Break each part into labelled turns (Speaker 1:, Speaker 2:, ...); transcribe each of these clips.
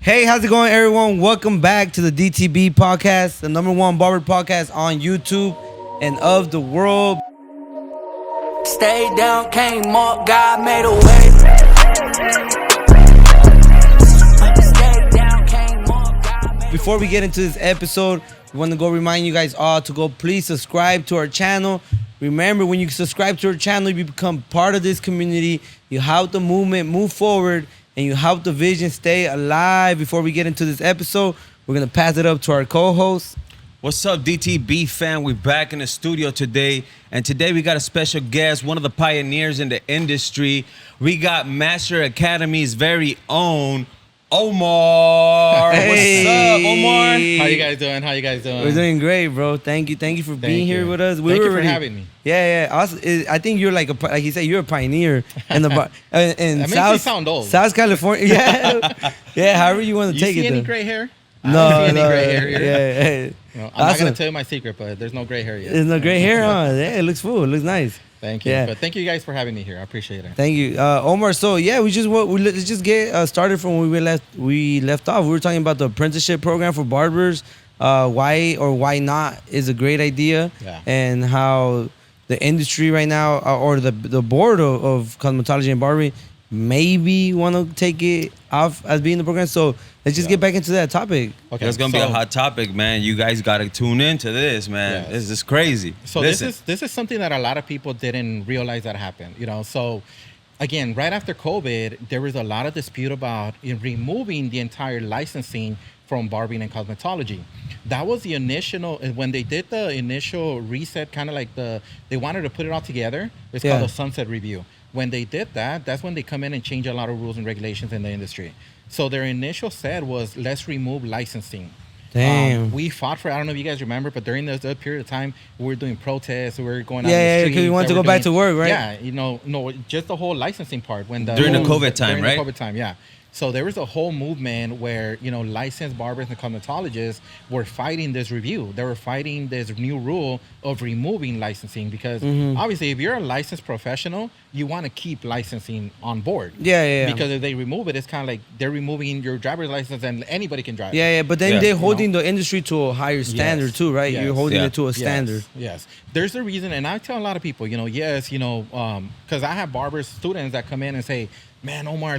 Speaker 1: Hey, how's it going, everyone? Welcome back to the DTB Podcast, the #1 barber podcast on YouTube and of the world.
Speaker 2: Stay down, came up, God made a way.
Speaker 1: Before we get into this episode, we want to go remind you guys all to go please subscribe to our channel. Remember, when you subscribe to our channel, you become part of this community. You help the movement move forward, and you help the vision stay alive. Before we get into this episode, we're going to pass it up to our co-host.
Speaker 3: What's up, DTB fam? We're back in the studio today, and today we got a special guest, one of the pioneers in the industry. We got Master Academy's very own OMAR.
Speaker 1: Hey.
Speaker 3: What's up, OMAR?
Speaker 4: How you guys doing?
Speaker 1: We're doing great, bro. Thank you for being here with us.
Speaker 4: Thank you for having me.
Speaker 1: Yeah. Also, I think you're like he said, you're a pioneer in the bar. In
Speaker 4: That makes
Speaker 1: South,
Speaker 4: me sound old.
Speaker 1: South California. Yeah. However you want to
Speaker 4: You
Speaker 1: take
Speaker 4: see
Speaker 1: it.
Speaker 4: any
Speaker 1: though.
Speaker 4: gray hair?
Speaker 1: No,
Speaker 4: I don't see any gray hair here.
Speaker 1: Yeah.
Speaker 4: No, I'm not gonna tell you my secret, but there's no gray hair yet.
Speaker 1: There's no gray hair on. Yeah, it looks full. It looks nice.
Speaker 4: Thank you.
Speaker 1: Yeah.
Speaker 4: But thank you guys for having me here. I appreciate it.
Speaker 1: Thank you, Omar. So yeah, let's just get started from where we left off. We were talking about the apprenticeship program for barbers. Why or why not is a great idea,
Speaker 4: Yeah.
Speaker 1: and how the industry right now or the board of cosmetology and barbering maybe want to take it off as being the program. So let's just get back into that topic.
Speaker 4: Okay.
Speaker 3: It's gonna be a hot topic, man. You guys gotta tune into this, man.
Speaker 4: Yes.
Speaker 3: This is crazy.
Speaker 4: So
Speaker 3: Listen.
Speaker 4: this is something that a lot of people didn't realize that happened. So again, right after COVID, there was a lot of dispute about removing the entire licensing from barbering and cosmetology. That was the initial, when they did the initial reset, kind of like they wanted to put it all together. It's called a sunset review. When they did that, that's when they come in and change a lot of rules and regulations in the industry. So their initial set was, let's remove licensing.
Speaker 1: Damn.
Speaker 4: We fought for, I don't know if you guys remember, but during the period of time, we were doing protests, we were going out
Speaker 1: Yeah,
Speaker 4: in the
Speaker 1: because we
Speaker 4: streets,
Speaker 1: wanted to
Speaker 4: and
Speaker 1: go
Speaker 4: we're
Speaker 1: back to work, right?
Speaker 4: Yeah, no, just the whole licensing part.
Speaker 3: During the COVID time, right?
Speaker 4: During the COVID time, yeah. So there was a whole movement where, licensed barbers and cosmetologists were fighting this review. They were fighting this new rule of removing licensing because obviously if you're a licensed professional, you want to keep licensing on board.
Speaker 1: Yeah.
Speaker 4: Because if they remove it, it's kind of like they're removing your driver's license and anybody can drive.
Speaker 1: Yeah. But then they're holding the industry to a higher standard too, right?
Speaker 4: Yes.
Speaker 1: You're holding
Speaker 3: Yeah.
Speaker 1: it to a standard.
Speaker 4: Yes. There's a reason, and I tell a lot of people, because I have barbers students that come in and say, man, Omar,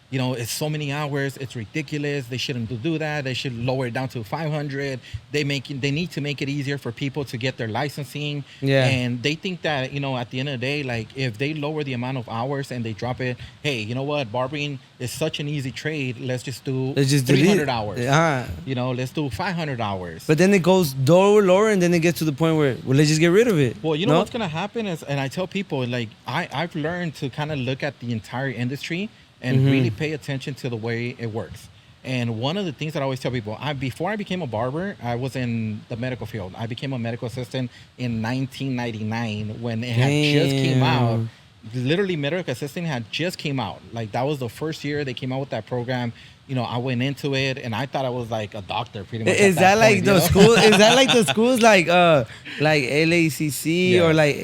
Speaker 4: it's so many hours. It's ridiculous. They shouldn't do that. They should lower it down to 500. They need to make it easier for people to get their licensing.
Speaker 1: Yeah.
Speaker 4: And they think that, at the end of the day, if they lower the amount of hours and they drop it, hey, you know what? Barbering is such an easy trade. Let's just do 300 hours. Let's do 500 hours.
Speaker 1: But then it goes lower, and then it gets to the point where, let's just get rid of it.
Speaker 4: Well, what's going to happen is, and I tell people, I've learned to kind of look at the entire industry and really pay attention to the way it works. And one of the things that I always tell people, before I became a barber, I was in the medical field. I became a medical assistant in 1999 when it had just came out. Literally, medical assistant had just came out. That was the first year they came out with that program. I went into it and I thought I was like a doctor pretty much.
Speaker 1: Is that like the school? Is that like the schools like LACC or like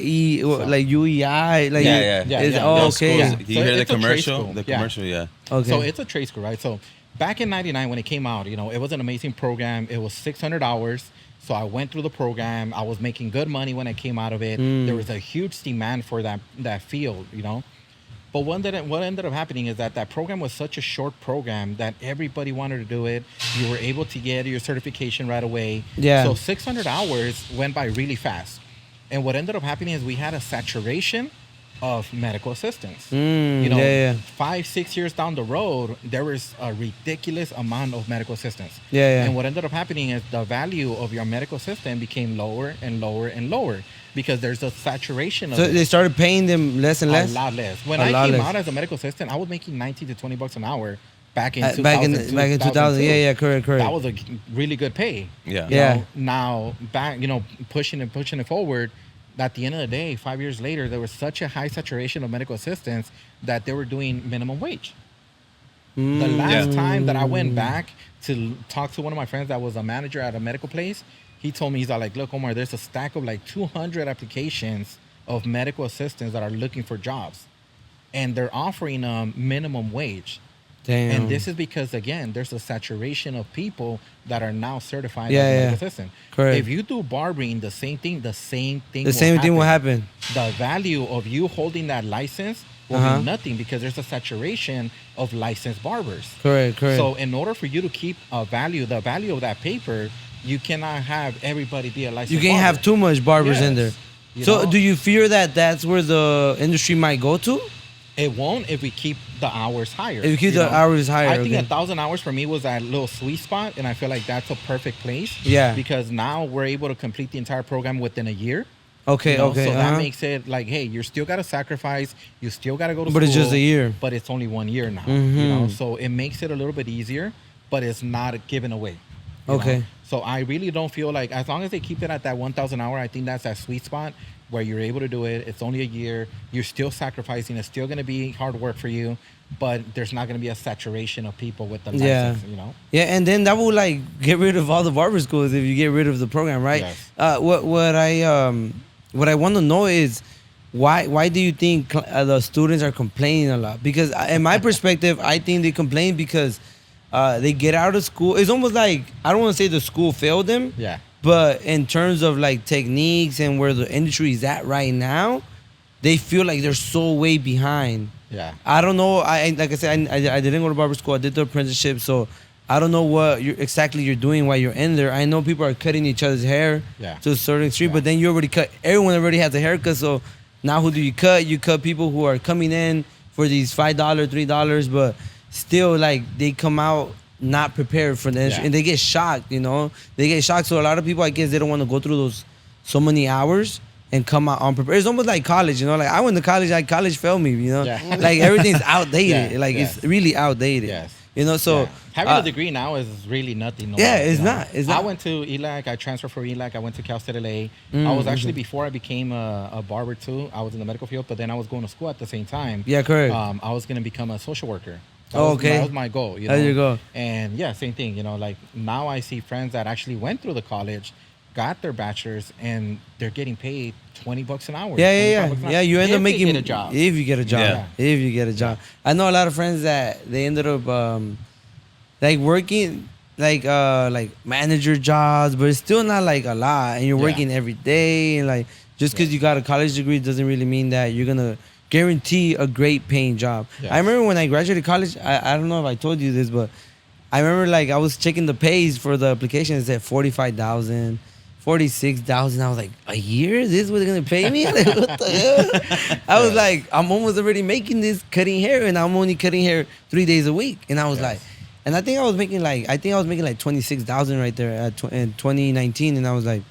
Speaker 1: like UEI? Like okay.
Speaker 4: Yeah.
Speaker 3: You
Speaker 4: So
Speaker 3: hear the
Speaker 4: it's a trade
Speaker 3: commercial?
Speaker 4: school.
Speaker 3: The
Speaker 4: Yeah.
Speaker 3: commercial, yeah.
Speaker 1: Okay.
Speaker 4: So it's a trade school, right? So back in 99 when it came out, it was an amazing program. It was 600 hours. So I went through the program. I was making good money when I came out of it. There was a huge demand for that field, But what ended up happening is that program was such a short program that everybody wanted to do it. You were able to get your certification right away.
Speaker 1: Yeah.
Speaker 4: So 600 hours went by really fast. And what ended up happening is we had a saturation of medical assistants. 5-6 years down the road, there was a ridiculous amount of medical assistants. And what ended up happening is the value of your medical assistant became lower and lower and lower because there's a saturation of
Speaker 1: So they started paying them less and less?
Speaker 4: A lot less. When I came out as a medical assistant, I was making $19 to $20 an hour back in 2000.
Speaker 1: Back in 2000. Yeah, correct.
Speaker 4: That was a really good pay.
Speaker 3: Yeah.
Speaker 4: Now back, pushing it forward, at the end of the day, 5 years later, there was such a high saturation of medical assistants that they were doing minimum wage. The last time that I went back to talk to one of my friends that was a manager at a medical place, he told me, he's like, look, Omar, there's a stack of 200 applications of medical assistants that are looking for jobs. And they're offering minimum wage.
Speaker 1: Damn.
Speaker 4: And this is because, again, there's a saturation of people that are now certified
Speaker 1: Yeah,
Speaker 4: as a
Speaker 1: yeah.
Speaker 4: medical assistant.
Speaker 1: Correct.
Speaker 4: If you do barbering, the same thing
Speaker 1: The same thing will happen.
Speaker 4: The value of you holding that license will be nothing because there's a saturation of licensed barbers.
Speaker 1: Correct.
Speaker 4: So in order for you to keep the value of that paper, you cannot have everybody be a licensed
Speaker 1: You can't
Speaker 4: barber.
Speaker 1: have too much barbers in there.
Speaker 4: Yes. You
Speaker 1: So
Speaker 4: know?
Speaker 1: do you fear that that's where the industry might go to?
Speaker 4: It won't if we keep the hours higher.
Speaker 1: If you keep the hours higher,
Speaker 4: I think
Speaker 1: okay.
Speaker 4: 1,000 hours for me was that little sweet spot, and I feel like that's a perfect place.
Speaker 1: Yeah.
Speaker 4: Because now we're able to complete the entire program within a year.
Speaker 1: Okay,
Speaker 4: You know,
Speaker 1: okay.
Speaker 4: So that
Speaker 1: uh-huh.
Speaker 4: makes it like, hey, you're still got to sacrifice. You still got to go to school.
Speaker 1: But it's just a year.
Speaker 4: But it's only 1 year now.
Speaker 1: Mhm.
Speaker 4: You know, so it makes it a little bit easier, but it's not given away. you
Speaker 1: Okay.
Speaker 4: know? So I really don't feel like, as long as they keep it at that 1,000 hour, I think that's that sweet spot where you're able to do it. It's only a year. You're still sacrificing. It's still going to be hard work for you, but there's not going to be a saturation of people with the license, you know?
Speaker 1: Yeah, and then that will like get rid of all the barber schools if you get rid of the program, right?
Speaker 4: Yes.
Speaker 1: What I want to know is why do you think the students are complaining a lot? Because in my perspective, I think they complain because they get out of school. It's almost like, I don't want to say the school failed them.
Speaker 4: Yeah.
Speaker 1: But in terms of like techniques and where the industry is at right now, they feel like they're so way behind.
Speaker 4: Yeah.
Speaker 1: I don't know. Like I said, I didn't go to barber school. I did the apprenticeship, so I don't know what exactly you're doing while you're in there. I know people are cutting each other's hair
Speaker 4: Yeah.
Speaker 1: to a certain extreme,
Speaker 4: Yeah.
Speaker 1: but then you already cut. Everyone already has a haircut, so now who do you cut? You cut people who are coming in for these $5, $3, but still like they come out not prepared for the industry,
Speaker 4: Yeah.
Speaker 1: and they get shocked. You know, they get shocked. So a lot of people, I guess, they don't want to go through those so many hours and come out unprepared. It's almost like college, you know. Like I went to college, like college failed me, you know.
Speaker 4: Yeah.
Speaker 1: Like everything's outdated.
Speaker 4: Yeah,
Speaker 1: Like
Speaker 4: yes.
Speaker 1: it's really outdated.
Speaker 4: Yes.
Speaker 1: You know, so
Speaker 4: Yeah. Having a degree now is really nothing. No
Speaker 1: yeah,
Speaker 4: more,
Speaker 1: it's
Speaker 4: you know?
Speaker 1: not, it's not.
Speaker 4: I went to ELAC. I transferred from ELAC. I went to Cal State LA. I was actually, before I became a barber too, I was in the medical field, but then I was going to school at the same time.
Speaker 1: Yeah, correct.
Speaker 4: I was going to become a social worker.
Speaker 1: Okay.
Speaker 4: That was my goal. You know?
Speaker 1: There you go.
Speaker 4: And yeah, same thing. You know, like now I see friends that actually went through the college, got their bachelor's, and they're getting paid $20 an hour.
Speaker 1: Yeah.
Speaker 4: $25 an hour
Speaker 1: Yeah, you end
Speaker 4: if
Speaker 1: up
Speaker 4: they
Speaker 1: making
Speaker 4: get a job.
Speaker 1: if you get a job.
Speaker 3: Yeah.
Speaker 1: If you get a job. I know a lot of friends that they ended up like working like manager jobs, but it's still not like a lot, and you're
Speaker 4: Yeah.
Speaker 1: working every day, and like just because you got a college degree doesn't really mean that you're gonna guarantee a great paying job.
Speaker 4: Yes.
Speaker 1: I remember when I graduated college, I don't know if I told you this, but I remember like I was checking the pays for the application. It said 45,000, 46,000. I was like, a year? This is what they're gonna pay me? Like, what the hell? I was like, I'm almost already making this cutting hair, and I'm only cutting hair 3 days a week. And I was like, and I think I was making like 26,000 right there in 2019. And I was like,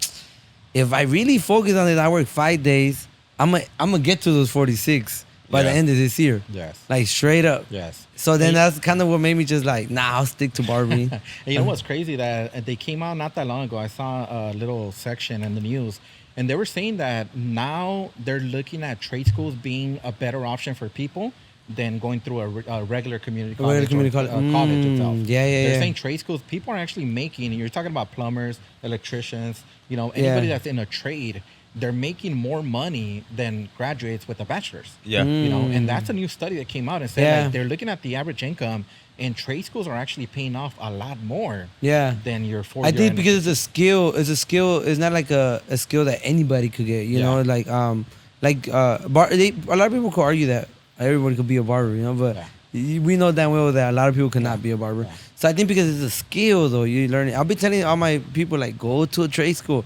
Speaker 1: if I really focus on it, I work 5 days, I'm gonna get to those 46 by the
Speaker 4: Yeah.
Speaker 1: end of this year.
Speaker 4: Yes.
Speaker 1: Like straight up.
Speaker 4: Yes.
Speaker 1: So then
Speaker 4: And-
Speaker 1: that's kind of what made me just like, nah, I'll stick to barbering.
Speaker 4: And you know what's crazy? That they came out not that long ago. I saw a little section in the news, and they were saying that now they're looking at trade schools being a better option for people than going through a regular community college,
Speaker 1: Regular community
Speaker 4: or,
Speaker 1: college.
Speaker 4: college itself.
Speaker 1: Yeah,
Speaker 4: They're
Speaker 1: yeah.
Speaker 4: saying trade schools, people are actually making, you're talking about plumbers, electricians, you know, anybody
Speaker 1: Yeah.
Speaker 4: that's in a trade, they're making more money than graduates with a bachelor's.
Speaker 3: Yeah.
Speaker 4: You know, and that's a new study that came out and said
Speaker 1: Yeah.
Speaker 4: like they're looking at the average income, and trade schools are actually paying off a lot more
Speaker 1: Yeah.
Speaker 4: than your 4
Speaker 1: I think because it's a skill. It's a skill. It's not like a skill that anybody could get. You know, like a lot of people could argue that everybody could be a barber. You know, but we know damn well that a lot of people cannot be a barber.
Speaker 4: Yeah.
Speaker 1: So I think because it's a skill though, you learn it. I'll be telling all my people like, go to a trade school,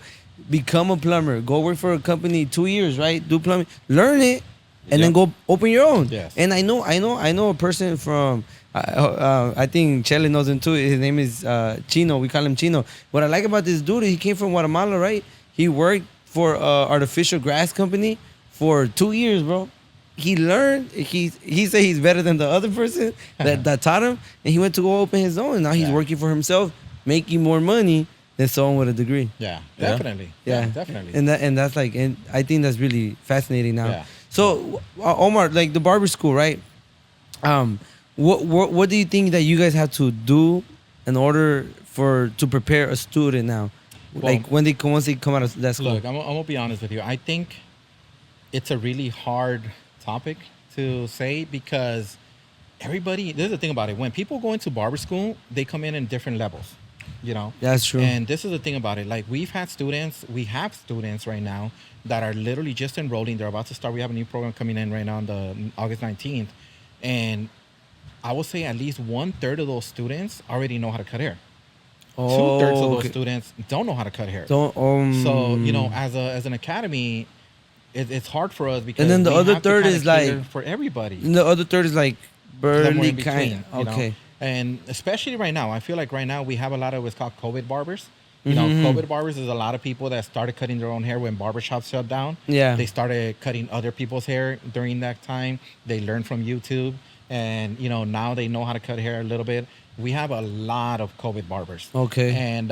Speaker 1: become a plumber, go work for a company 2 years, right? Do plumbing, learn it, and then go open your own.
Speaker 4: Yes.
Speaker 1: And I know a person from. I think Chele knows him too. His name is Chino. We call him Chino. What I like about this dude, he came from Guatemala, right? He worked for artificial grass company for 2 years, bro. He learned. He said he's better than the other person that taught him, and he went to go open his own. And now he's working for himself, making more money than someone with a degree.
Speaker 4: Yeah,
Speaker 3: Yeah.
Speaker 4: definitely.
Speaker 1: Yeah,
Speaker 4: definitely.
Speaker 1: And that's like, and I think that's really fascinating now.
Speaker 4: Yeah.
Speaker 1: So Omar, like the barber school, right? What do you think that you guys have to do in order to prepare a student now?
Speaker 4: Well,
Speaker 1: Like once they come out of that school.
Speaker 4: Look, I'm gonna be honest with you. I think it's a really hard topic to say because everybody, there's the thing about it. When people go into barber school, they come in different levels, you know?
Speaker 1: That's true.
Speaker 4: And this is the thing about it. Like, we have students right now that are literally just enrolling. They're about to start. We have a new program coming in right now on the August 19th. And I would say at least 1/3 of those students already know how to cut hair. 2/3 of those students don't know how to cut hair. So, you know, as an academy, it's hard for us because
Speaker 1: and then the
Speaker 4: we
Speaker 1: other
Speaker 4: have to
Speaker 1: third
Speaker 4: kinda
Speaker 1: is like
Speaker 4: cater for everybody.
Speaker 1: And the other third is like
Speaker 4: Somewhere
Speaker 1: barely
Speaker 4: in between,
Speaker 1: kind.
Speaker 4: you know?
Speaker 1: Okay.
Speaker 4: And especially right now, I feel like right now we have a lot of what's called COVID barbers. You know, COVID barbers is a lot of people that started cutting their own hair when barbershops shut down.
Speaker 1: Yeah.
Speaker 4: They started cutting other people's hair during that time. They learned from YouTube. And, you know, now they know how to cut hair a little bit. We have a lot of COVID barbers.
Speaker 1: Okay.
Speaker 4: And,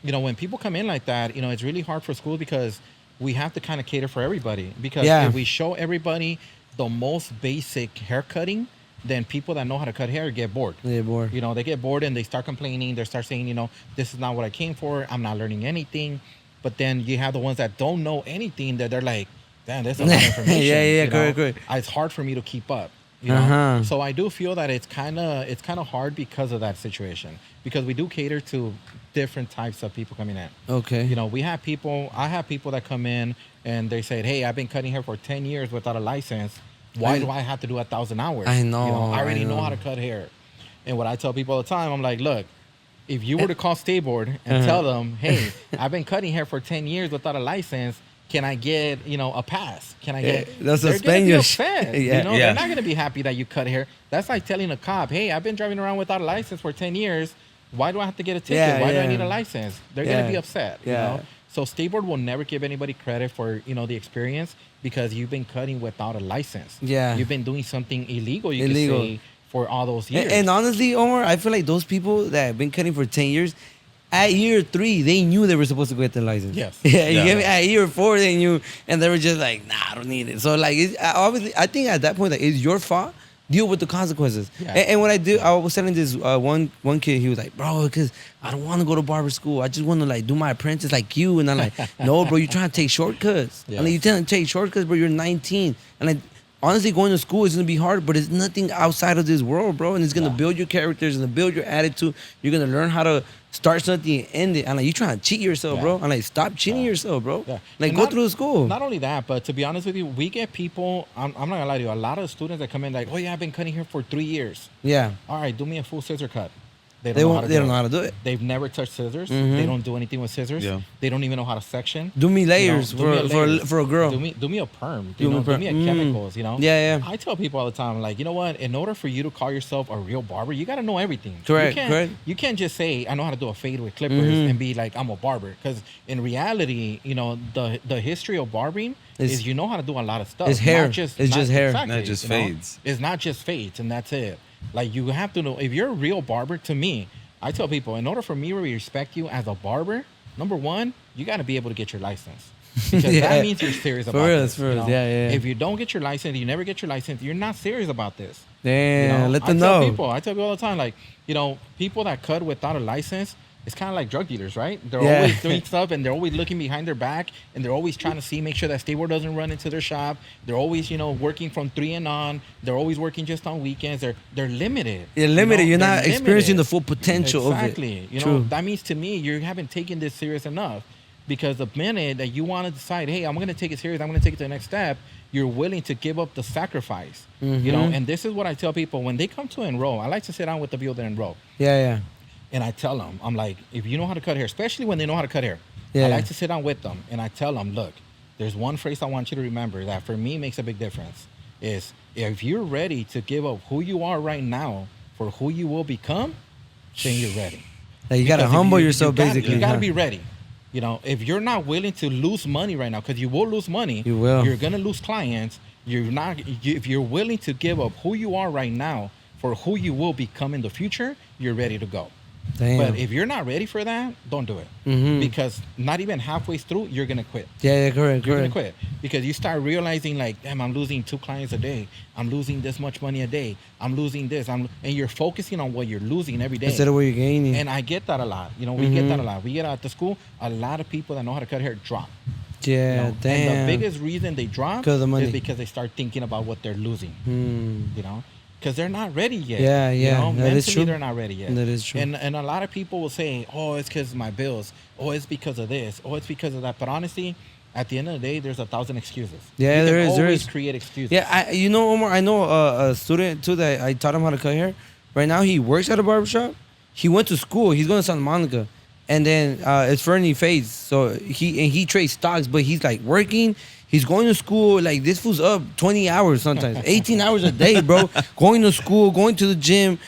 Speaker 4: you know, when people come in like that, you know, it's really hard for school because we have to kind of cater for everybody. Because if we show everybody the most basic hair cutting, then people that know how to cut hair get bored.
Speaker 1: They get bored.
Speaker 4: You know, they get bored and they start complaining. They start saying, you know, this is not what I came for. I'm not learning anything. But then you have the ones that don't know anything that they're like, damn, there's a lot of information.
Speaker 1: Yeah, correct.
Speaker 4: It's hard for me to keep up. You know? So I do feel that it's kind of hard because of that situation. Because we do cater to different types of people coming in.
Speaker 1: Okay.
Speaker 4: You know, I have people that come in and they say, hey, I've been cutting hair for 10 years without a license. Why do I have to do 1,000 hours?
Speaker 1: I know.
Speaker 4: You know, I already know how to cut hair. And what I tell people all the time, I'm like, look, if you were to call Stayboard and tell them, hey, I've been cutting hair for 10 years without a license, can I get, you know, a pass? Can I get...
Speaker 1: They'll
Speaker 4: they're
Speaker 1: suspend
Speaker 4: gonna be
Speaker 1: you.
Speaker 4: upset,
Speaker 1: Yeah.
Speaker 4: You know, they're not going to be happy that you cut hair. That's like telling a cop, hey, I've been driving around without a license for 10 years. Why do I have to get a ticket? Why do I need a license? They're going to be upset, you know? So Stayboard will never give anybody credit for, you know, the experience because you've been cutting without a license.
Speaker 1: Yeah.
Speaker 4: You've been doing something illegal, you could say, for all those years.
Speaker 1: And honestly, Omar, I feel like those people that have been cutting for 10 years, at year 3, they knew they were supposed to get the license.
Speaker 4: Yes.
Speaker 1: Yeah, you get me? At year 4, they knew, and they were just like, nah, I don't need it. So, like, obviously, I think at that point, like, it's your fault. Deal with the consequences. Yeah. And what I was telling this one kid, he was like, bro, because I don't want to go to barber school. I just want to like do my apprentice like you. And I'm like, no, bro, you're trying to take shortcuts. Yeah. And like, you're trying to take shortcuts, bro. You're 19. And like, honestly, going to school is going to be hard, but it's nothing outside of this world, bro. And it's going to build your character. It's going to build your attitude. You're going to learn how to start something and end it. And like, you're trying to cheat yourself, bro. And like, stop cheating yourself, bro. Yeah. Like, go through the school.
Speaker 4: Not only that, but to be honest with you, we get people, I'm not going to lie to you, a lot of students that come in like, oh yeah, I've been cutting here for 3 years.
Speaker 1: Yeah.
Speaker 4: All right, do me a full scissor cut. They
Speaker 1: don't know how to do it.
Speaker 4: They've never touched scissors. They don't do anything with scissors. Yeah. They don't even know how to section.
Speaker 1: Do me layers, for a girl.
Speaker 4: Do me a perm. Do me a chemicals, you know?
Speaker 1: Yeah.
Speaker 4: I tell people all the time, like, you know what? In order for you to call yourself a real barber, you got to know everything.
Speaker 1: Correct.
Speaker 4: You can't just say, I know how to do a fade with clippers and be like, I'm a barber. Because in reality, you know, the history of barbering is you know how to do a lot of stuff.
Speaker 1: It's hair.
Speaker 4: Just
Speaker 1: hair.
Speaker 3: Not just fades.
Speaker 4: It's not just fades, and that's it. Like, you have to know, if you're a real barber, to me, I tell people, in order for me to respect you as a barber, number one, you got to be able to get your license. Because that means you're serious about this.
Speaker 1: For real. Yeah.
Speaker 4: If you don't get your license, you never get your license, you're not serious about this.
Speaker 1: Damn,
Speaker 4: you know?
Speaker 1: let them know.
Speaker 4: I tell people all the time, like, you know, people that cut without a license, it's kind of like drug dealers, right? They're always doing stuff, and they're always looking behind their back, and they're always trying to make sure that Stayboard doesn't run into their shop. They're always, you know, working from 3 and on. They're always working just on weekends. They're limited.
Speaker 1: You're limited. You're not experiencing the full potential of it.
Speaker 4: Exactly. You know, that means to me, you haven't taken this serious enough. Because the minute that you want to decide, hey, I'm going to take it serious, I'm going to take it to the next step, you're willing to give up the sacrifice. You know, and this is what I tell people when they come to enroll. I like to sit down with the people that enroll.
Speaker 1: Yeah.
Speaker 4: And I tell them, I'm like, if you know how to cut hair, especially when they know how to cut hair, I like to sit down with them and I tell them, look, there's one phrase I want you to remember that for me makes a big difference. Is if you're ready to give up who you are right now for who you will become, then you're ready.
Speaker 1: Like, you got to humble yourself, basically.
Speaker 4: You got to be ready. You know, if you're not willing to lose money right now, because you will lose money, you're gonna lose clients. If you're willing to give up who you are right now for who you will become in the future, you're ready to go.
Speaker 1: Damn.
Speaker 4: But if you're not ready for that, don't do it. Because not even halfway through, you're gonna quit.
Speaker 1: Yeah, correct.
Speaker 4: You're gonna quit because you start realizing, like, damn, I'm losing 2 clients a day. I'm losing this much money a day. I'm losing this. And you're focusing on what you're losing every day
Speaker 1: instead of what you're gaining.
Speaker 4: And I get that a lot. You know, we get that a lot. We get out to school, a lot of people that know how to cut hair drop.
Speaker 1: Yeah,
Speaker 4: you know?
Speaker 1: damn.
Speaker 4: And the biggest reason they drop
Speaker 1: of the money.
Speaker 4: is because they start thinking about what they're losing. You know. because they're not ready yet.
Speaker 1: Yeah,
Speaker 4: You
Speaker 1: yeah,
Speaker 4: know?
Speaker 1: that is
Speaker 4: Mentally,
Speaker 1: true.
Speaker 4: they're not ready yet.
Speaker 1: That is true.
Speaker 4: And a lot of people will say, oh, it's because of my bills. Oh, it's because of this. Oh, it's because of that. But honestly, at the end of the day, there's 1,000 excuses.
Speaker 1: Yeah,
Speaker 4: you
Speaker 1: there
Speaker 4: can
Speaker 1: is, there
Speaker 4: always
Speaker 1: is.
Speaker 4: create excuses.
Speaker 1: Yeah, you know, Omar, I know a student too that I taught him how to cut hair. Right now, he works at a barbershop. He went to school. He's going to Santa Monica. And then it's Fernie Phase. So he trades stocks, but he's like working. He's going to school. Like, this fool's up 20 hours sometimes, 18 hours a day, bro. Going to school, going to the gym,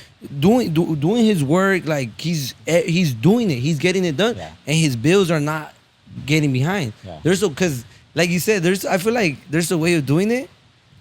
Speaker 1: doing his work. Like, he's doing it. He's getting it done.
Speaker 4: Yeah.
Speaker 1: And his bills are not getting behind.
Speaker 4: Yeah.
Speaker 1: Because like you said, I feel like there's a way of doing it,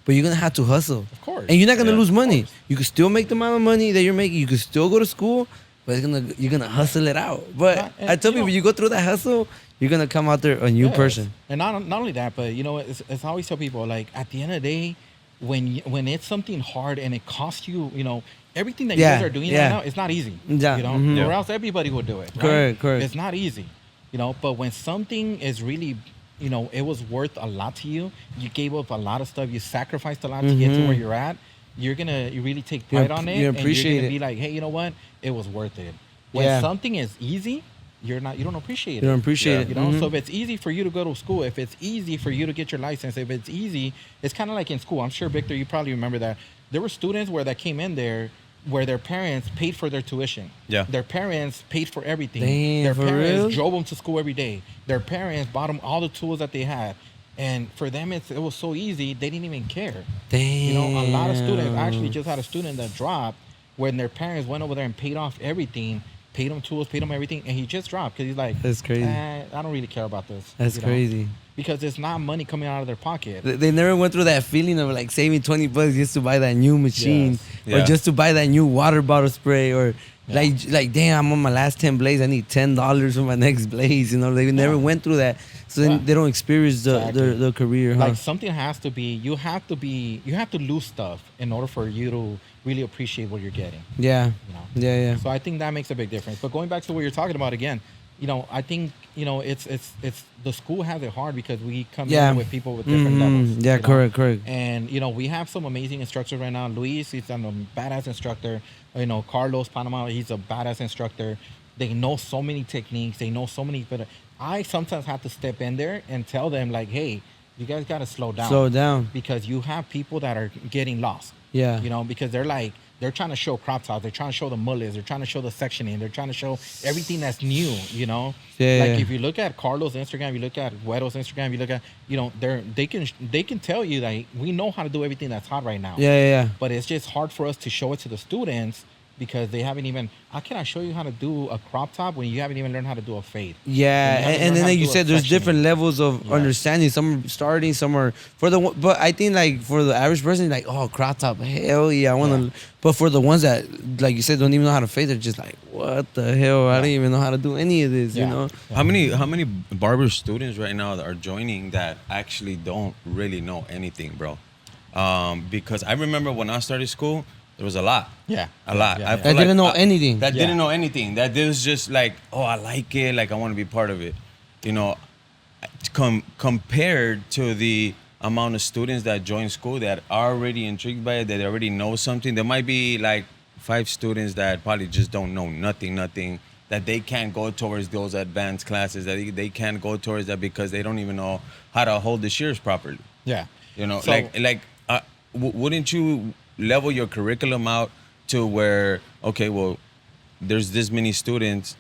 Speaker 1: but you're gonna have to hustle.
Speaker 4: Of course.
Speaker 1: And you're not gonna
Speaker 3: Yeah,
Speaker 1: lose
Speaker 3: of
Speaker 1: money.
Speaker 3: course.
Speaker 1: You can still make the amount of money that you're making. You can still go to school, but you're gonna hustle it out. But
Speaker 4: And,
Speaker 1: I tell
Speaker 4: you know-
Speaker 1: people, you go through that hustle, you're gonna come out there a new
Speaker 4: Yes.
Speaker 1: person.
Speaker 4: And not only that, but you know, it's I always tell people, like, at the end of the day, when it's something hard and it costs you, you know, everything that you
Speaker 1: Yeah,
Speaker 4: guys are doing
Speaker 1: yeah.
Speaker 4: right now, it's not easy.
Speaker 1: Yeah,
Speaker 4: You know,
Speaker 1: mhm.
Speaker 4: or
Speaker 3: Yeah.
Speaker 4: else everybody would do it. Right?
Speaker 1: Correct, correct.
Speaker 4: It's not easy, you know. But when something is really, you know, it was worth a lot to you. You gave up a lot of stuff. You sacrificed a lot to get to
Speaker 1: Mhm.
Speaker 4: where you're at. You really take
Speaker 1: You
Speaker 4: pride
Speaker 1: app-
Speaker 4: on it,
Speaker 1: you
Speaker 4: and
Speaker 1: appreciate
Speaker 4: you're gonna
Speaker 1: it.
Speaker 4: be like, hey, you know what? It was worth it. When
Speaker 1: Yeah.
Speaker 4: something is easy, you don't appreciate it.
Speaker 1: You don't appreciate
Speaker 3: Yeah.
Speaker 1: it.
Speaker 4: You know,
Speaker 1: Mhm.
Speaker 4: so if it's easy for you to go to school, if it's easy for you to get your license, if it's easy, it's kind of like in school. I'm sure, Victor, you probably remember that. There were students that came in there where their parents paid for their tuition.
Speaker 3: Yeah.
Speaker 4: Their parents paid for everything.
Speaker 1: Damn,
Speaker 4: their
Speaker 1: for
Speaker 4: parents
Speaker 1: real?
Speaker 4: drove them to school every day. Their parents bought them all the tools that they had. And for them, it was so easy, they didn't even care.
Speaker 1: Damn.
Speaker 4: You know, a lot of students, I actually just had a student that dropped when their parents went over there and paid off everything, paid them tools, paid them everything, and he just dropped because he's like,
Speaker 1: That's crazy.
Speaker 4: I don't really care about this.
Speaker 1: That's
Speaker 4: you know?
Speaker 1: crazy.
Speaker 4: Because it's not money coming out of their pocket.
Speaker 1: They never went through that feeling of like saving $20 just to buy that new machine,
Speaker 4: Yes.
Speaker 1: or
Speaker 3: Yeah.
Speaker 1: just to buy that new water bottle spray, or like damn, I'm on my last 10 blades. I need $10 for my next blaze. You know, they never
Speaker 4: Yeah.
Speaker 1: went through that, so then
Speaker 4: Yeah.
Speaker 1: they don't experience
Speaker 4: Exactly.
Speaker 1: the career. Huh?
Speaker 4: Like something has to be, you have to lose stuff in order for you to really appreciate what you're getting.
Speaker 1: Yeah,
Speaker 4: You know?
Speaker 1: yeah.
Speaker 4: So I think that makes a big difference. But going back to what you're talking about again, you know, I think, you know, it's the school has it hard because we come
Speaker 1: Yeah.
Speaker 4: in with people with different
Speaker 1: Mhm.
Speaker 4: levels.
Speaker 1: Yeah,
Speaker 4: you know?
Speaker 1: correct.
Speaker 4: And you know, we have some amazing instructors right now. Luis, he's a badass instructor. You know, Carlos Panama, he's a badass instructor. They know so many techniques. They know so many. But I sometimes have to step in there and tell them like, hey, you guys got to slow down.
Speaker 1: Slow down.
Speaker 4: Because you have people that are getting lost.
Speaker 1: Yeah.
Speaker 4: You know, because they're trying to show crop tops, they're trying to show the mullets, they're trying to show the sectioning, they're trying to show everything that's new, you know?
Speaker 1: Yeah,
Speaker 4: Like
Speaker 1: yeah.
Speaker 4: if you look at Carlos' Instagram, you look at Guedo's Instagram, you look at, you know, they can tell you that we know how to do everything that's hot right now.
Speaker 1: Yeah.
Speaker 4: But it's just hard for us to show it to the students because they haven't even, how can I show you how to do a crop top when you haven't even learned how to do a fade?
Speaker 1: Yeah,
Speaker 4: you haven't
Speaker 1: and
Speaker 4: learned
Speaker 1: then
Speaker 4: how
Speaker 1: like
Speaker 4: to
Speaker 1: you
Speaker 4: do a
Speaker 1: said, there's
Speaker 4: sectioning.
Speaker 1: different levels of
Speaker 4: Yeah.
Speaker 1: understanding. Some are starting, some are but I think like for the average person, like, oh, crop top, hell yeah, I want to.
Speaker 4: Yeah.
Speaker 1: But for the ones that, like you said, don't even know how to fade, they're just like, what the hell? I don't even know how to do any of this.
Speaker 4: Yeah.
Speaker 1: You know?
Speaker 3: How many barber students right now that are joining that actually don't really know anything, bro? Because I remember when I started school, there was a lot.
Speaker 4: Yeah.
Speaker 3: A lot.
Speaker 4: Yeah,
Speaker 3: I
Speaker 4: yeah.
Speaker 3: feel
Speaker 1: That didn't know
Speaker 3: I-
Speaker 1: anything.
Speaker 3: That
Speaker 4: Yeah.
Speaker 3: didn't know anything. That there was just like, oh, I like it. Like I want to be part of it. You know, compared to the amount of students that join school that are already intrigued by it, that already know something. There might be like 5 students that probably just don't know nothing, that they can't go towards those advanced classes, that they can't go towards that because they don't even know how to hold the shears properly.
Speaker 4: Yeah.
Speaker 3: You know,
Speaker 4: So-
Speaker 3: wouldn't you level your curriculum out to where, okay, well, there's this many students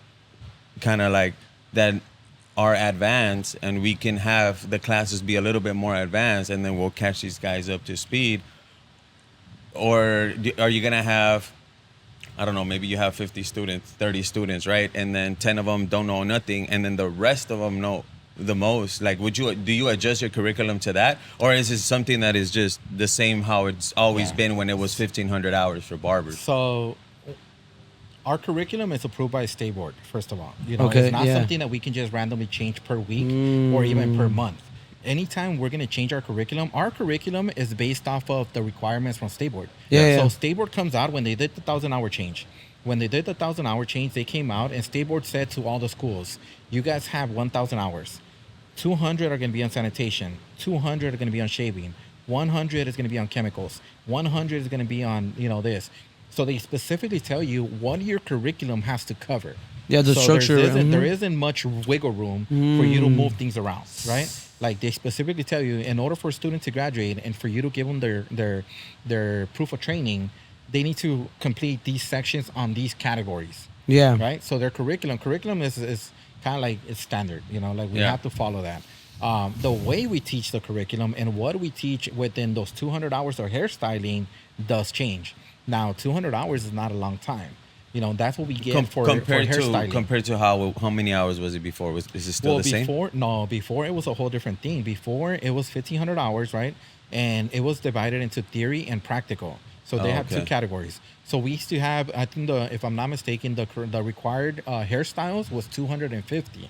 Speaker 3: kind of like that are advanced, and we can have the classes be a little bit more advanced, and then we'll catch these guys up to speed? Or are you gonna have, I don't know, maybe you have 50 students, 30 students, right? And then 10 of them don't know nothing, and then the rest of them know the most. Like, do you adjust your curriculum to that? Or is it something that is just the same how it's always
Speaker 4: Yeah.
Speaker 3: been when it was 1,500 hours for barbers?
Speaker 4: So our curriculum is approved by a state board, first of all. You know,
Speaker 1: Okay,
Speaker 4: it's not
Speaker 1: yeah.
Speaker 4: something that we can just randomly change per week or even per month. Anytime we're going to change our curriculum is based off of the requirements from state board.
Speaker 1: Yeah,
Speaker 4: So
Speaker 1: yeah.
Speaker 4: state board comes out when they did the 1,000-hour change. When they did the 1,000-hour change, they came out and state board said to all the schools, you guys have 1,000 hours. 200 are going to be on sanitation. 200 are going to be on shaving. 100 is going to be on chemicals. 100 is going to be on, this. So they specifically tell you what your curriculum has to cover.
Speaker 1: Yeah, the structure.
Speaker 4: There isn't much wiggle room for you to move things around, right? Like they specifically tell you, in order for a student to graduate and for you to give them their proof of training, they need to complete these sections on these categories.
Speaker 1: Yeah.
Speaker 4: Right. So their curriculum is kind of like it's standard. Like we have to follow that. The way we teach the curriculum and what we teach within those 200 hours of hairstyling does change. Now, 200 hours is not a long time. That's what we get for hairstyling.
Speaker 3: Compared to how many hours was it before? Is it still the same?
Speaker 4: Before it was a whole different thing. Before it was 1,500 hours, right? And it was divided into theory and practical. So they have two categories. So we used to have, I think if I'm not mistaken, the required hairstyles was 250.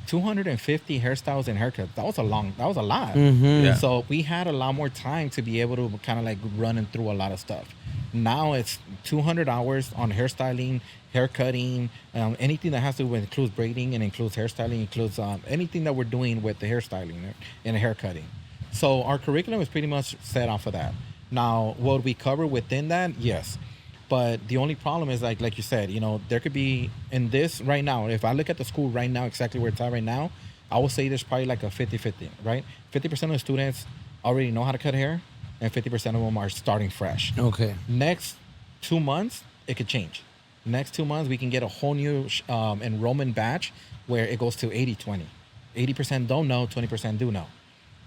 Speaker 4: 250 hairstyles and haircuts. That was a lot.
Speaker 1: Mm-hmm.
Speaker 3: Yeah.
Speaker 4: So we had a lot more time to be able to kind of like running through a lot of stuff. Now it's 200 hours on hairstyling, hair cutting, anything that has to do with includes braiding and includes hairstyling, includes anything that we're doing with the hairstyling and hair cutting. So our curriculum is pretty much set off of that. Now, what we cover within that, yes. But the only problem is like you said, there could be in this right now, if I look at the school right now, exactly where it's at right now, I would say there's probably like a 50-50, right? 50% of the students already know how to cut hair and 50% of them are starting fresh.
Speaker 1: Okay.
Speaker 4: Next 2 months, it could change. Next 2 months, we can get a whole new enrollment batch where it goes to 80-20. 80% don't know, 20% do know.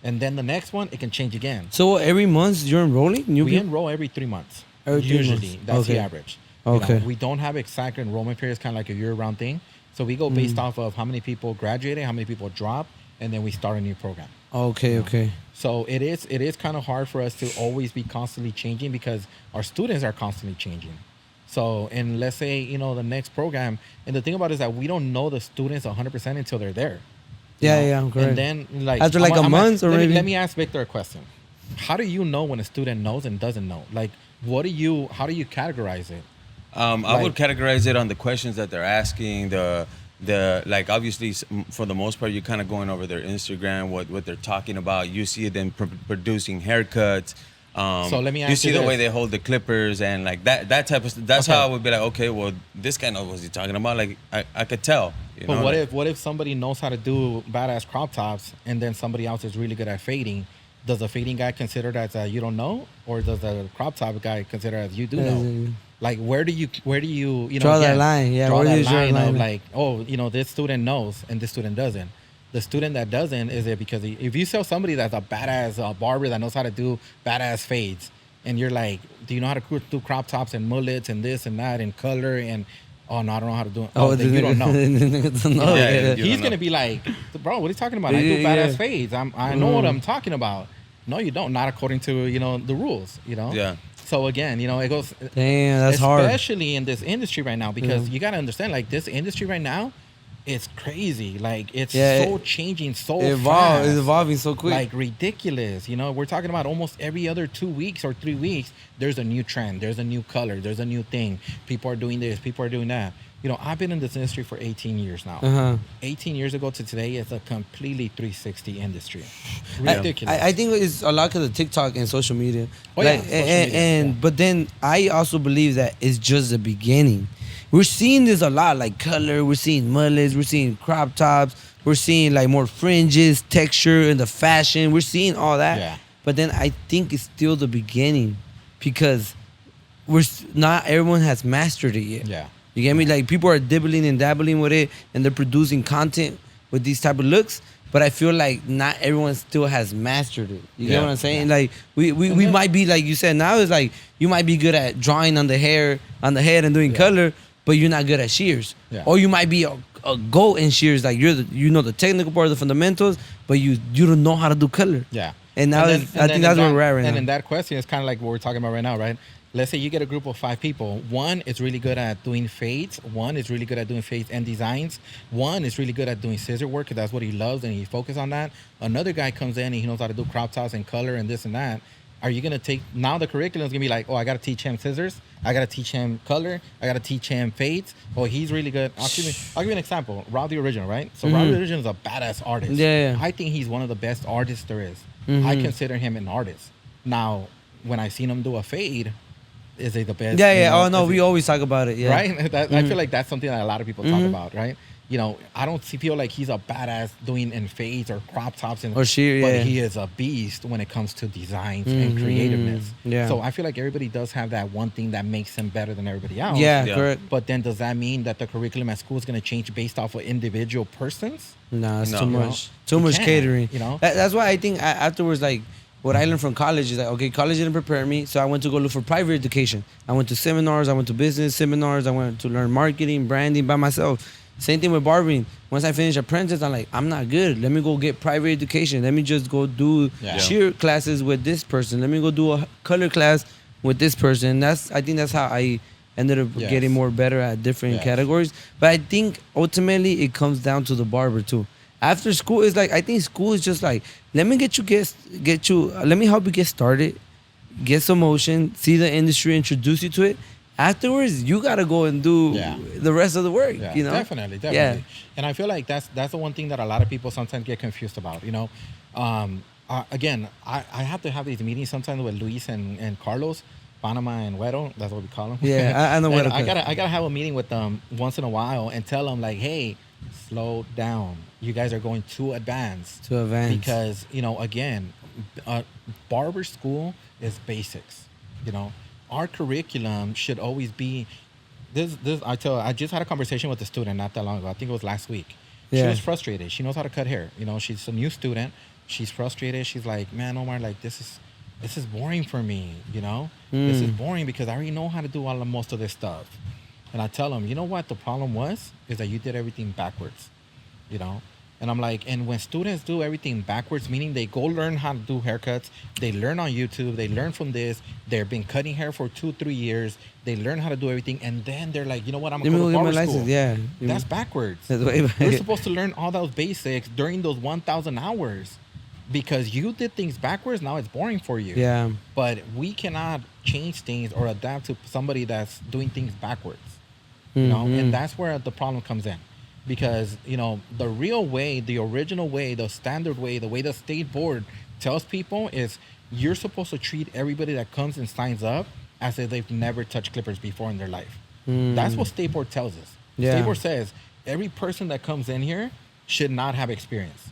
Speaker 4: And then the next one, it can change again.
Speaker 1: So every month you're enrolling?
Speaker 4: We enroll every 3 months. Usually, that's the average.
Speaker 1: Okay.
Speaker 4: We don't have exact enrollment periods, kind of like a year-round thing. So we go based off of how many people graduated, how many people drop, and then we start a new program.
Speaker 1: Okay.
Speaker 4: So it is kind of hard for us to always be constantly changing because our students are constantly changing. So, and let's say, the next program, and the thing about it is that we don't know the students 100% until they're there.
Speaker 1: Yeah, correct.
Speaker 4: And then,
Speaker 1: after a month or maybe.
Speaker 4: Let me ask Victor a question. How do you know when a student knows and doesn't know? Like, how do you categorize it?
Speaker 3: I would categorize it on the questions that they're asking, the like obviously for the most part you're kind of going over their Instagram, what they're talking about. You see them producing haircuts.
Speaker 4: So let me ask
Speaker 3: you see
Speaker 4: you
Speaker 3: the
Speaker 4: this.
Speaker 3: way they hold the clippers and like that type of stuff. That's how I would be like, okay, well this guy knows what he's talking about. Like I could tell.
Speaker 4: But what if somebody knows how to do badass crop tops and then somebody else is really good at fading? Does the fading guy consider that you don't know, or does the crop top guy consider that you do know? Like where do you
Speaker 1: draw that line? Yeah,
Speaker 4: draw
Speaker 1: where
Speaker 4: that
Speaker 1: do you
Speaker 4: line
Speaker 1: draw
Speaker 4: of
Speaker 1: line?
Speaker 4: like, this student knows and this student doesn't. The student that doesn't is it because if you sell somebody that's a badass barber that knows how to do badass fades, and you're like, do you know how to do crop tops and mullets and this and that and color and oh no, I don't know how to do it. Oh, then you don't know. He's gonna be like, bro, what are you talking about? I do badass fades. I know what I'm talking about. No, you don't. Not according to the rules.
Speaker 3: Yeah.
Speaker 4: So again, it goes.
Speaker 1: Damn, that's hard.
Speaker 4: Especially in this industry right now, because you gotta understand, like this industry right now, it's crazy. Like it's changing so fast.
Speaker 1: It's evolving so quick.
Speaker 4: Like ridiculous. We're talking about almost every other 2 weeks or 3 weeks, there's a new trend, there's a new color, there's a new thing. People are doing this, people are doing that. I've been in this industry for 18 years now. 18 years ago to today, it's a completely 360 industry. Ridiculous.
Speaker 1: I think it's a lot of the TikTok and social media.
Speaker 4: Oh, yeah. Social media,
Speaker 1: But then I also believe that it's just the beginning. We're seeing this a lot, like color. We're seeing mullets. We're seeing crop tops. We're seeing like more fringes, texture, and the fashion. We're seeing all that.
Speaker 4: Yeah.
Speaker 1: But then I think it's still the beginning because not everyone has mastered it yet.
Speaker 4: Yeah.
Speaker 1: You get me? Like people are dibbling and dabbling with it, and they're producing content with these type of looks. But I feel like not everyone still has mastered it. You get what I'm saying? Yeah. Like we might be like you said. Now it's like you might be good at drawing on the hair, on the head, and doing color, but you're not good at shears. Yeah. Or you might be a goat in shears. Like the technical part of the fundamentals, but you don't know how to do color.
Speaker 4: Yeah.
Speaker 1: And now I think that's where we're at right now.
Speaker 4: And in that question, it's kind of like what we're talking about right now, right? Let's say you get a group of 5 people. One is really good at doing fades. One is really good at doing fades and designs. One is really good at doing scissor work because that's what he loves and he focuses on that. Another guy comes in and he knows how to do crop tops and color and this and that. Are you going to take, now the curriculum is going to be like, oh, I got to teach him scissors. I got to teach him color. I got to teach him fades. Oh, he's really good. I'll give you an example. Rob the Original, right? So Rob the Original is a badass artist.
Speaker 1: Yeah.
Speaker 4: I think he's one of the best artists there is. I consider him an artist. Now, when I seen them do a fade, is it the best?
Speaker 1: Yeah,
Speaker 4: you
Speaker 1: yeah.
Speaker 4: know,
Speaker 1: Oh no,
Speaker 4: is
Speaker 1: we
Speaker 4: it-
Speaker 1: always talk about it. Yeah.
Speaker 4: right? I feel like that's something that a lot of people talk about, right? You know, I don't feel like he's a badass doing in fades or crop tops and
Speaker 1: Or sheer,
Speaker 4: but
Speaker 1: yeah.
Speaker 4: he is a beast when it comes to designs and creativeness.
Speaker 1: Yeah.
Speaker 4: So I feel like everybody does have that one thing that makes him better than everybody else.
Speaker 1: Yeah,
Speaker 3: Yeah.
Speaker 1: correct.
Speaker 4: But then does that mean that the curriculum at school is going to change based off of individual persons?
Speaker 1: No, it's
Speaker 3: No.
Speaker 1: too
Speaker 3: You
Speaker 4: know,
Speaker 1: much. Too
Speaker 4: you
Speaker 1: much
Speaker 4: can't,
Speaker 1: catering.
Speaker 4: you know?
Speaker 1: That's why I think afterwards, like, what I learned from college is like, okay, college didn't prepare me, so I went to go look for private education. I went to seminars, I went to business seminars, I went to learn marketing, branding by myself. Same thing with barbering. Once I finished apprentice, I'm like, I'm not good. Let me go get private education. Let me just go do
Speaker 4: Yeah.
Speaker 1: shear classes with this person. Let me go do a color class with this person. I think that's how I ended up
Speaker 4: Yes.
Speaker 1: getting more better at different
Speaker 4: Yes.
Speaker 1: categories. But I think ultimately it comes down to the barber too. After school is like, I think school is just like, let me let me help you get started, get some motion, see the industry, introduce you to it. Afterwards, you gotta go and do
Speaker 4: Yeah.
Speaker 1: the rest of the work.
Speaker 4: Yeah,
Speaker 1: You know,
Speaker 4: definitely.
Speaker 1: Yeah.
Speaker 4: And I feel like that's the one thing that a lot of people sometimes get confused about. You know, again, I have to have these meetings sometimes with Luis and Carlos, Panama and Wedo. That's what we call them.
Speaker 1: Yeah, I know
Speaker 4: And
Speaker 1: Wedo.
Speaker 4: I gotta have a meeting with them once in a while and tell them like, hey, slow down. You guys are going too advanced.
Speaker 1: To advance.
Speaker 4: Because again, barber school is basics. You know, our curriculum should always be this. I just had a conversation with a student not that long ago. I think it was last week. She
Speaker 1: Yeah.
Speaker 4: was frustrated. She knows how to cut hair. You know, she's a new student. She's frustrated. She's like, man, Omar, like this is boring for me. You know, this is boring because I already know how to do most of this stuff. And I tell them, you know what the problem is that you did everything backwards. You know. And I'm like, and when students do everything backwards, meaning they go learn how to do haircuts, they learn on YouTube, they learn from this, they've been cutting hair for 2-3 years, they learn how to do everything, and then they're like, you know what, I'm
Speaker 1: Let
Speaker 4: gonna
Speaker 1: me
Speaker 4: go
Speaker 1: go
Speaker 4: to
Speaker 1: get my
Speaker 4: barber school.
Speaker 1: license. Yeah.
Speaker 4: That's backwards.
Speaker 1: That's way back.
Speaker 4: You're supposed to learn all those basics during those 1,000 hours because you did things backwards. Now it's boring for you.
Speaker 1: Yeah.
Speaker 4: But we cannot change things or adapt to somebody that's doing things backwards. You know, and that's where the problem comes in. Because, you know, the real way, the original way, the standard way, the way the state board tells people is you're supposed to treat everybody that comes and signs up as if they've never touched clippers before in their life. That's what state board tells us.
Speaker 1: Yeah.
Speaker 4: State board says every person that comes in here should not have experience.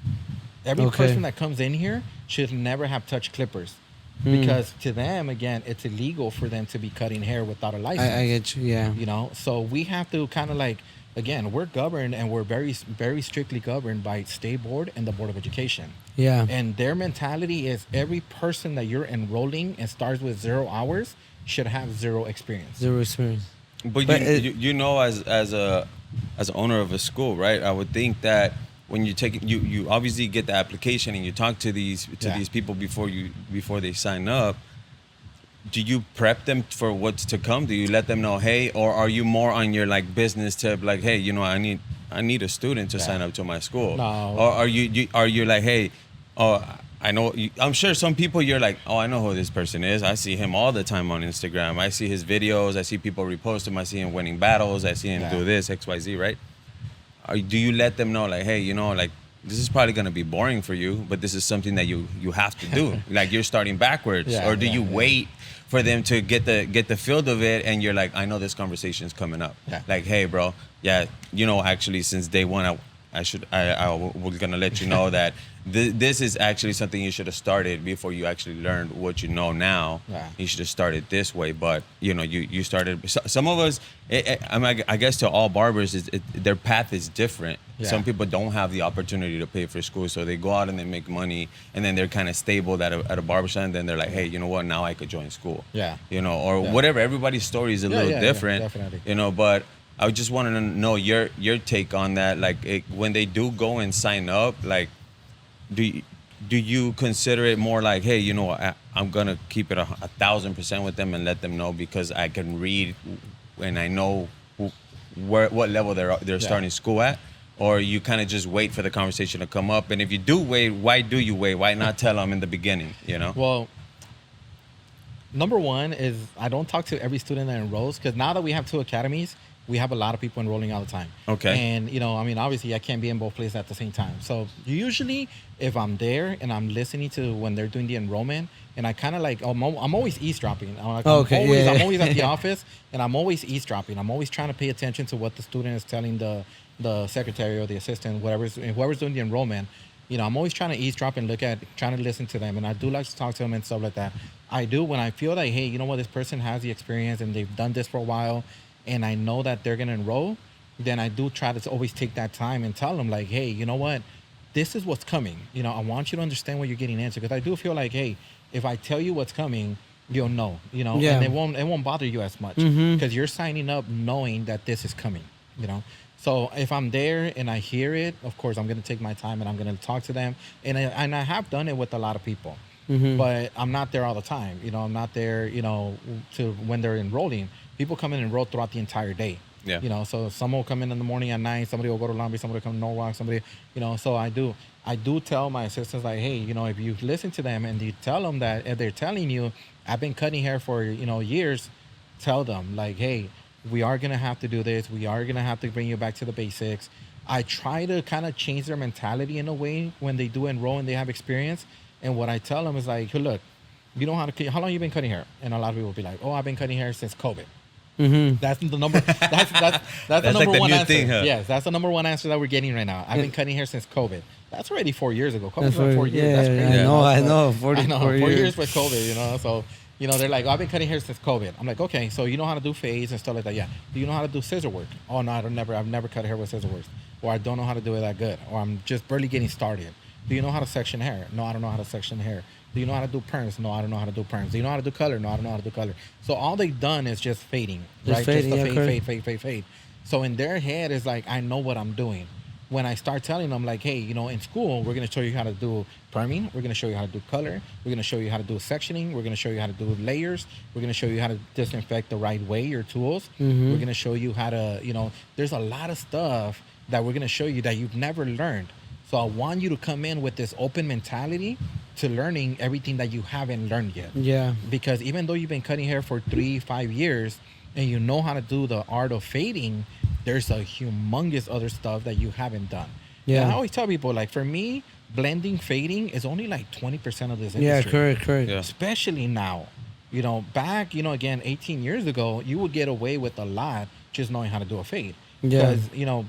Speaker 4: Every
Speaker 1: Okay.
Speaker 4: person that comes in here should never have touched clippers. Because to them, again, it's illegal for them to be cutting hair without a license.
Speaker 1: I get you. Yeah.
Speaker 4: You know, so we have to kind of like, again, we're governed and we're very, very strictly governed by state board and the Board of Education.
Speaker 1: Yeah.
Speaker 4: And their mentality is every person that you're enrolling and starts with 0 hours should have 0 experience.
Speaker 1: Zero experience.
Speaker 3: But
Speaker 1: But
Speaker 3: you know, as an owner of a school, right? I would think that when you take you obviously get the application and you talk to these people before they sign up. Do you prep them for what's to come? Do you let them know, hey, or are you more on your like business tip, like, hey, you know, I need a student to sign up to my school?
Speaker 4: No.
Speaker 3: Or are you like, hey, oh, I know. I'm sure some people you're like, oh, I know who this person is. I see him all the time on Instagram. I see his videos. I see people repost him. I see him winning battles. I see him do this, X, Y, Z, right? Do you let them know, like, hey, you know, like, this is probably gonna be boring for you, but this is something that you have to do. Like you're starting backwards, or do you wait for them to get the feel of it, and you're like, I know this conversation is coming up.
Speaker 4: Yeah.
Speaker 3: Like, hey, bro, yeah, you know, actually, since day one, I was gonna let you know that this is actually something you should have started before you actually learned what you know now.
Speaker 4: Yeah.
Speaker 3: You should have started this way, but you know, you started. Some of us, I guess, to all barbers, their path is different.
Speaker 4: Yeah.
Speaker 3: Some people don't have the opportunity to pay for school, so they go out and they make money, and then they're kind of stable at a barbershop, and then they're like, hey, you know what? Now I could join school.
Speaker 4: Yeah.
Speaker 3: You know, or
Speaker 4: Yeah.
Speaker 3: whatever. Everybody's story is a little different.
Speaker 4: definitely.
Speaker 3: You know, but I just wanted to know your take on that. Like, when they do go and sign up, like, do you consider it more like, hey, you know, I'm gonna keep it 1,000% with them and let them know because I can read and I know what level they're starting school at? Or you kind of just wait for the conversation to come up? And if you do wait, why do you wait? Why not tell them in the beginning, you know?
Speaker 4: Well, number one is I don't talk to every student that enrolls because now that we have 2 academies, we have a lot of people enrolling all the time.
Speaker 3: Okay.
Speaker 4: And, you know, I mean, obviously I can't be in both places at the same time. So usually if I'm there and I'm listening to when they're doing the enrollment, and I kind of like, I'm always eavesdropping. I'm always at the office, and I'm always eavesdropping. I'm always trying to pay attention to what the student is telling the secretary or the assistant, whoever's doing the enrollment. You know, I'm always trying to eavesdrop and trying to listen to them. And I do like to talk to them and stuff like that. I do when I feel like, hey, you know what, this person has the experience and they've done this for a while, and I know that they're going to enroll, then I do try to always take that time and tell them like, hey, you know what, this is what's coming. You know, I want you to understand what you're getting into, because I do feel like, hey, if I tell you what's coming, you'll know, you know, and it won't bother you as much because you're signing up knowing that this is coming, you know. So if I'm there and I hear it, of course, I'm going to take my time and I'm going to talk to them. And I have done it with a lot of people, but I'm not there all the time. You know, I'm not there, you know, to when they're enrolling. People come in and enroll throughout the entire day.
Speaker 3: Yeah.
Speaker 4: You know, so someone will come in the morning at 9, somebody will go to laundry, somebody will come to Norwalk, somebody, you know, so I do tell my assistants like, hey, you know, if you listen to them and you tell them that if they're telling you, I've been cutting hair for, you know, years, tell them like, hey, we are going to have to do this. We are going to have to bring you back to the basics. I try to kind of change their mentality in a way when they do enroll and they have experience. And what I tell them is like, hey, look, you know how long you been cutting hair? And a lot of people will be like, oh, I've been cutting hair since COVID. That's the number. That's the number
Speaker 3: like the
Speaker 4: one
Speaker 3: new
Speaker 4: answer.
Speaker 3: thing, huh?
Speaker 4: Yes, that's the number one answer that we're getting right now. I've been cutting hair since COVID. That's already 4 years ago. COVID's like 4 years. That's crazy.
Speaker 1: Yeah, I know.
Speaker 4: 4
Speaker 1: years.
Speaker 4: years for COVID. You know, so you know they're like, oh, I've been cutting hair since COVID. I'm like, okay, so you know how to do fades and stuff like that. Yeah. Do you know how to do scissor work? Oh no, I've never cut hair with scissor work, or I don't know how to do it that good, or I'm just barely getting started. Do you know how to section hair? No, I don't know how to section hair. Do you know how to do perms? No, I don't know how to do perms. Do you know how to do color? No, I don't know how to do color. So all they've done is just fading, right?
Speaker 1: Fading,
Speaker 4: just fade. So in their head, it's like, I know what I'm doing. When I start telling them, like, hey, you know, in school, we're going to show you how to do perming. We're going to show you how to do color. We're going to show you how to do sectioning. We're going to show you how to do layers. We're going to show you how to disinfect the right way, your tools. We're going to show you how to, you know, there's a lot of stuff that we're going to show you that you've never learned. So I want you to come in with this open mentality to learning everything that you haven't learned yet.
Speaker 1: Yeah.
Speaker 4: Because even though you've been cutting hair for 3-5 years and you know how to do the art of fading, there's a humongous other stuff that you haven't done.
Speaker 1: Yeah.
Speaker 4: And I always tell people, like, for me, blending, fading is only like 20% of this industry.
Speaker 1: Yeah, correct.
Speaker 3: Yeah.
Speaker 4: Especially now. You know, back, you know, again, 18 years ago, you would get away with a lot just knowing how to do a fade.
Speaker 1: Yeah.
Speaker 4: Because, you know,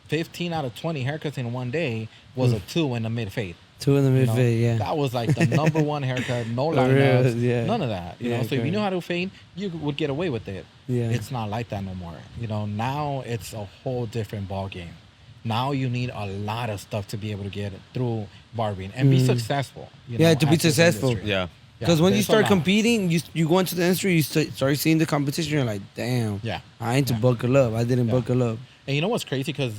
Speaker 4: 15 out of 20 haircuts in one day was a 2 in the mid fade.
Speaker 1: 2 in the mid fade, yeah.
Speaker 4: That was like the number one haircut, no lineups,
Speaker 1: yeah.
Speaker 4: none of that. You know, so if you knew how to fade, you would get away with it.
Speaker 1: Yeah.
Speaker 4: It's not like that no more. You know, now it's a whole different ball game. Now you need a lot of stuff to be able to get it through barbing and be successful. You know,
Speaker 1: to be
Speaker 4: at this
Speaker 1: successful.
Speaker 4: industry.
Speaker 3: Yeah.
Speaker 1: Because when you
Speaker 4: there's a
Speaker 1: start
Speaker 4: lot.
Speaker 1: competing, you go into the industry, you start seeing the competition, you're like, damn,
Speaker 4: Yeah.
Speaker 1: I ain't to buckle up. I didn't buckle up.
Speaker 4: And you know what's crazy? Because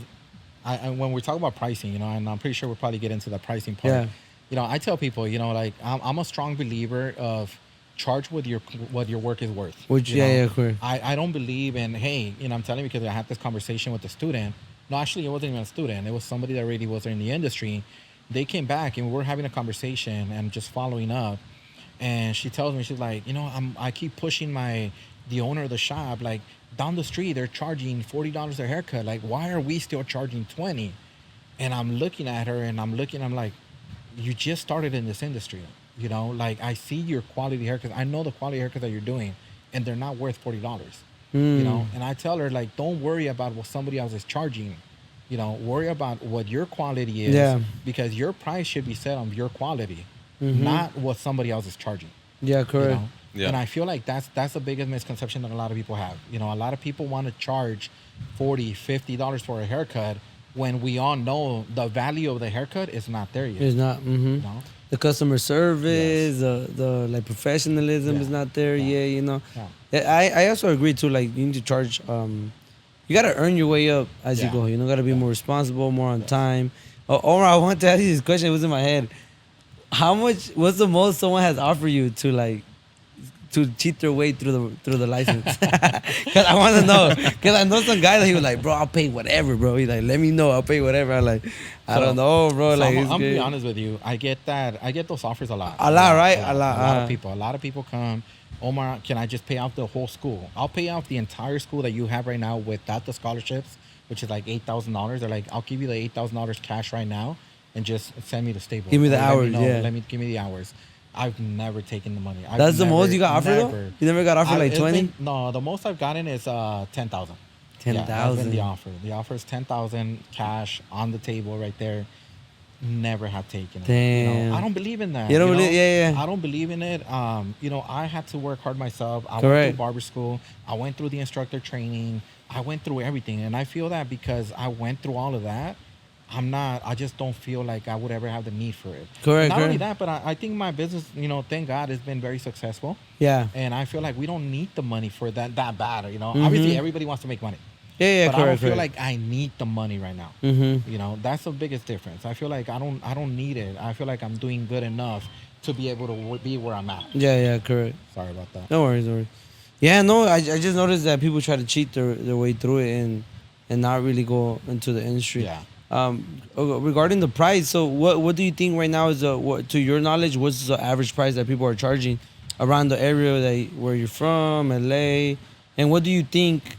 Speaker 4: when we talk about pricing, you know, and I'm pretty sure we'll probably get into the pricing part.
Speaker 1: Yeah.
Speaker 4: You know, I tell people, you know, like I'm a strong believer of charge what your work is worth.
Speaker 1: Which,
Speaker 4: you know?
Speaker 1: yeah, correct.
Speaker 4: I don't believe in, hey, you know, I'm telling you because I had this conversation with a student. No, actually, it wasn't even a student. It was somebody that already was in the industry. They came back and we were having a conversation and just following up. And she tells me, she's like, you know, I keep pushing the owner of the shop, like, down the street, they're charging $40 a haircut. Like, why are we still charging $20? And I'm looking at her and I'm like, you just started in this industry. You know, like, I see your quality haircuts. I know the quality haircuts that you're doing, and they're not worth $40. You know, and I tell her, like, don't worry about what somebody else is charging. You know, worry about what your quality is, because your price should be set on your quality, not what somebody else is charging.
Speaker 1: Yeah, correct.
Speaker 4: You know?
Speaker 3: Yeah.
Speaker 4: And I feel like that's the biggest misconception that a lot of people have. You know, a lot of people want to charge $40, $50 for a haircut when we all know the value of the haircut is not there yet.
Speaker 1: It's not.
Speaker 4: You know?
Speaker 1: The customer service, the like professionalism is not there yet. You know.
Speaker 4: Yeah.
Speaker 1: I also agree too. Like, you need to charge. You gotta earn your way up as you go. You know, gotta be more responsible, more on time. Oh, Omar, I want to ask you this question. It was in my head. How much? What's the most someone has offered you to like to cheat their way through the license? Because I want to know. Because I know some guy that he was like, bro, I'll pay whatever, bro. He's like, let me know, I'll pay whatever. I'm like, I don't know, bro.
Speaker 4: So
Speaker 1: Like,
Speaker 4: I'm gonna be honest with you. I get those offers a lot.
Speaker 1: A lot, right?
Speaker 4: A lot of people. A lot of people come. Omar, can I just pay out the whole school? I'll pay out the entire school that you have right now without the scholarships, which is like $8,000. They're like, I'll give you the $8,000 cash right now, and just send me the stable.
Speaker 1: Give me the hours. Yeah.
Speaker 4: Give me the hours. I've never taken the money.
Speaker 1: That's the most you got offered though? You never got offered like 20?
Speaker 4: No, the most I've gotten is 10,000.
Speaker 1: 10,000.
Speaker 4: Yeah, that's been the offer. The offer is 10,000 cash on the table right there. Never have taken it.
Speaker 1: Damn.
Speaker 4: You know, I don't believe in that.
Speaker 1: You don't believe? Yeah.
Speaker 4: I don't believe in it. You know, I had to work hard myself. I
Speaker 1: Correct.
Speaker 4: went through barber school. I went through the instructor training. I went through everything, and I feel that because I went through all of that, I just don't feel like I would ever have the need for it.
Speaker 1: Correct.
Speaker 4: Not only that, but I think my business, you know, thank God, has been very successful.
Speaker 1: Yeah.
Speaker 4: And I feel like we don't need the money for that bad. You know,
Speaker 1: Mm-hmm.
Speaker 4: obviously everybody wants to make money.
Speaker 1: Yeah,
Speaker 4: But
Speaker 1: correct.
Speaker 4: I don't feel like I need the money right now.
Speaker 1: Mm-hmm.
Speaker 4: You know, that's the biggest difference. I feel like I don't need it. I feel like I'm doing good enough to be able to be where I'm at.
Speaker 1: Yeah, correct.
Speaker 4: Sorry about that.
Speaker 1: No worries. Yeah, no, I just noticed that people try to cheat their way through it and not really go into the industry.
Speaker 4: Yeah.
Speaker 1: Regarding the price, so what do you think right now is to your knowledge, what's the average price that people are charging around the area where you're from, LA, and what do you think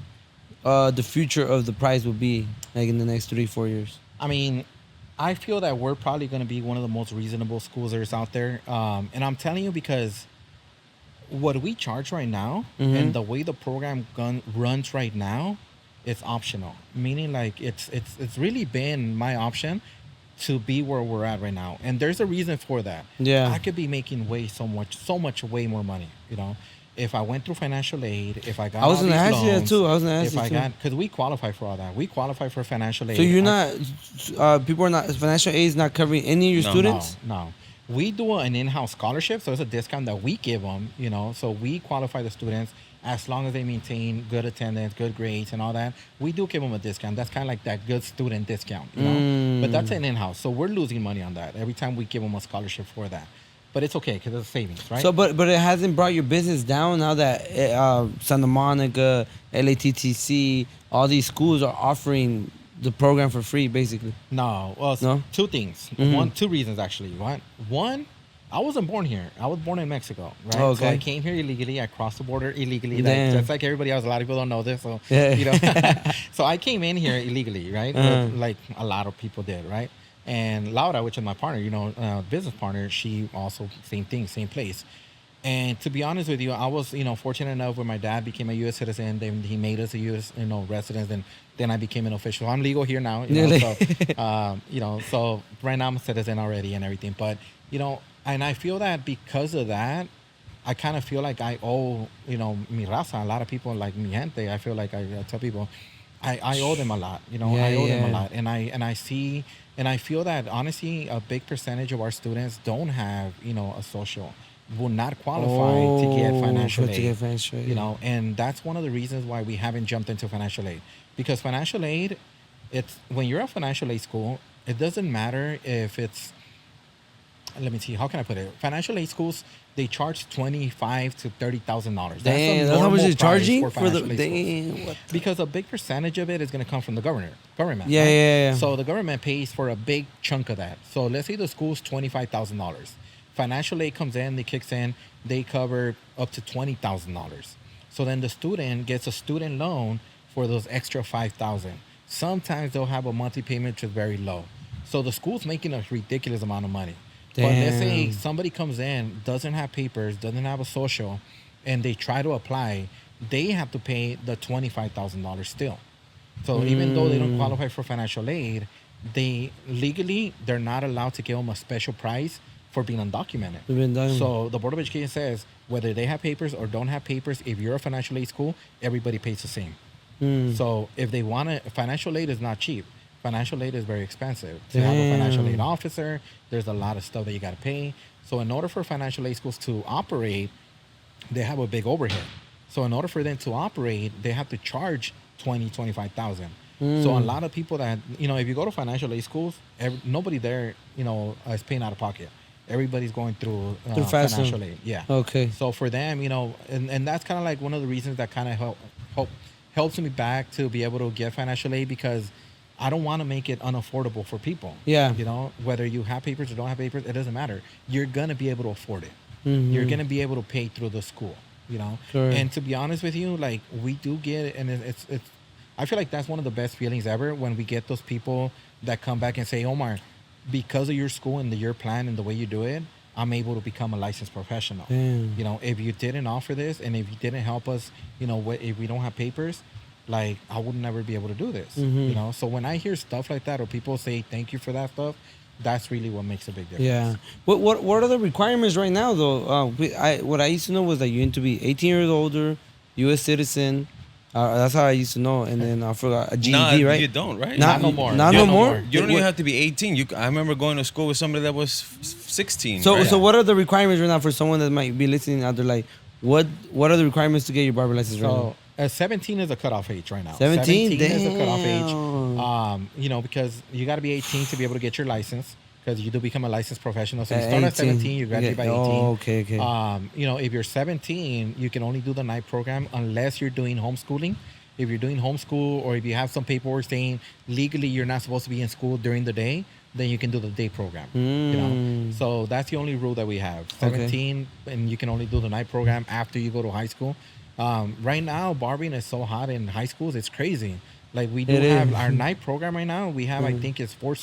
Speaker 1: the future of the price will be like in the next 3-4 years?
Speaker 4: I mean, I feel that we're probably going to be one of the most reasonable schools there's out there. And I'm telling you because what we charge right now and the way the program runs right now, it's optional. Meaning like it's really been my option to be where we're at right now. And there's a reason for that.
Speaker 1: Yeah.
Speaker 4: I could be making so much way more money, you know. If I went through financial aid, if I got
Speaker 1: I was
Speaker 4: going
Speaker 1: gonna
Speaker 4: to
Speaker 1: ask you that too. I was gonna ask you too.
Speaker 4: because we qualify for all that. We qualify for financial aid.
Speaker 1: So you're not, people are not, financial aid is not covering any of your students?
Speaker 4: No. We do an in-house scholarship, so it's a discount that we give them, you know. So we qualify the students as long as they maintain good attendance, good grades, and all that. We do give them a discount. That's kind of like that good student discount, you know. But that's an in-house, so we're losing money on that every time we give them a scholarship for that. But it's okay because it's savings, right?
Speaker 1: So, but it hasn't brought your business down now that Santa Monica, LATTC, all these schools are offering the program for free, basically.
Speaker 4: No. Well,
Speaker 1: No?
Speaker 4: two things. Two reasons actually. One, I wasn't born here. I was born in Mexico, right?
Speaker 1: Oh, okay.
Speaker 4: So I came here illegally. I crossed the border illegally.
Speaker 1: Damn.
Speaker 4: Just like everybody else. A lot of people don't know this. So,
Speaker 1: Yeah.
Speaker 4: you know. So I came in here illegally, right? Like a lot of people did, right? And Laura, which is my partner, you know, business partner, she also same thing, same place. And to be honest with you, I was, you know, fortunate enough where my dad became a U.S. citizen. Then he made us a U.S. resident. And then I became an official. I'm legal here now. So right now I'm a citizen already and everything. But, you know, and I feel that because of that, I kind of feel like I owe, you know, mi raza, a lot of people like mi gente. I feel like I tell people, I owe them a lot. You know, I owe them a lot. And I see, and I feel that honestly, a big percentage of our students don't have, you know, a social, will not qualify to get financial aid. You know, and that's one of the reasons why we haven't jumped into financial aid. Because financial aid, it's when you're a financial aid school, it doesn't matter if it's, let me see, how can I put it? Financial aid schools, they charge $25,000 to $30,000.
Speaker 1: Damn, that's how much they're charging for the.
Speaker 4: Damn, because a big percentage of it is going to come from the government.
Speaker 1: Yeah,
Speaker 4: right?
Speaker 1: yeah.
Speaker 4: So the government pays for a big chunk of that. So let's say the school's $25,000. Financial aid comes in, they kicks in, they cover up to $20,000. So then the student gets a student loan for those extra $5,000. Sometimes they'll have a monthly payment which is very low. So the school's making a ridiculous amount of money. But let's say somebody comes in, doesn't have papers, doesn't have a social, and they try to apply, they have to pay the $25,000 still. So even though they don't qualify for financial aid, they're not allowed to give them a special price for being undocumented. So the Board of Education says whether they have papers or don't have papers, if you're a financial aid school, everybody pays the same. So if they want to, financial aid is not cheap. Financial aid is very expensive. To have a financial aid officer, there's a lot of stuff that you got to pay. So in order for financial aid schools to operate, they have a big overhead. So in order for them to operate, they have to charge $25,000. So a lot of people that, you know, if you go to financial aid schools, nobody there, you know, is paying out of pocket. everybody's going through
Speaker 1: FAFSA.
Speaker 4: financial aid. Yeah.
Speaker 1: Okay.
Speaker 4: So for them, and that's kind of like one of the reasons that kind of helps me back to be able to get financial aid, because I don't want to make it unaffordable for people.
Speaker 1: Yeah.
Speaker 4: Whether you have papers or don't have papers, it doesn't matter. You're going to be able to afford it.
Speaker 1: Mm-hmm.
Speaker 4: You're going to be able to pay through the school,
Speaker 1: Sure.
Speaker 4: And to be honest with you, like, we do get it, and it's I feel like that's one of the best feelings ever when we get those people that come back and say, Omar, because of your school and your plan and the way you do it, I'm able to become a licensed professional.
Speaker 1: Damn.
Speaker 4: If you didn't offer this, and if you didn't help us, if we don't have papers, like, I would never be able to do this.
Speaker 1: Mm-hmm.
Speaker 4: So when I hear stuff like that, or people say thank you for that stuff, that's really what makes a big difference.
Speaker 1: Yeah. What are the requirements right now though? What I used to know was that you need to be 18 years older, U.S. citizen. That's how I used to know, and then I forgot a GED,
Speaker 3: Nah,
Speaker 1: right?
Speaker 3: you don't, right?
Speaker 4: Not no more.
Speaker 1: Not
Speaker 4: Yeah,
Speaker 1: no
Speaker 4: no
Speaker 1: more.
Speaker 4: more.
Speaker 3: You don't even have to be 18. I remember going to school with somebody that was 16.
Speaker 1: So
Speaker 3: right?
Speaker 1: so what are the requirements right now for someone that might be listening out there? Like, what are the requirements to get your barber license right now?
Speaker 4: So 17 is a cutoff age right now.
Speaker 1: 17?
Speaker 4: 17 is a cutoff
Speaker 1: Damn.
Speaker 4: age. Because you got to be 18 to be able to get your license, because you do become a licensed professional. So you start at 17, you graduate by 18.
Speaker 1: Oh, okay.
Speaker 4: If you're 17, you can only do the night program unless you're doing homeschooling. If you're doing homeschool, or if you have some paperwork saying legally you're not supposed to be in school during the day, then you can do the day program. So that's the only rule that we have. 17, and you can only do the night program after you go to high school. Right now, barbering is so hot in high schools, it's crazy. Like, we do have our night program right now. We have, I think it's 5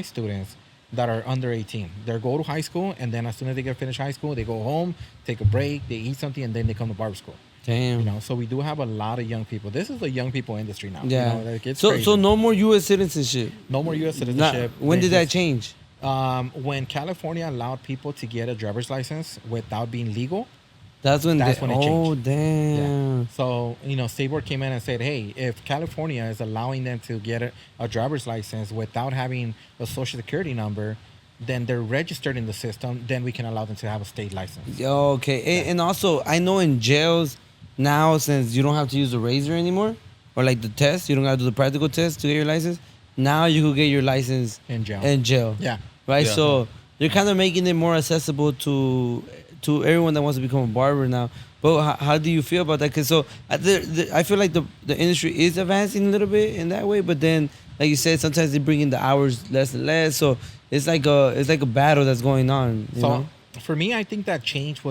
Speaker 4: students that are under 18. They go to high school, and then as soon as they get finished high school, they go home, take a break, they eat something, and then they come to barber school.
Speaker 1: Damn.
Speaker 4: So we do have a lot of young people. This is a young people industry now.
Speaker 1: Yeah.
Speaker 4: It's
Speaker 1: So
Speaker 4: crazy.
Speaker 1: no more U.S. citizenship.
Speaker 4: No more U.S. citizenship.
Speaker 1: When did
Speaker 4: They
Speaker 1: that
Speaker 4: just-
Speaker 1: change?
Speaker 4: When California allowed people to get a driver's license without being legal.
Speaker 1: That's when
Speaker 4: That's
Speaker 1: it
Speaker 4: when it changed.
Speaker 1: Oh, damn.
Speaker 4: Yeah. So, State Board came in and said, hey, if California is allowing them to get a driver's license without having a social security number, then they're registered in the system, then we can allow them to have a state license.
Speaker 1: Okay. And also, I know in jails now, since you don't have to use the razor anymore, or like the test, you don't have to do the practical test to get your license. Now you could get your license
Speaker 4: In jail. Yeah.
Speaker 1: Right?
Speaker 3: Yeah.
Speaker 1: So you're kind of making it more accessible to everyone that wants to become a barber now. But how do you feel about that? Because I feel like the industry is advancing a little bit in that way, but then, like you said, sometimes they bring in the hours less and less. So it's like a battle that's going on. You know?
Speaker 4: For me, I think that change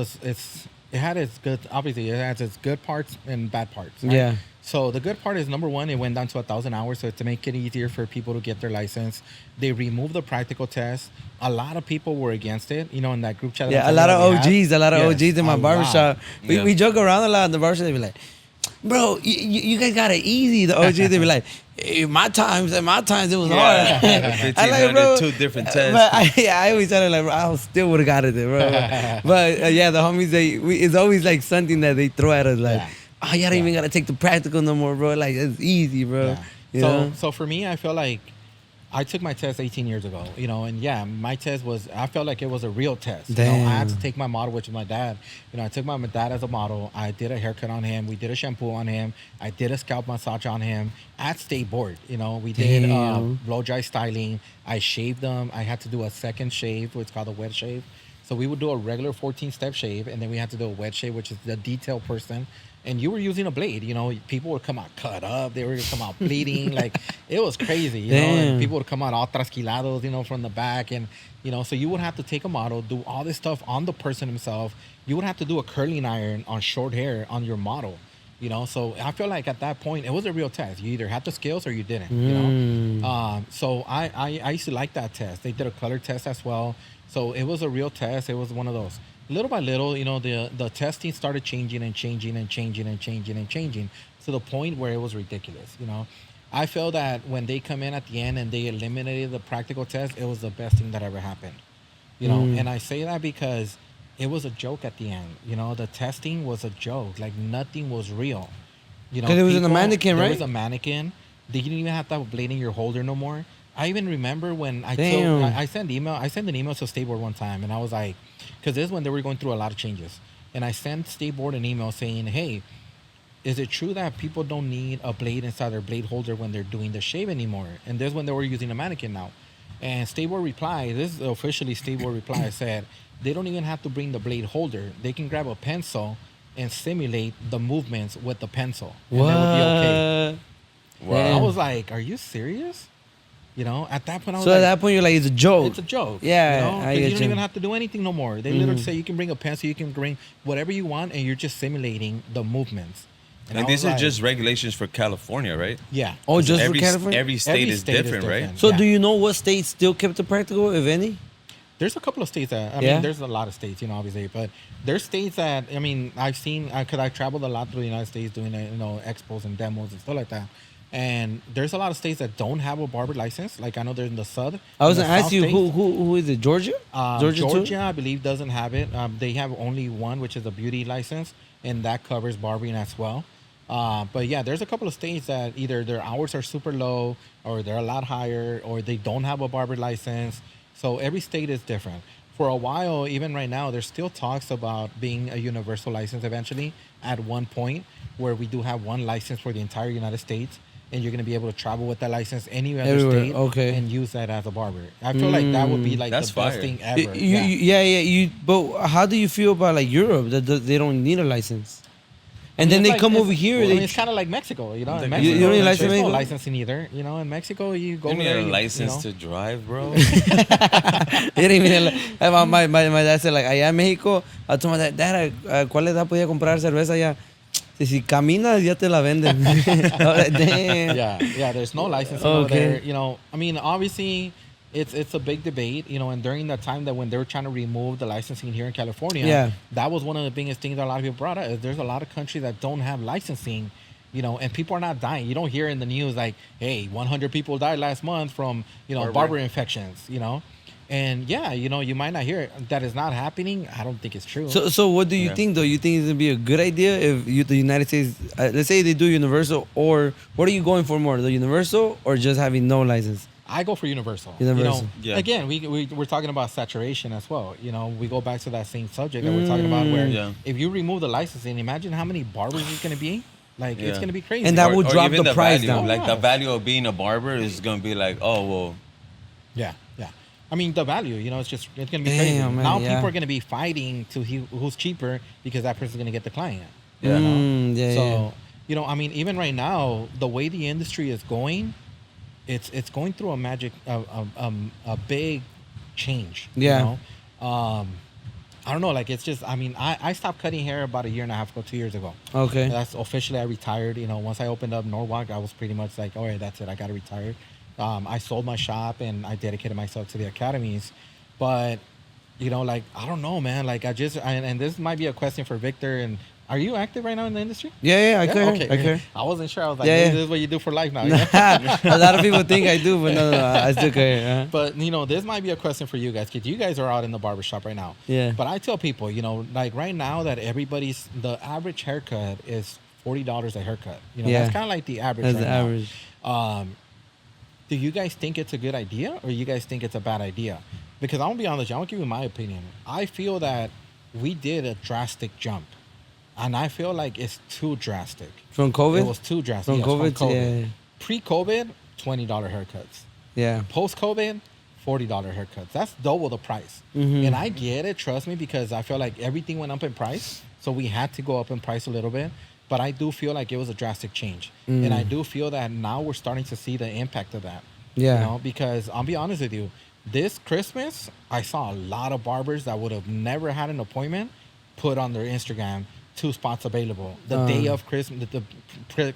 Speaker 4: it had its good, obviously it has its good parts and bad parts. Right?
Speaker 1: Yeah.
Speaker 4: So the good part is, number one, it went down to 1,000 hours. So to make it easier for people to get their license, they removed the practical test. A lot of people were against it, in that group chat.
Speaker 1: Yeah, a lot of OGs in my
Speaker 4: a
Speaker 1: barbershop.
Speaker 3: lot.
Speaker 1: We joke around a lot in the barbershop. They be like, bro, you guys got it easy. The OGs, they be like, hey, my times it was hard. I like, bro,
Speaker 3: 2 different tests.
Speaker 1: But I always tell them, like, bro, I still would have got it there, bro. But yeah, the homies, it's always like something that they throw at us, like, oh, you don't even got to take the practical no more, bro. Like, it's easy, bro.
Speaker 4: Yeah.
Speaker 1: You know?
Speaker 4: So for me, I feel like I took my test 18 years ago, and yeah, my test I felt like it was a real test.
Speaker 1: Damn.
Speaker 4: I had to take my model, which was my dad. I took my dad as a model. I did a haircut on him. We did a shampoo on him. I did a scalp massage on him at State Board. We did blow dry styling. I shaved them. I had to do a second shave, what's called a wet shave. So we would do a regular 14-step shave, and then we had to do a wet shave, which is the detail person. And you were using a blade, people would come out cut up, they were come out bleeding, like it was crazy, you know. And people would come out all trasquilados, from the back, and so you would have to take a model, do all this stuff on the person himself. You would have to do a curling iron on short hair on your model, So I feel like at that point it was a real test. You either had the skills or you didn't, So I used to like that test. They did a color test as well, so it was a real test. It was one of those. Little by little, the testing started changing and changing and changing and changing and changing to the point where it was ridiculous. I feel that when they come in at the end and they eliminated the practical test, it was the best thing that ever happened. And I say that because it was a joke at the end. The testing was a joke. Like, nothing was real.
Speaker 1: Because it was in a mannequin, right?
Speaker 4: It was a mannequin. They didn't even have to have a blade in your holder no more. I even remember when I sent an email to State Board one time, and I was like, because this is when they were going through a lot of changes, and I sent State Board an email saying, hey, is it true that people don't need a blade inside their blade holder when they're doing the shave anymore? And this is when they were using a mannequin now. And State Board reply, this is officially State Board reply, said they don't even have to bring the blade holder. They can grab a pencil and simulate the movements with the pencil. And
Speaker 1: What?
Speaker 4: that would be okay.
Speaker 3: Wow.
Speaker 4: And I
Speaker 1: Damn.
Speaker 4: was like, are you serious? You know, at that point I was
Speaker 1: So
Speaker 4: like,
Speaker 1: at that point, you're like, it's a joke.
Speaker 4: it's a joke.
Speaker 1: Yeah,
Speaker 4: you know?
Speaker 1: I
Speaker 4: 'Cause you
Speaker 1: get
Speaker 4: don't
Speaker 1: you.
Speaker 4: even have to do anything no more. They literally say you can bring a pencil, you can bring whatever you want, and you're just simulating the movements.
Speaker 3: And
Speaker 4: I
Speaker 3: these
Speaker 4: was
Speaker 3: are
Speaker 4: like,
Speaker 3: just regulations for California, right?
Speaker 4: yeah.
Speaker 1: Oh, just
Speaker 3: every,
Speaker 1: for California?
Speaker 3: Every state
Speaker 4: Every
Speaker 3: is
Speaker 4: state is
Speaker 3: different, right?
Speaker 4: different.
Speaker 1: So
Speaker 4: Yeah.
Speaker 1: do you know what states still kept the practical, if any?
Speaker 4: There's a couple of states that I
Speaker 1: Yeah?
Speaker 4: mean, there's a lot of states, you know, obviously, but there's states that I mean, I've seen because I traveled a lot through the United States doing expos and demos and stuff like that. And there's a lot of states that don't have a barber license. Like I know there's in the South.
Speaker 1: I was
Speaker 4: in the
Speaker 1: gonna ask
Speaker 4: South
Speaker 1: you,
Speaker 4: states.
Speaker 1: who is it? Georgia?
Speaker 4: Georgia,
Speaker 1: too?
Speaker 4: I believe, doesn't have it. They have only one, which is a beauty license, and that covers barbering as well. But yeah, there's a couple of states that either their hours are super low, or they're a lot higher, or they don't have a barber license. So every state is different. For a while, even right now, there's still talks about being a universal license eventually at one point, where we do have one license for the entire United States, and you're going to be able to travel with that license any other
Speaker 1: Everywhere,
Speaker 4: state
Speaker 1: okay.
Speaker 4: and use that as a barber. I feel like that would be like
Speaker 3: That's
Speaker 4: the best
Speaker 3: fire.
Speaker 4: thing ever.
Speaker 1: But how do you feel about like Europe that they don't need a license? And then
Speaker 4: It's
Speaker 1: they
Speaker 4: like-
Speaker 1: come
Speaker 4: it's-
Speaker 1: over here.
Speaker 4: I mean,
Speaker 1: they
Speaker 4: it's kind of like Mexico, you know. In
Speaker 3: You
Speaker 4: Mexico,
Speaker 1: don't need a license in
Speaker 4: there's no
Speaker 1: Mexico?
Speaker 4: licensing either. You know, in Mexico, you go
Speaker 3: You
Speaker 4: over
Speaker 3: need
Speaker 4: there.
Speaker 3: a
Speaker 4: you
Speaker 3: license
Speaker 4: know.
Speaker 3: to drive, bro.
Speaker 1: They didn't even my dad said like allá en México I told my dad, ¿a cuál edad podía comprar cerveza allá? Si caminas ya te la venden. I was like, damn.
Speaker 4: Yeah, there's no licensing over
Speaker 1: Okay.
Speaker 4: there. You know, I mean, obviously, it's a big debate. You know, and during that time that when they were trying to remove the licensing here in California,
Speaker 1: Yeah.
Speaker 4: that was one of the biggest things that a lot of people brought up. Is there's a lot of countries that don't have licensing. You know, and people are not dying. You don't hear in the news like, "Hey, 100 people died last month from barber infections." You know, and yeah, you know, you might not hear it. That is not happening. I don't think it's true.
Speaker 1: So what do you
Speaker 3: Yeah.
Speaker 1: think though? You think it's gonna be a good idea if the United States, let's say they do universal, or what are you going for more, the universal or just having no license?
Speaker 4: I go for universal.
Speaker 1: Universal.
Speaker 4: You know,
Speaker 3: Yeah.
Speaker 4: Again, we're talking about saturation as well. You know, we go back to that same subject that we're talking about where
Speaker 3: Yeah.
Speaker 4: if you remove the licensing, imagine how many barbers it's going to be. Like, it's
Speaker 3: Yeah.
Speaker 4: going to be crazy.
Speaker 1: And that would
Speaker 3: Or
Speaker 1: drop
Speaker 3: even
Speaker 1: the price
Speaker 3: value.
Speaker 1: down.
Speaker 3: Like the
Speaker 4: Yes.
Speaker 3: value of being a barber is gonna be like, oh well,
Speaker 4: Yeah. I mean, the value, you know, it's going to be
Speaker 1: Damn,
Speaker 4: crazy.
Speaker 1: man,
Speaker 4: Now
Speaker 1: yeah.
Speaker 4: people are going to be fighting to who's cheaper because that person's going to get the client.
Speaker 3: Yeah.
Speaker 1: Yeah,
Speaker 4: So,
Speaker 1: yeah.
Speaker 4: you know, I mean, even right now, the way the industry is going, it's going through a big change.
Speaker 1: Yeah.
Speaker 4: You know? I don't know. Like, it's just, I mean, I stopped cutting hair about a year and a half ago, 2 years ago.
Speaker 1: Okay.
Speaker 4: That's officially I retired. You know, once I opened up Norwalk, I was pretty much like, all right, that's it. I got to retire. I sold my shop and I dedicated myself to the academies. But, you know, like, I don't know, man. Like, and this might be a question for Victor. And are you active right now in the industry?
Speaker 1: Yeah, I care.
Speaker 4: Okay.
Speaker 1: I care.
Speaker 4: I wasn't sure. I was like,
Speaker 1: Yeah,
Speaker 4: maybe
Speaker 1: yeah.
Speaker 4: this is what you do for life now. you know?
Speaker 1: A lot of people think I do, but no, I still care.
Speaker 4: But, you know, this might be a question for you guys because you guys are out in the barbershop right now.
Speaker 1: Yeah.
Speaker 4: But I tell people, you know, like right now that the average haircut is $40 a haircut. You know,
Speaker 1: Yeah.
Speaker 4: that's kind of like the average
Speaker 1: That's
Speaker 4: right
Speaker 1: the
Speaker 4: now.
Speaker 1: average.
Speaker 4: Do you guys think it's a good idea or you guys think it's a bad idea? Because I'm going to be honest with you. I'm going to give you my opinion. I feel that we did a drastic jump. And I feel like it's too drastic.
Speaker 1: From COVID?
Speaker 4: It was too drastic.
Speaker 1: From
Speaker 4: Yes,
Speaker 1: COVID? Yeah.
Speaker 4: Pre-COVID, $20 haircuts.
Speaker 1: Yeah.
Speaker 4: Post-COVID, $40 haircuts. That's double the price.
Speaker 1: Mhm.
Speaker 4: And I get it, trust me, because I feel like everything went up in price. So we had to go up in price a little bit. But I do feel like it was a drastic change. And I do feel that now we're starting to see the impact of that.
Speaker 1: Yeah.
Speaker 4: You know, because I'll be honest with you, this Christmas, I saw a lot of barbers that would have never had an appointment put on their Instagram 2 spots available. The day of Christmas,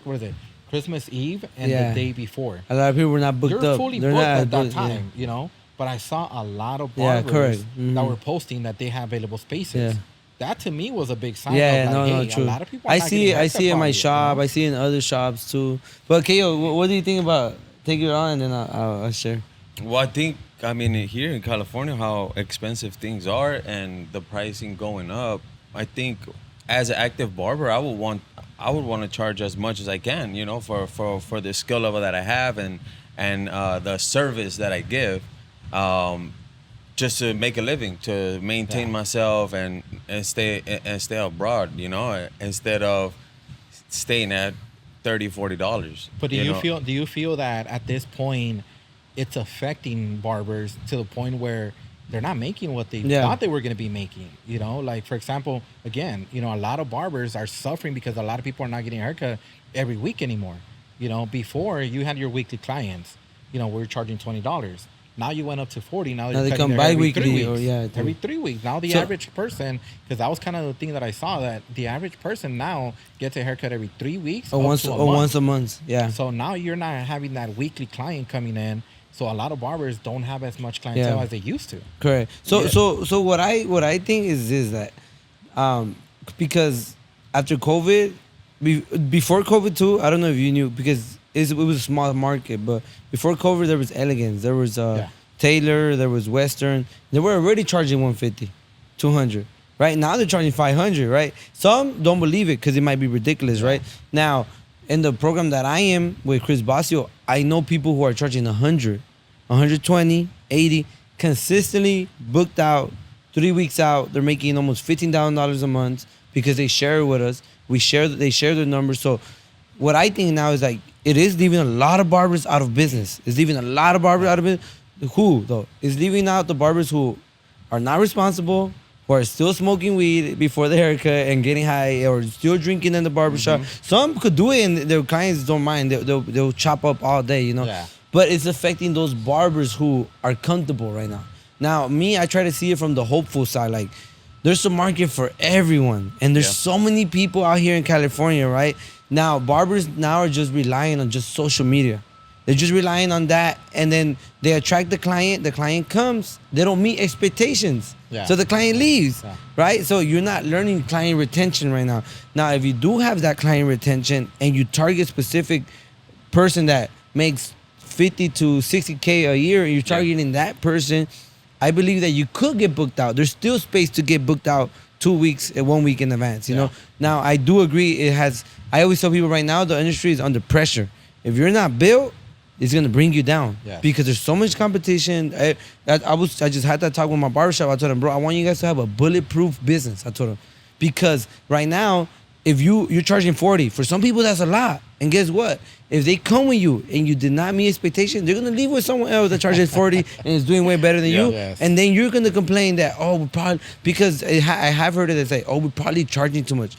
Speaker 4: what is it? Christmas Eve and
Speaker 1: Yeah.
Speaker 4: the day before.
Speaker 1: A lot of people were not booked
Speaker 4: They're
Speaker 1: up.
Speaker 4: fully
Speaker 1: They're
Speaker 4: booked
Speaker 1: not
Speaker 4: at that
Speaker 1: booked,
Speaker 4: time, you know. But I saw a lot of
Speaker 1: Yeah,
Speaker 4: barbers
Speaker 1: correct.
Speaker 4: that
Speaker 1: Mhm.
Speaker 4: were posting that they have available spaces.
Speaker 1: Yeah.
Speaker 4: That to me was a big sign.
Speaker 1: Yeah,
Speaker 4: of like,
Speaker 1: no,
Speaker 4: hey,
Speaker 1: true.
Speaker 4: A lot of people. Are
Speaker 1: I
Speaker 4: not
Speaker 1: see
Speaker 4: getting
Speaker 1: it. I see it in my
Speaker 4: haircut
Speaker 1: shop.
Speaker 4: quality,
Speaker 1: I see it in other shops too. But Keo, what do you think about? Take it on, and then I'll share.
Speaker 3: well, I think here in California, how expensive things are and the pricing going up. I think as an active barber, I would want to charge as much as I can, you know, for the skill level that I have and the service that I give, just to make a living, to maintain
Speaker 4: Yeah.
Speaker 3: myself and stay abroad, you know, instead of staying at $30-$40.
Speaker 4: But do you feel that at this point, it's affecting barbers to the point where they're not making what they
Speaker 1: Yeah.
Speaker 4: thought they were going to be making. You know, like for example, again, you know, a lot of barbers are suffering because a lot of people are not getting a haircut every week anymore. You know, before you had your weekly clients, you know, we were charging $20. Now you went up to 40. Now
Speaker 1: Now
Speaker 4: you're
Speaker 1: they
Speaker 4: cutting
Speaker 1: come
Speaker 4: their every
Speaker 1: bi-weekly
Speaker 4: 3
Speaker 1: or,
Speaker 4: weeks.
Speaker 1: yeah,
Speaker 4: every 3 weeks. Now the
Speaker 1: So-
Speaker 4: average person, because that was kind of the thing that I saw, that the average person now gets a haircut every 3 weeks
Speaker 1: Or
Speaker 4: up
Speaker 1: once
Speaker 4: to a
Speaker 1: or
Speaker 4: month.
Speaker 1: once a month. Yeah.
Speaker 4: So now you're not having that weekly client coming in. So a lot of barbers don't have as much clientele
Speaker 1: Yeah.
Speaker 4: as they used to.
Speaker 1: Correct. So
Speaker 4: Yeah.
Speaker 1: so what I think is that because after COVID, before COVID too, I don't know if you knew, because it was a small market, but before COVID there was Elegance, there was Taylor, there was Western. They were already charging 150, 200. Right now they're charging 500. Right. Some don't believe it because it might be ridiculous. Right now. In the program that I am with Chris Basio, I know people who are charging 100, 120, 80, consistently booked out, 3 weeks out. They're making almost $15,000 a month because they share it with us. They share their numbers. So what I think now is like, it is leaving a lot of barbers out of business. It's leaving a lot of barbers out of business. Who though? It's leaving out the barbers who are not responsible, who are still smoking weed before the haircut and getting high, or still drinking in the barbershop. Some could do it and their clients don't mind. They'll chop up all day, you know.
Speaker 4: Yeah.
Speaker 1: But it's affecting those barbers who are comfortable right now. Now, me, I try to see it from the hopeful side. Like, there's a market for everyone. And there's so many people out here in California, right? Now, barbers now are just relying on just social media. They're just relying on that. And then they attract the client. The client comes. They don't meet expectations.
Speaker 4: Yeah.
Speaker 1: So the client leaves,
Speaker 4: Yeah.
Speaker 1: right? So you're not learning client retention right now. Now, if you do have that client retention and you target specific person that makes 50 to 60K a year, and you're targeting that person, I believe that you could get booked out. There's still space to get booked out 2 weeks and 1 week in advance, you know? Now, I do agree I always tell people right now, the industry is under pressure. If you're not built, it's gonna bring you down because there's so much competition. I just had that talk with my barbershop. I told him, bro, I want you guys to have a bulletproof business. I told him, because right now, if you're charging 40, for some people that's a lot. And guess what? If they come with you and you did not meet expectations, they're gonna leave with someone else that charges 40 and is doing way better than you.
Speaker 4: Yes.
Speaker 1: And then you're gonna complain that, oh, we probably, because I have heard it, they say, oh, we're probably charging too much.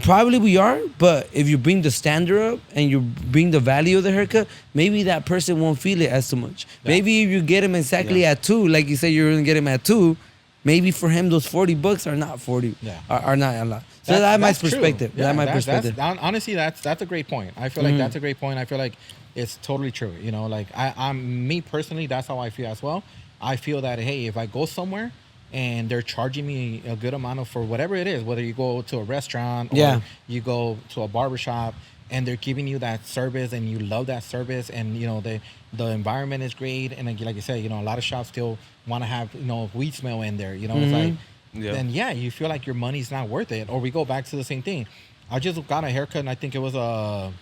Speaker 1: Probably we are, but if you bring the standard up and you bring the value of the haircut, maybe that person won't feel it as too much.
Speaker 4: Yeah.
Speaker 1: Maybe if you get him exactly at 2, like you said, you're gonna get him at 2. Maybe for him those $40 are not 40, are not a lot. So that's my perspective.
Speaker 4: Yeah,
Speaker 1: that's my perspective.
Speaker 4: Honestly, that's a great point. I feel like that's a great point. I feel like it's totally true. You know, like I'm me personally, that's how I feel as well. I feel that, hey, if I go somewhere and they're charging me a good amount for whatever it is, whether you go to a restaurant or you go to a barbershop and they're giving you that service and you love that service, and you know the environment is great, and like you said, you know, a lot of shops still want to have, you know, weed smell in there, you know. It's like, then you feel like your money's not worth it. Or we go back to the same thing. I just got a haircut and I think it was I'll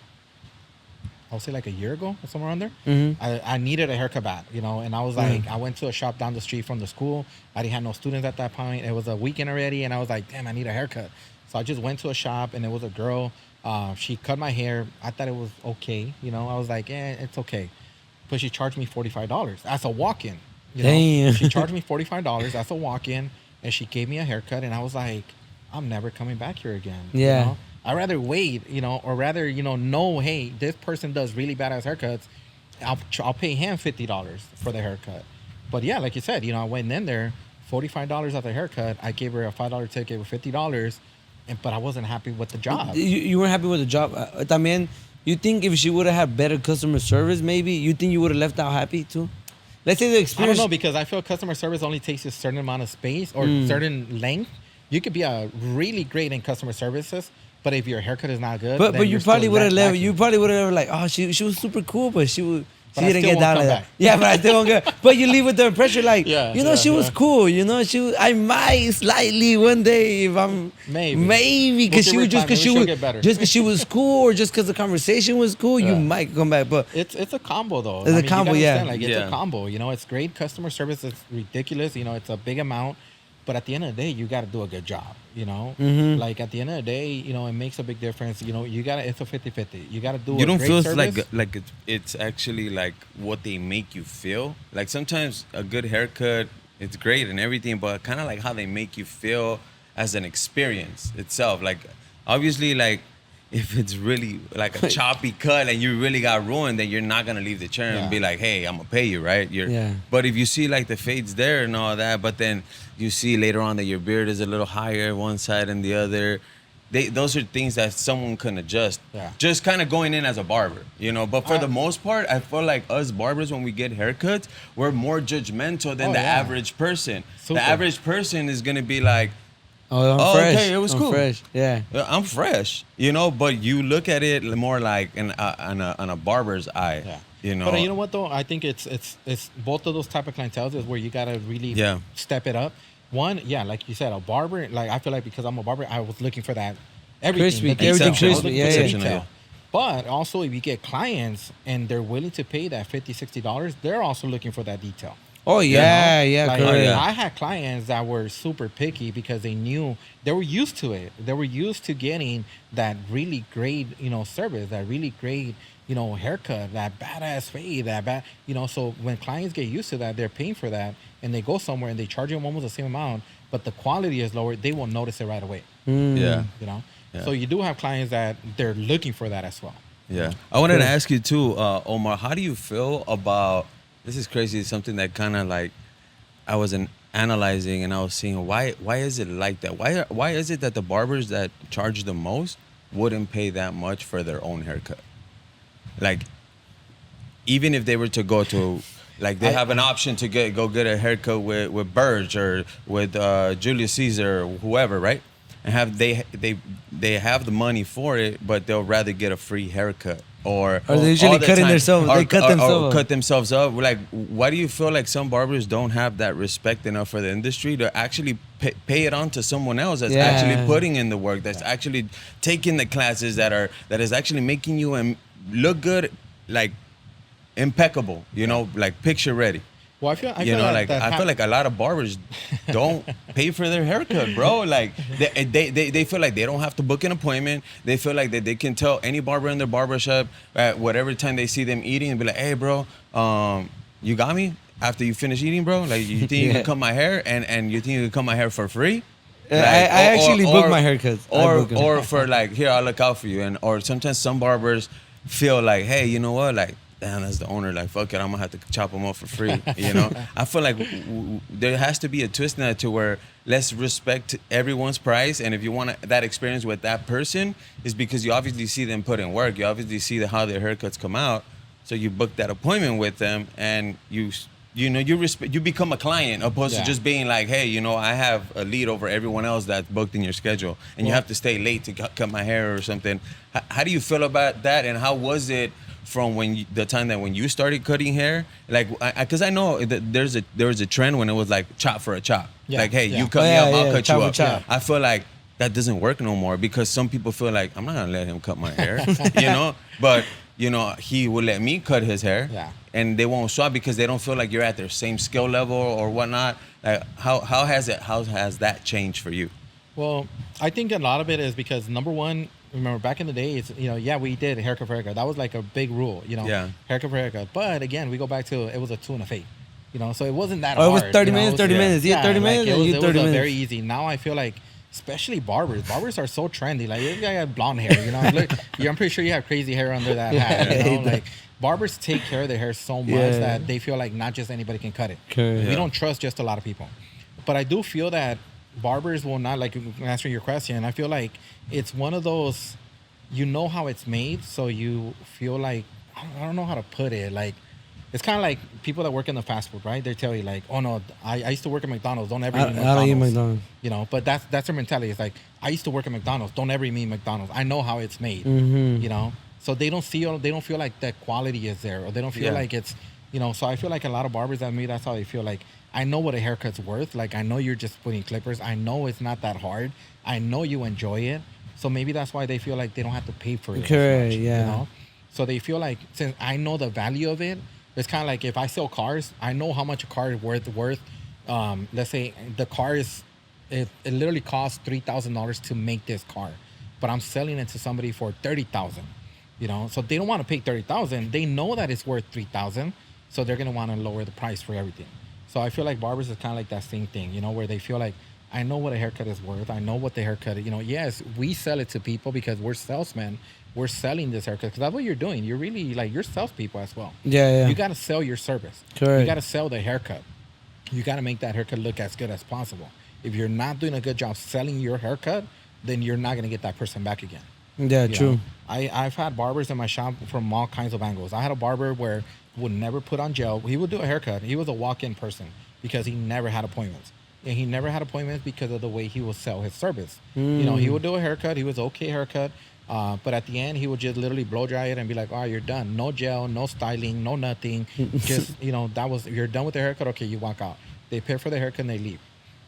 Speaker 4: say like a year ago or somewhere around there. I needed a haircut bad, you know, and I was like, I went to a shop down the street from the school. I didn't have no students at that point. It was a weekend already, and I was like, damn, I need a haircut. So I just went to a shop, and it was a girl. She cut my hair. I thought it was okay, you know. I was like, it's okay. But she charged me $45 as a walk-in. You know?
Speaker 1: Damn.
Speaker 4: She charged me $45 as a walk-in, and she gave me a haircut, and I was like, I'm never coming back here again.
Speaker 1: Yeah.
Speaker 4: You know? I'd rather wait, you know, or rather, you know, hey, this person does really badass haircuts. I'll pay him $50 for the haircut. But yeah, like you said, you know, I went in there, $45 at the haircut. I gave her a $5 tip, gave her $50, but I wasn't happy with the job.
Speaker 1: You weren't happy with the job. También, you think if she would have had better customer service, maybe, you think you would have left out happy too? Let's say the
Speaker 4: I
Speaker 1: experience.
Speaker 4: don't know, because I feel customer service only takes a certain amount of space or certain length. You could be really great in customer services, but if your haircut is not good,
Speaker 1: But you probably would have left. You probably would have like, oh, she was super cool, but she didn't get down like that. Yeah, but I still won't get. But you leave with the impression like, she was cool. You know, I might slightly one day if I'm maybe because she was just because she was cool, or just because the conversation was cool, you might come back. But
Speaker 4: it's a combo though.
Speaker 1: It's a combo, yeah.
Speaker 4: Like it's a combo. You know, it's great customer service. It's ridiculous. You know, it's a big amount. But at the end of the day, you got to do a good job, you know?
Speaker 1: Mm-hmm.
Speaker 4: Like, at the end of the day, you know, it makes a big difference. You know, you got to, it's a 50-50. You got to do
Speaker 3: You
Speaker 4: a
Speaker 3: don't
Speaker 4: great
Speaker 3: feel
Speaker 4: service.
Speaker 3: like it's actually like what they make you feel. Like sometimes a good haircut, it's great and everything, but kind of like how they make you feel as an experience itself. Like obviously, like if it's really like a choppy cut and you really got ruined, then you're not gonna leave the chair and be like, hey, I'm gonna pay you, right?
Speaker 1: Yeah.
Speaker 3: But if you see like the fades there and all that, but then you see later on that your beard is a little higher one side and the other. Those are things that someone can adjust.
Speaker 4: Yeah.
Speaker 3: Just kind of going in as a barber, you know. But for the
Speaker 4: Uh,
Speaker 3: most part, I feel like us barbers, when we get haircuts, we're more judgmental than
Speaker 4: Oh,
Speaker 3: the
Speaker 4: yeah.
Speaker 3: average person.
Speaker 4: Super.
Speaker 3: The average person is gonna be like,
Speaker 1: Oh, I'm
Speaker 3: Oh,
Speaker 1: fresh.
Speaker 3: okay, it was
Speaker 1: I'm
Speaker 3: cool.
Speaker 1: fresh. Yeah.
Speaker 3: I'm fresh, you know. But you look at it more like on a barber's eye,
Speaker 4: Yeah.
Speaker 3: you know.
Speaker 4: But you know what though? I think it's both of those type of clientele is where you gotta really
Speaker 3: Yeah.
Speaker 4: step it up. One, yeah, like you said, a barber. Like I feel like because I'm a barber, I was looking for that everything,
Speaker 1: Crispy,
Speaker 4: the detail.
Speaker 1: everything
Speaker 4: I was
Speaker 1: crispy,
Speaker 4: looking
Speaker 1: yeah,
Speaker 4: for the
Speaker 1: yeah.
Speaker 3: Exceptional,
Speaker 4: detail. But also, if you get clients and they're willing to pay that $50-$60, they're also looking for that detail.
Speaker 1: Oh yeah, yeah,
Speaker 4: Like,
Speaker 1: correct.
Speaker 3: yeah.
Speaker 4: I had clients that were super picky because they knew they were used to it. They were used to getting that really great, you know, service, that really great, you know, haircut, that badass fade, that bad, you know. So when clients get used to that, they're paying for that, and they go somewhere and they charge them almost the same amount, but the quality is lower. They will notice it right away.
Speaker 3: Yeah.
Speaker 4: You know.
Speaker 3: Yeah.
Speaker 4: So you do have clients that they're looking for that as well.
Speaker 3: Yeah. I wanted to
Speaker 1: Cool.
Speaker 3: ask you too, Omar, how do you feel about this? Is crazy. It's something that kind of like I was analyzing and I was seeing why is it like that? Why is it that the barbers that charge the most wouldn't pay that much for their own haircut? Like even if they were to go to like they have an option to go get a haircut with Burge or with Julius Caesar or whoever, right? And have they have the money for it, but they'll rather get a free haircut or
Speaker 1: they usually
Speaker 3: all the
Speaker 1: cutting
Speaker 3: time-
Speaker 1: themselves- they cut
Speaker 3: or
Speaker 1: themselves up.
Speaker 3: cut themselves up. Like, why do you feel like some barbers don't have that respect enough for the industry to actually pay it on to someone else that's
Speaker 1: Yeah.
Speaker 3: actually putting in the work, that's actually taking the classes that is actually making you look good, like impeccable, you know, like picture ready.
Speaker 4: Well, I feel
Speaker 3: I feel like a lot of barbers don't pay for their haircut, bro. Like they feel like they don't have to book an appointment. They feel like that they can tell any barber in their barbershop at whatever time they see them eating and be like, hey, bro, you got me after you finish eating, bro? Like, you think you
Speaker 1: Yeah.
Speaker 3: can cut my hair and you think you can cut my hair for free?
Speaker 1: I actually book my haircuts. I book 'em.
Speaker 3: Or for like, here, I'll look out for you. And or sometimes some barbers feel like, hey, you know what, like, damn, as the owner, like, fuck it, I'm gonna have to chop them up for free. You know, I feel like there has to be a twist now to where let's respect everyone's price, and if you want that experience with that person, is because you obviously see them put in work. You obviously see how their haircuts come out, so you book that appointment with them, and you become a client opposed to just being like, hey, you know, I have a lead over everyone else that's booked in your schedule, and you have to stay late to cut my hair or something. How do you feel about that, and how was it from the time that when you started cutting hair? Like, because I know that there was a trend when it was like chop for a chop.
Speaker 4: Yeah,
Speaker 3: Like, hey,
Speaker 4: yeah.
Speaker 3: you cut
Speaker 1: Oh,
Speaker 3: me
Speaker 1: yeah,
Speaker 3: up, I'll
Speaker 1: yeah,
Speaker 3: cut
Speaker 1: chop
Speaker 3: you
Speaker 1: for
Speaker 3: up.
Speaker 1: chop.
Speaker 3: I feel like that doesn't work no more because some people feel like I'm not gonna let him cut my hair, you know. But you know, he will let me cut his hair,
Speaker 4: Yeah.
Speaker 3: and they won't swap because they don't feel like you're at their same skill level or whatnot. Like, how has that changed for you?
Speaker 4: Well, I think a lot of it is because number one, remember back in the days, you know, yeah, we did haircut for haircut. That was like a big rule, you know,
Speaker 3: Yeah.
Speaker 4: haircut for haircut. But again, we go back to it was a 2 and a fade, you know, so it wasn't that
Speaker 1: Oh, it
Speaker 4: hard.
Speaker 1: was 30
Speaker 4: you know,
Speaker 1: minutes,
Speaker 4: it was-
Speaker 1: 30 minutes. Yeah, 30 minutes,
Speaker 4: Like,
Speaker 1: and you
Speaker 4: it
Speaker 1: 30
Speaker 4: was
Speaker 1: minutes.
Speaker 4: very easy. Now I feel like, especially barbers are so trendy. Like, this guy got blonde hair, you know. Look, I'm pretty sure you have crazy hair under that hat. You know? Like, barbers take care of their hair so much
Speaker 1: Yeah.
Speaker 4: that they feel like not just anybody can cut it.
Speaker 1: Correct.
Speaker 4: We
Speaker 3: Yeah.
Speaker 4: don't trust just a lot of people. But I do feel that barbers will not, like, answering your question, I feel like it's one of those, you know how it's made, so you feel like, I don't know how to put it. Like, it's kind of like people that work in the fast food, right? They tell you like, oh no, I used to work at McDonald's. Don't ever eat
Speaker 1: I
Speaker 4: McDonald's.
Speaker 1: don't eat McDonald's.
Speaker 4: You know, but that's their mentality. It's like, I used to work at McDonald's. Don't ever eat McDonald's. I know how it's made.
Speaker 1: Mhm.
Speaker 4: You know, so they don't feel like the quality is there, or they don't feel
Speaker 3: Yeah.
Speaker 4: like it's, you know. So I feel like a lot of barbers that me, that's how they feel. Like, I know what a haircut's worth. Like, I know you're just putting clippers. I know it's not that hard. I know you enjoy it. So maybe that's why they feel like they don't have to pay for it. as
Speaker 1: Correct,
Speaker 4: much,
Speaker 1: yeah.
Speaker 4: You know? So they feel like, since I know the value of it, it's kind of like if I sell cars, I know how much a car is worth. Let's say the car is it literally costs $3,000 to make this car, but I'm selling it to somebody for $30,000. You know, so they don't want to pay $30,000. They know that it's worth $3,000, so they're gonna want to lower the price for everything. So I feel like barbers is kind of like that same thing, you know, where they feel like, I know what a haircut is worth. I know what the haircut, you know, yes, we sell it to people because we're salesmen. We're selling this haircut because that's what you're doing. You're really like, you're salespeople as well.
Speaker 1: Yeah.
Speaker 4: You got to sell your service.
Speaker 1: Correct.
Speaker 4: You got to sell the haircut. You got to make that haircut look as good as possible. If you're not doing a good job selling your haircut, then you're not going to get that person back again.
Speaker 1: Yeah,
Speaker 4: You
Speaker 1: true.
Speaker 4: know? I've had barbers in my shop from all kinds of angles. I had a barber where would never put on gel. He would do a haircut. He was a walk-in person because he never had appointments. And he never had appointments because of the way he would sell his service. You know, he would do a haircut. He was okay haircut. But at the end, he would just literally blow dry it and be like, all right, you're done. No gel, no styling, no nothing. Just, you know, you're done with the haircut. Okay, you walk out. They pay for the haircut and they leave.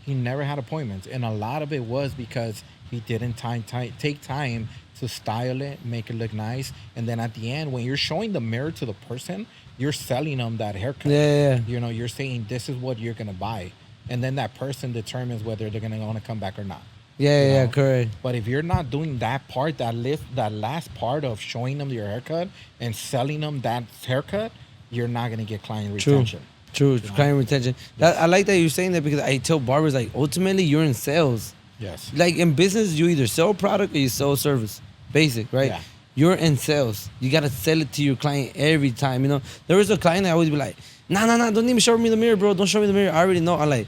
Speaker 4: He never had appointments. And a lot of it was because he didn't take time to style it, make it look nice. And then at the end, when you're showing the mirror to the person, you're selling them that haircut.
Speaker 1: Yeah.
Speaker 4: You know, you're saying this is what you're going to buy. And then that person determines whether they're going to want to come back or not.
Speaker 1: Yeah,
Speaker 4: know?
Speaker 1: correct.
Speaker 4: But if you're not doing that part, that last part of showing them your haircut and selling them that haircut, you're not going to get client retention.
Speaker 1: True, client retention. I like that you're saying that because I tell barbers, like, ultimately, you're in sales.
Speaker 4: Yes.
Speaker 1: Like, in business, you either sell a product or you sell a service. Basic, right?
Speaker 4: Yeah.
Speaker 1: You're in sales. You got to sell it to your client every time, you know? There was a client that always be like, nah, don't even show me the mirror, bro. Don't show me the mirror. I already know. I'm like,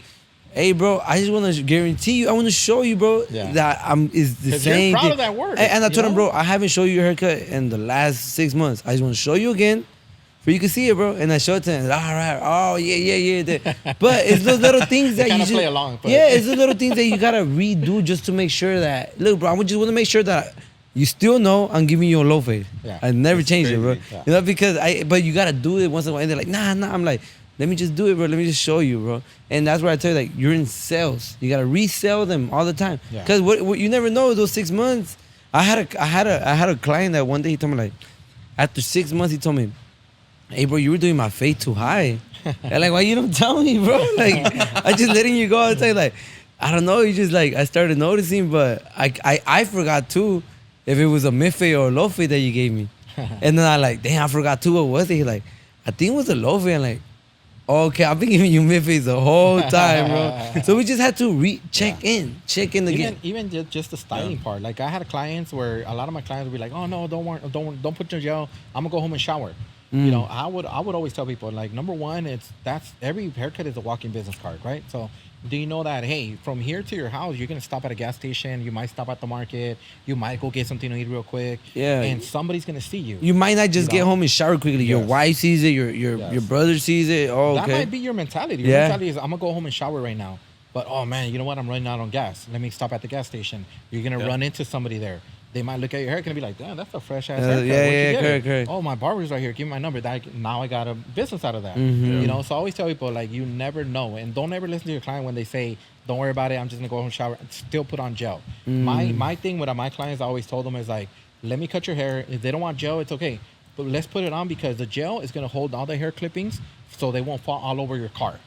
Speaker 1: hey, bro, I just want to guarantee you. I want to show you, bro, that is the same.
Speaker 4: You're proud
Speaker 1: thing.
Speaker 4: of that work.
Speaker 1: And I told him, bro, I haven't showed you your haircut in the last 6 months. I just want to show you again, for you can see it, bro. And I showed it to him. All right. Oh, yeah. But it's those little things that you just
Speaker 4: play along. But.
Speaker 1: Yeah, it's those little things that you gotta redo just to make sure that. Look, bro, I just want to make sure that you still know I'm giving you a low fade.
Speaker 4: Yeah.
Speaker 1: I never changed it, bro.
Speaker 4: Yeah.
Speaker 1: You know, because but you gotta do it once in a while. And they're like, nah. I'm like, let me just do it, bro. Let me just show you, bro. And that's where I tell you, like, you're in sales. You gotta resell them all the time.
Speaker 4: Yeah.
Speaker 1: Because what you never know those 6 months. I had a client that one day he told me, like, after 6 months he told me, hey, bro, you were doing my fade too high. And like, why you don't tell me, bro? Like, I just letting you go all the time. Like, I don't know. You just like, I started noticing, but I forgot too if it was a mid fade or a low fade that you gave me. And then I like, damn, I forgot too. What was it? He like, I think it was a low fade. I'm like, okay, I've been giving you mid fades the whole time, bro. So we just had to check in again.
Speaker 4: Even just the styling part. Like I had clients where a lot of my clients would be like, "Oh no, don't put your gel. I'm gonna go home and shower." You know, I would always tell people, like, number one, that's every haircut is a walking business card, right? So do you know that, hey, from here to your house, you're gonna stop at a gas station, you might stop at the market, you might go get something to eat real quick, and somebody's gonna see you.
Speaker 1: You might not just get home and shower quickly. Your wife sees it, your brother sees it. Oh, okay.
Speaker 4: That might be your mentality. Your mentality is, I'm gonna go home and shower right now. But oh man, you know what? I'm running out on gas. Let me stop at the gas station. You're gonna run into somebody there. They might look at your hair and be like, damn, that's a fresh ass haircut.
Speaker 1: Correct.
Speaker 4: Oh, my barber's right here. Give me my number. Now I got a business out of that.
Speaker 1: Mm-hmm.
Speaker 4: You know, so I always tell people, like, you never know. And don't ever listen to your client when they say, don't worry about it. I'm just going to go home and shower. Still put on gel. My thing with my clients, I always told them is like, let me cut your hair. If they don't want gel, it's okay. But let's put it on because the gel is going to hold all the hair clippings so they won't fall all over your car.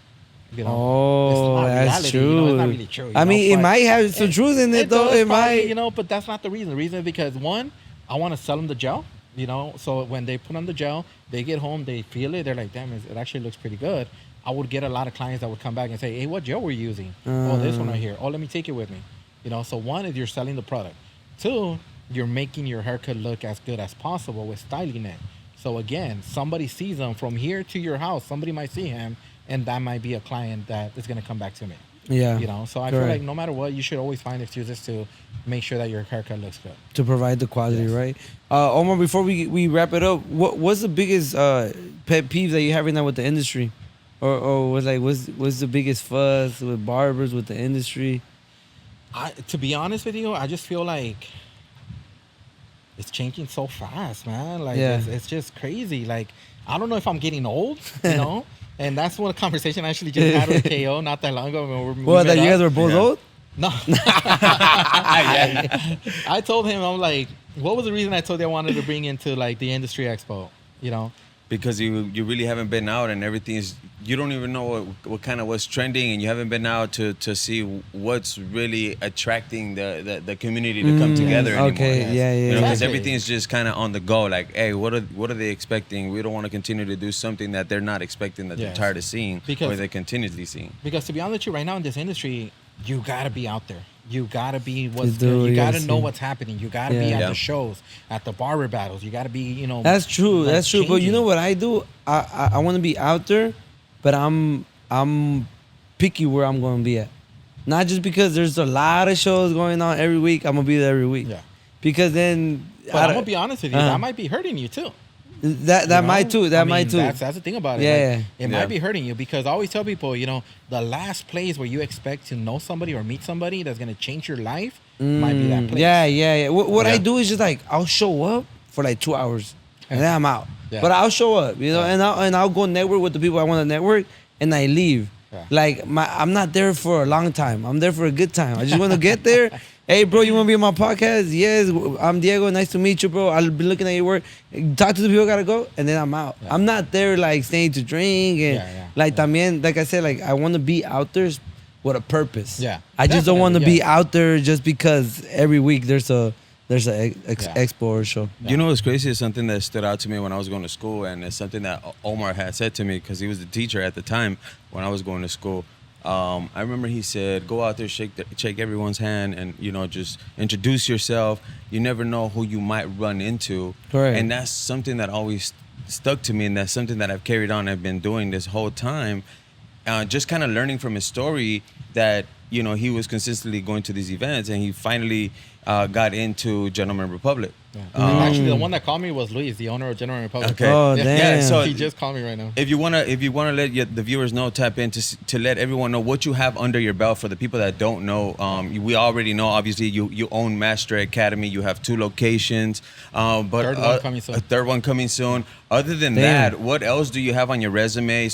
Speaker 4: You know,
Speaker 1: oh, that's true.
Speaker 4: You know, it's not really true.
Speaker 1: I mean, it might have some truth in it, though. It might,
Speaker 4: you know, but that's not the reason. The reason is because one, I want to sell them the gel. You know, so when they put on the gel, they get home, they feel it, they're like, damn, it actually looks pretty good. I would get a lot of clients that would come back and say, hey, what gel were you using? Oh, this one right here. Oh, let me take it with me. You know, so one is you're selling the product. Two, you're making your haircut look as good as possible with styling it. So again, somebody sees them from here to your house. Somebody might see him. And that might be a client that is going to come back to me.
Speaker 1: Yeah.
Speaker 4: You know, so I feel like no matter what, you should always find excuses to make sure that your haircut looks good.
Speaker 1: To provide the quality, right? Omar, before we wrap it up, what's the biggest pet peeve that you have right now with the industry? Or what's the biggest fuss with barbers, with the industry?
Speaker 4: To be honest with you, I just feel like it's changing so fast, man. Like, it's just crazy. Like, I don't know if I'm getting old, you know? And that's one conversation I actually just had with KO not that long ago.
Speaker 1: What, that you guys were both old?
Speaker 4: No. I told him, I'm like, what was the reason I told you I wanted to bring into like the industry expo, you know?
Speaker 3: Because you really haven't been out and everything's you don't even know what kind of what's trending, and you haven't been out to see what's really attracting the community to come together anymore.
Speaker 1: Okay, yeah.
Speaker 3: You know, because
Speaker 4: Exactly.
Speaker 3: everything is just kind of on the go. Like, hey, what are they expecting? We don't want to continue to do something that they're not expecting, that they're
Speaker 4: Yes.
Speaker 3: tired of seeing,
Speaker 4: Because-
Speaker 3: or they're continuously seeing.
Speaker 4: Because to be honest with you, right now in this industry, you gotta be out there. You gotta be what's
Speaker 1: do
Speaker 4: good.
Speaker 1: what
Speaker 4: You
Speaker 1: you
Speaker 4: gotta
Speaker 1: gotta
Speaker 4: know
Speaker 1: see.
Speaker 4: what's happening. You gotta be
Speaker 1: Yeah.
Speaker 4: at
Speaker 3: Yeah.
Speaker 4: the shows, at the barber battles. You gotta be, you know.
Speaker 1: That's true.
Speaker 4: like,
Speaker 1: That's true. But you
Speaker 4: changing.
Speaker 1: know what I do? I want to be out there, but I'm picky where I'm going to be at. Not just because there's a lot of shows going on every week. I'm gonna be there every week.
Speaker 4: Yeah.
Speaker 1: Because then
Speaker 4: But
Speaker 1: I
Speaker 4: I'm
Speaker 1: don't-
Speaker 4: gonna be honest with you,
Speaker 1: Uh-huh.
Speaker 4: that might be hurting you too.
Speaker 1: that
Speaker 4: you know?
Speaker 1: might too. That
Speaker 4: I mean,
Speaker 1: might too.
Speaker 4: That's the thing about it.
Speaker 1: Yeah.
Speaker 4: Like, it
Speaker 3: Yeah.
Speaker 4: might be hurting you because I always tell people, you know, the last place where you expect to know somebody or meet somebody that's gonna change your life might be that place.
Speaker 1: Yeah. What I
Speaker 3: Yeah.
Speaker 1: do is just like I'll show up for like 2 hours and then I'm out.
Speaker 4: Yeah.
Speaker 1: But I'll show up, you know,
Speaker 4: Yeah.
Speaker 1: and I'll go network with the people I want to network, and I leave.
Speaker 4: Yeah.
Speaker 1: Like I'm not there for a long time. I'm there for a good time. I just want to get there. Hey, bro, you want to be on my podcast? Yes, I'm Diego. Nice to meet you, bro. I'll be looking at your work. Talk to the people I gotta go, and then I'm out.
Speaker 4: Yeah.
Speaker 1: I'm not there like staying to drink and like también, like I said, like I want to be out there with a purpose.
Speaker 4: Yeah,
Speaker 1: I just don't want to
Speaker 4: definitely,
Speaker 1: be out there just because every week there's a expo or show.
Speaker 3: You know what's crazy is something that stood out to me when I was going to school, and it's something that Omar had said to me because he was the teacher at the time when I was going to school. I remember he said, "Go out there, shake everyone's hand, and you know, just introduce yourself. You never know who you might run into."
Speaker 1: Correct.
Speaker 3: And that's something that always stuck to me, and that's something that I've carried on. I've been doing this whole time, just kind of learning from his story that you know he was consistently going to these events, and he finally got into Gentleman Republic.
Speaker 4: And actually, the one that called me was Luis, the owner of General Republic.
Speaker 3: Okay.
Speaker 1: Oh,
Speaker 4: Yeah.
Speaker 1: damn.
Speaker 3: Yeah, so
Speaker 4: He just called me right now.
Speaker 3: if you wanna let the viewers know, tap in to let everyone know what you have under your belt. For the people that don't know, we already know. Obviously, you own Master Academy. You have 2 locations, but
Speaker 4: Third one coming soon.
Speaker 3: A third one coming soon. Other than
Speaker 1: Damn.
Speaker 3: that, what else do you have on your resume?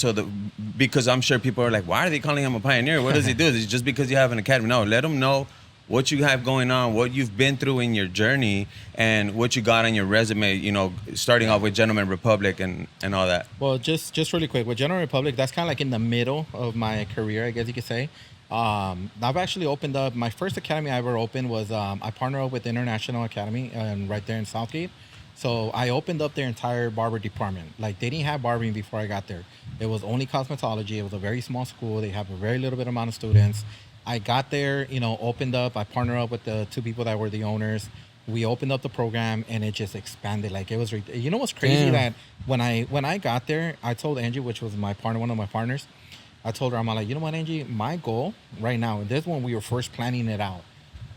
Speaker 3: Because I'm sure people are like, why are they calling him a pioneer? What does he do? Is it just because you have an academy? No, let them know what you have going on, what you've been through in your journey, and what you got on your resume, you know, starting off with Gentleman Republic and all that.
Speaker 4: Well, just really quick, with General Republic, that's kind of like in the middle of my career, I guess you could say. I've actually opened up, my first academy I ever opened was, I partnered up with International Academy right there in Southgate. So I opened up their entire barber department. Like, they didn't have barbering before I got there. It was only cosmetology. It was a very small school. They have a very little bit amount of students. I got there, you know, opened up. I partnered up with the 2 people that were the owners. We opened up the program, and it just expanded. Like, it was, you know what's crazy?
Speaker 1: Damn.
Speaker 4: That when I got there, I told Angie, which was my partner, one of my partners, I told her, I'm like, you know what, Angie, my goal right now, and this is when we were first planning it out.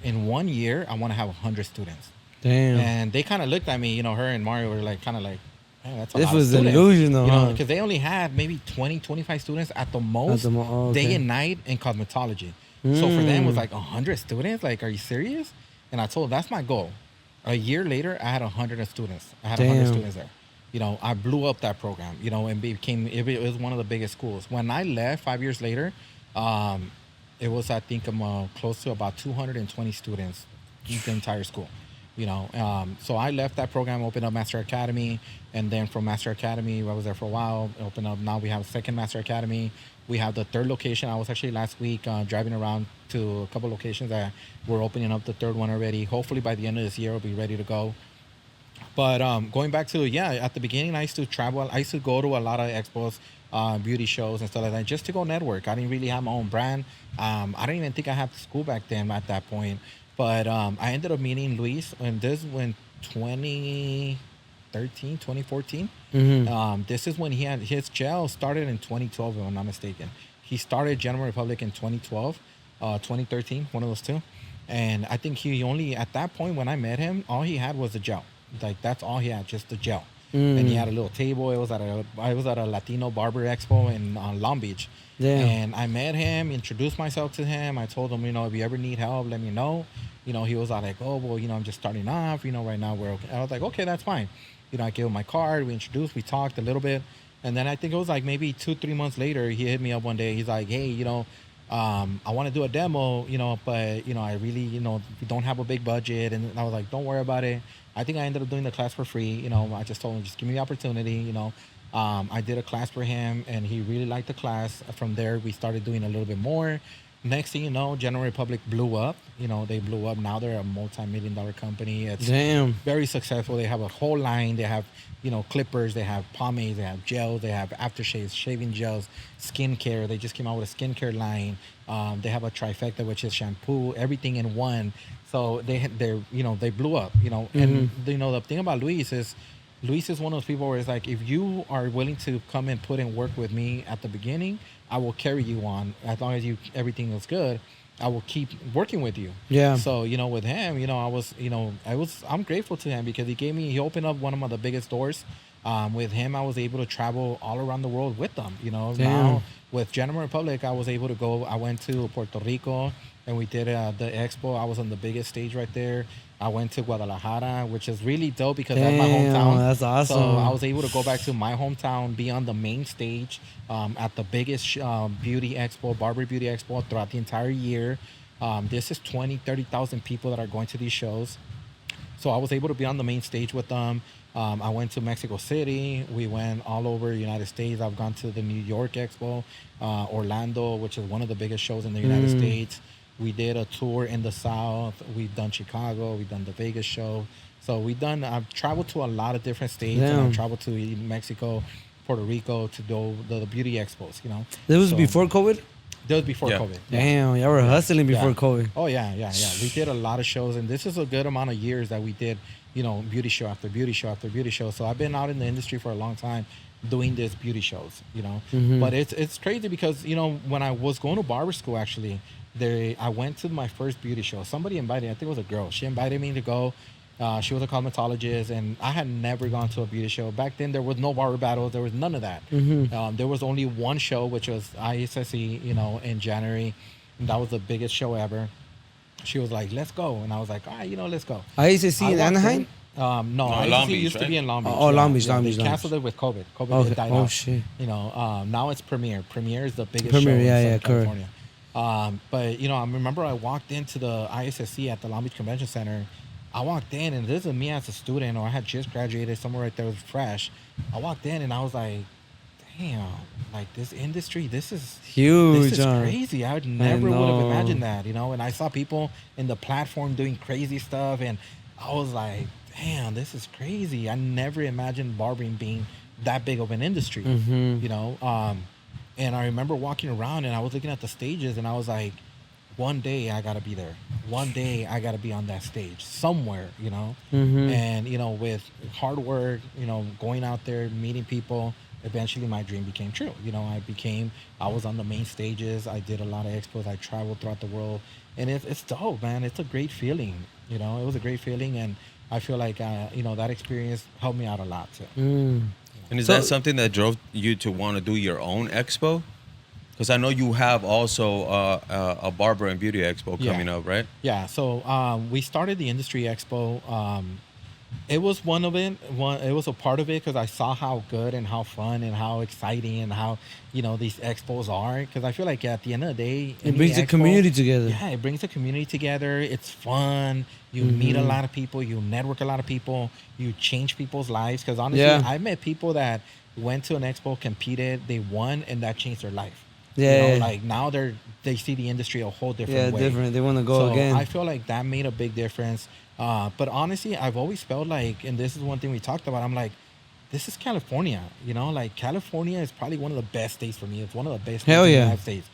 Speaker 4: In 1 year, I want to have 100 students.
Speaker 1: Damn.
Speaker 4: And they kind of looked at me, you know, her and Mario were like, kind of like, man, that's a
Speaker 1: This
Speaker 4: lot of
Speaker 1: was
Speaker 4: students.
Speaker 1: delusional,
Speaker 4: You know,
Speaker 1: huh?
Speaker 4: because they only had maybe 20, 25 students at the most
Speaker 1: okay.
Speaker 4: day and night in cosmetology. So for them, it was like 100 students. Like, are you serious? And I told them, that's my goal. A year later, I had 100 students. I had 100
Speaker 1: Damn.
Speaker 4: students there. You know, I blew up that program, you know, and it was one of the biggest schools. When I left 5 years later, it was, I think, close to about 220 students in the entire school. You know, so I left that program, opened up Master Academy, and then from Master Academy, I was there for a while, opened up, now we have a second Master Academy. We have the 3rd location. I was actually last week driving around to a couple locations that we're opening up the 3rd one already. Hopefully by the end of this year, we'll be ready to go. But going back to, at the beginning, I used to travel. I used to go to a lot of expos, beauty shows and stuff like that, just to go network. I didn't really have my own brand. I didn't even think I had school back then at that point. But I ended up meeting Luis, and this when 2014. This is when he had his gel started in 2012, if I'm not mistaken. He started General Republic in 2012, 2013, one of those 2. And I think he only, at that point when I met him, all he had was the gel. Like, that's all he had, just the gel. And he had a little table. I was at a Latino barber expo in Long Beach.
Speaker 1: Damn.
Speaker 4: And I met him, introduced myself to him. I told him, you know, if you ever need help, let me know. You know, he was like, oh, well, you know, I'm just starting off. You know, right now we're okay. I was like, okay, that's fine. You know, I gave him my card. We introduced. We talked a little bit. And then I think it was like maybe 2-3 months later, he hit me up one day. He's like, hey, you know, I want to do a demo, you know, but, you know, I really, you know, we don't have a big budget. And I was like, don't worry about it. I think I ended up doing the class for free. You know, I just told him, just give me the opportunity, you know. I did a class for him, and he really liked the class. From there, we started doing a little bit more. Next thing you know, General Republic blew up. They blew up. Now they're a multi-million-dollar company. It's
Speaker 1: Damn.
Speaker 4: very successful. They have a whole line. They have, clippers. They have pomades. They have gels. They have aftershaves, shaving gels, skincare. They just came out with a skincare line. They have a trifecta, which is shampoo, everything in one. So they blew up. And the thing about Luis is one of those people where it's like, if you are willing to come and put in work with me at the beginning, I will carry you on. As long as everything is good, I will keep working with you.
Speaker 1: Yeah.
Speaker 4: So, with him, I'm grateful to him because he opened up one of the biggest doors. With him, I was able to travel all around the world with them. Now with General Republic, I was able to go. I went to Puerto Rico and we did the expo. I was on the biggest stage right there. I went to Guadalajara, which is really dope because that's my hometown.
Speaker 1: That's awesome.
Speaker 4: So I was able to go back to my hometown, be on the main stage at the biggest beauty expo, barber beauty expo throughout the entire year. This is 30,000 people that are going to these shows. So I was able to be on the main stage with them. I went to Mexico City. We went all over the United States. I've gone to the New York Expo, Orlando, which is one of the biggest shows in the United States. We did a tour in the South. We've done Chicago. We've done the Vegas show. So I've traveled to a lot of different states. And I've traveled to Mexico, Puerto Rico to do the beauty expos,
Speaker 1: This was before COVID?
Speaker 4: That was before COVID.
Speaker 1: Damn, y'all were hustling before COVID.
Speaker 4: Oh, yeah. We did a lot of shows, and this is a good amount of years that we did, beauty show after beauty show after beauty show. So I've been out in the industry for a long time doing this beauty shows, But it's crazy because, when I was going to barber school, actually, I went to my first beauty show. Somebody invited, I think it was a girl. She invited me to go. She was a cosmetologist, and I had never gone to a beauty show. Back then, there was no barber battles. There was none of that. There was only one show, which was ISSE, in January. And that was the biggest show ever. She was like, let's go. And I was like, all right, let's go.
Speaker 1: ISSE in Anaheim?
Speaker 4: No,
Speaker 3: Long
Speaker 4: ISSE
Speaker 3: Beach,
Speaker 4: used to be in Long Beach.
Speaker 1: Long Beach.
Speaker 4: They canceled it with COVID. COVID had died out.
Speaker 1: Shit.
Speaker 4: Now it's Premiere. Premiere is the biggest
Speaker 1: Premiere,
Speaker 4: show in Southern
Speaker 1: correct.
Speaker 4: California. But I remember I walked into the ISSE at the Long Beach Convention Center. I walked in, and this is me as a student, or I had just graduated, somewhere right there was fresh. I walked in, and I was like, damn, like this industry, this is
Speaker 1: huge.
Speaker 4: This is crazy. I never would have imagined that, And I saw people in the platform doing crazy stuff, and I was like, damn, this is crazy. I never imagined barbering being that big of an industry, And I remember walking around, and I was looking at the stages, and I was like, one day I gotta be there. One day I gotta be on that stage somewhere, And with hard work, going out there, meeting people, eventually my dream became true. I was on the main stages. I did a lot of expos. I traveled throughout the world, and it's dope, man. It's a great feeling. It was a great feeling, and I feel like that experience helped me out a lot too.
Speaker 3: And is that something that drove you to want to do your own expo? Because I know you have also a barber and beauty expo coming up, right?
Speaker 4: Yeah. So we started the industry expo. It was one of it. It was a part of it because I saw how good and how fun and how exciting and how these expos are. Because I feel like at the end of the day,
Speaker 1: it brings the community together.
Speaker 4: Yeah, it brings the community together. It's fun. You meet a lot of people. You network a lot of people. You change people's lives. Because honestly, I've met people that went to an expo, competed, they won, and that changed their life.
Speaker 1: Yeah.
Speaker 4: Like now they see the industry a whole different way.
Speaker 1: Yeah, different. They want to go again.
Speaker 4: I feel like that made a big difference. But honestly, I've always felt like, and this is one thing we talked about, I'm like, this is California. Like California is probably one of the best states for me. It's one of the best states in the United States.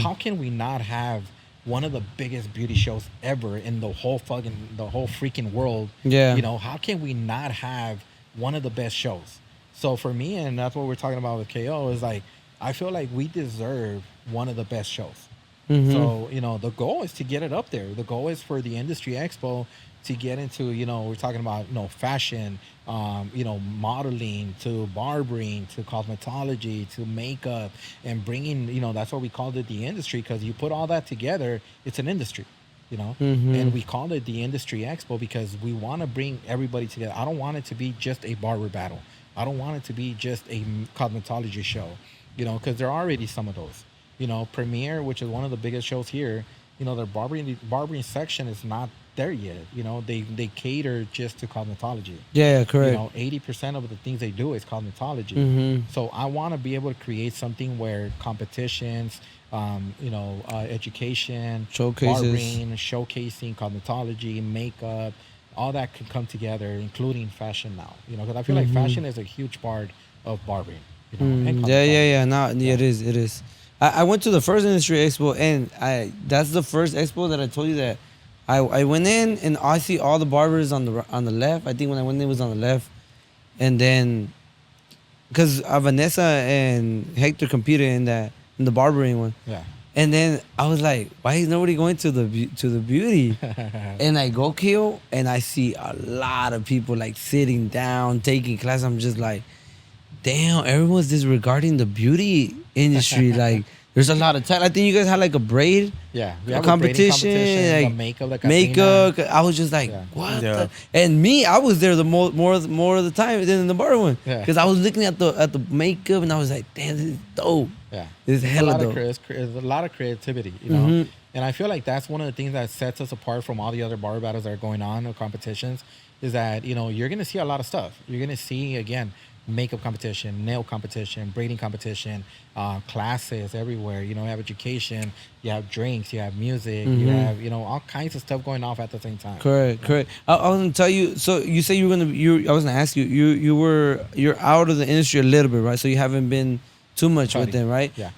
Speaker 4: How can we not have one of the biggest beauty shows ever in the whole freaking world?
Speaker 1: Yeah.
Speaker 4: How can we not have one of the best shows? So for me, and that's what we're talking about with KO, is like, I feel like we deserve one of the best shows. So, the goal is to get it up there. The goal is for the Industry Expo to get into, we're talking about, fashion, modeling, to barbering, to cosmetology, to makeup, and bringing, that's why we called it the industry, because you put all that together, it's an industry, And we called it the Industry Expo because we want to bring everybody together. I don't want it to be just a barber battle. I don't want it to be just a cosmetology show. Because there are already some of those. Premiere, which is one of the biggest shows here, their barbering section is not there yet. They cater just to cosmetology.
Speaker 1: Yeah, correct.
Speaker 4: 80% of the things they do is cosmetology.
Speaker 1: Mm-hmm.
Speaker 4: So I want to be able to create something where competitions, education,
Speaker 1: Showcases.
Speaker 4: barbering, showcasing, cosmetology, makeup, all that can come together, including fashion now. Because I feel like fashion is a huge part of barbering. And
Speaker 1: Yeah.
Speaker 4: cosmetology.
Speaker 1: No,
Speaker 4: Yeah.
Speaker 1: it is. I went to the first industry expo, and that's the first expo that I told you that I went in, and I see all the barbers on the left. I think when I went in, it was on the left, and then because Vanessa and Hector competed in the barbering one.
Speaker 4: Yeah.
Speaker 1: And then I was like, why is nobody going to the beauty? And I go kill, and I see a lot of people like sitting down, taking class. I'm just like, damn, everyone's disregarding the beauty industry. Like, there's a lot of talent. I think you guys had like a braid.
Speaker 4: Yeah, we
Speaker 1: A
Speaker 4: have a braiding
Speaker 1: competition, like,
Speaker 4: the makeup,
Speaker 1: Makeup. I was just like,
Speaker 4: Yeah.
Speaker 1: what?
Speaker 3: Yeah.
Speaker 1: And me, I was there the more of the time than in the bar one,
Speaker 4: Yeah.
Speaker 1: because I was looking at the makeup, and I was like, damn, this is dope.
Speaker 4: Yeah,
Speaker 1: It's hella dope.
Speaker 4: There's a lot of creativity,
Speaker 1: Mhm.
Speaker 4: And I feel like that's one of the things that sets us apart from all the other barber battles that are going on or competitions, is that you're gonna see a lot of stuff. You're gonna see again makeup competition, nail competition, braiding competition, classes everywhere. You have education, you have drinks, you have music, you have all kinds of stuff going off at the same time.
Speaker 1: Correct. I was gonna tell you. So you say you were gonna. I was gonna ask you. You're out of the industry a little bit, right? So you haven't been too much with them, right?
Speaker 4: Yeah.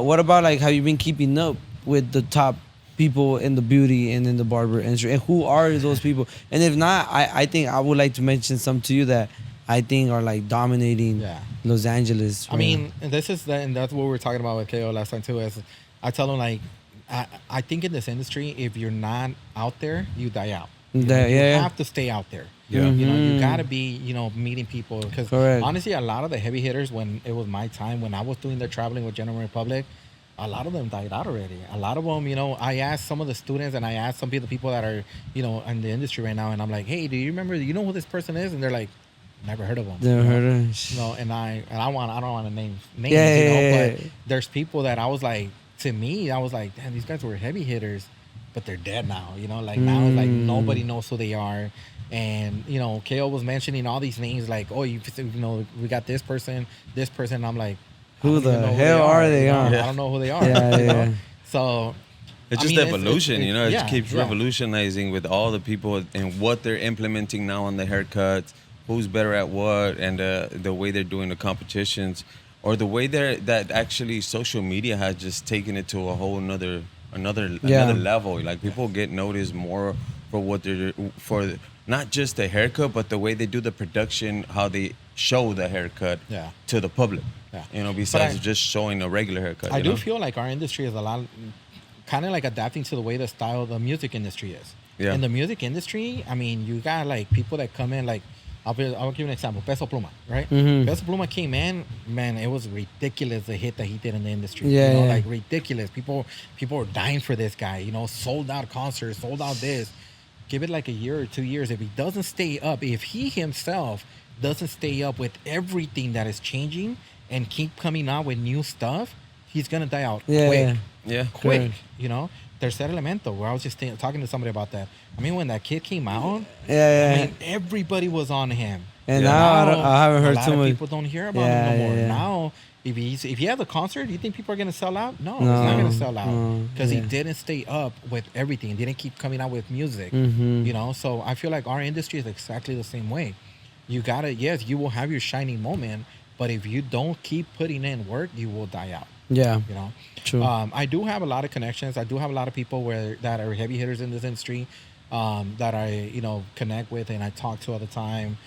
Speaker 1: What about like have you been keeping up with the top people in the beauty and in the barber industry? And who are those people? And if not, I think I would like to mention some to you that I think are like dominating
Speaker 4: Yeah.
Speaker 1: Los Angeles.
Speaker 4: I mean, and that's what we were talking about with KO last time too. Is I tell them like, I think in this industry, if you're not out there, you die out. You have to stay out there.
Speaker 3: Yeah.
Speaker 4: You gotta be, meeting people, because
Speaker 1: Correct.
Speaker 4: honestly, a lot of the heavy hitters, when it was my time, when I was doing their traveling with General Republic, a lot of them died out already. A lot of them, I asked some of the students, and I asked some of the people that are, in the industry right now, and I'm like, hey, do you remember? You know who this person is? And they're like, never heard of them.
Speaker 1: Never heard of.
Speaker 4: And I don't want to name names,
Speaker 1: Yeah.
Speaker 4: but there's people that I was like, to me, I was like, damn, these guys were heavy hitters, but they're dead now. Now it's like nobody knows who they are. And KO was mentioning all these names, like, oh, we got this person. I'm like,
Speaker 1: Who
Speaker 4: I don't even
Speaker 1: the
Speaker 4: know
Speaker 1: hell are they?
Speaker 4: I
Speaker 1: Yeah.
Speaker 4: don't know who they are.
Speaker 1: Yeah.
Speaker 4: So
Speaker 3: It's
Speaker 4: I
Speaker 3: just
Speaker 4: mean,
Speaker 3: evolution, it
Speaker 4: yeah,
Speaker 3: keeps
Speaker 4: yeah.
Speaker 3: revolutionizing with all the people and what they're implementing now on the haircuts, who's better at what, and the way they're doing the competitions, or the way that actually social media has just taken it to a whole another level. Like people get noticed more for what they're for, not just the haircut, but the way they do the production, how they show the haircut
Speaker 4: Yeah.
Speaker 3: to the public.
Speaker 4: Yeah.
Speaker 3: Besides just showing a regular haircut.
Speaker 4: I do feel like our industry is a lot, kind of like adapting to the way the style of the music industry is.
Speaker 3: Yeah.
Speaker 4: In the music industry, I mean, you got like people that come in, like, I'll give you an example. Peso Pluma, right?
Speaker 1: Mhm.
Speaker 4: Peso Pluma came in, man, it was ridiculous the hit that he did in the industry.
Speaker 1: Yeah, yeah.
Speaker 4: Like ridiculous. People were dying for this guy. Sold out concerts, sold out this. Give it like a year or 2 years. If he doesn't stay up, if he himself doesn't stay up with everything that is changing and keep coming out with new stuff, he's gonna die out quick.
Speaker 3: Yeah.
Speaker 4: Quick. Tercer Elemento, where I was just talking to somebody about that. I mean, when that kid came out,
Speaker 1: Yeah.
Speaker 4: I mean, everybody was on him.
Speaker 1: And now I haven't heard
Speaker 4: a lot
Speaker 1: too
Speaker 4: of
Speaker 1: much.
Speaker 4: people don't hear about
Speaker 1: Yeah,
Speaker 4: him no more.
Speaker 1: yeah.
Speaker 4: Now, if he has a concert, do you think people are gonna sell out? No,
Speaker 1: No,
Speaker 4: it's not gonna sell out
Speaker 1: no,
Speaker 4: because
Speaker 1: yeah.
Speaker 4: he didn't stay up with everything. Didn't keep coming out with music.
Speaker 1: Mhm.
Speaker 4: So I feel like our industry is exactly the same way. You gotta, yes, you will have your shining moment, but if you don't keep putting in work, you will die out.
Speaker 1: Yeah. True.
Speaker 4: I do have a lot of connections. I do have a lot of people that are heavy hitters in this industry, that I connect with and I talk to all the time.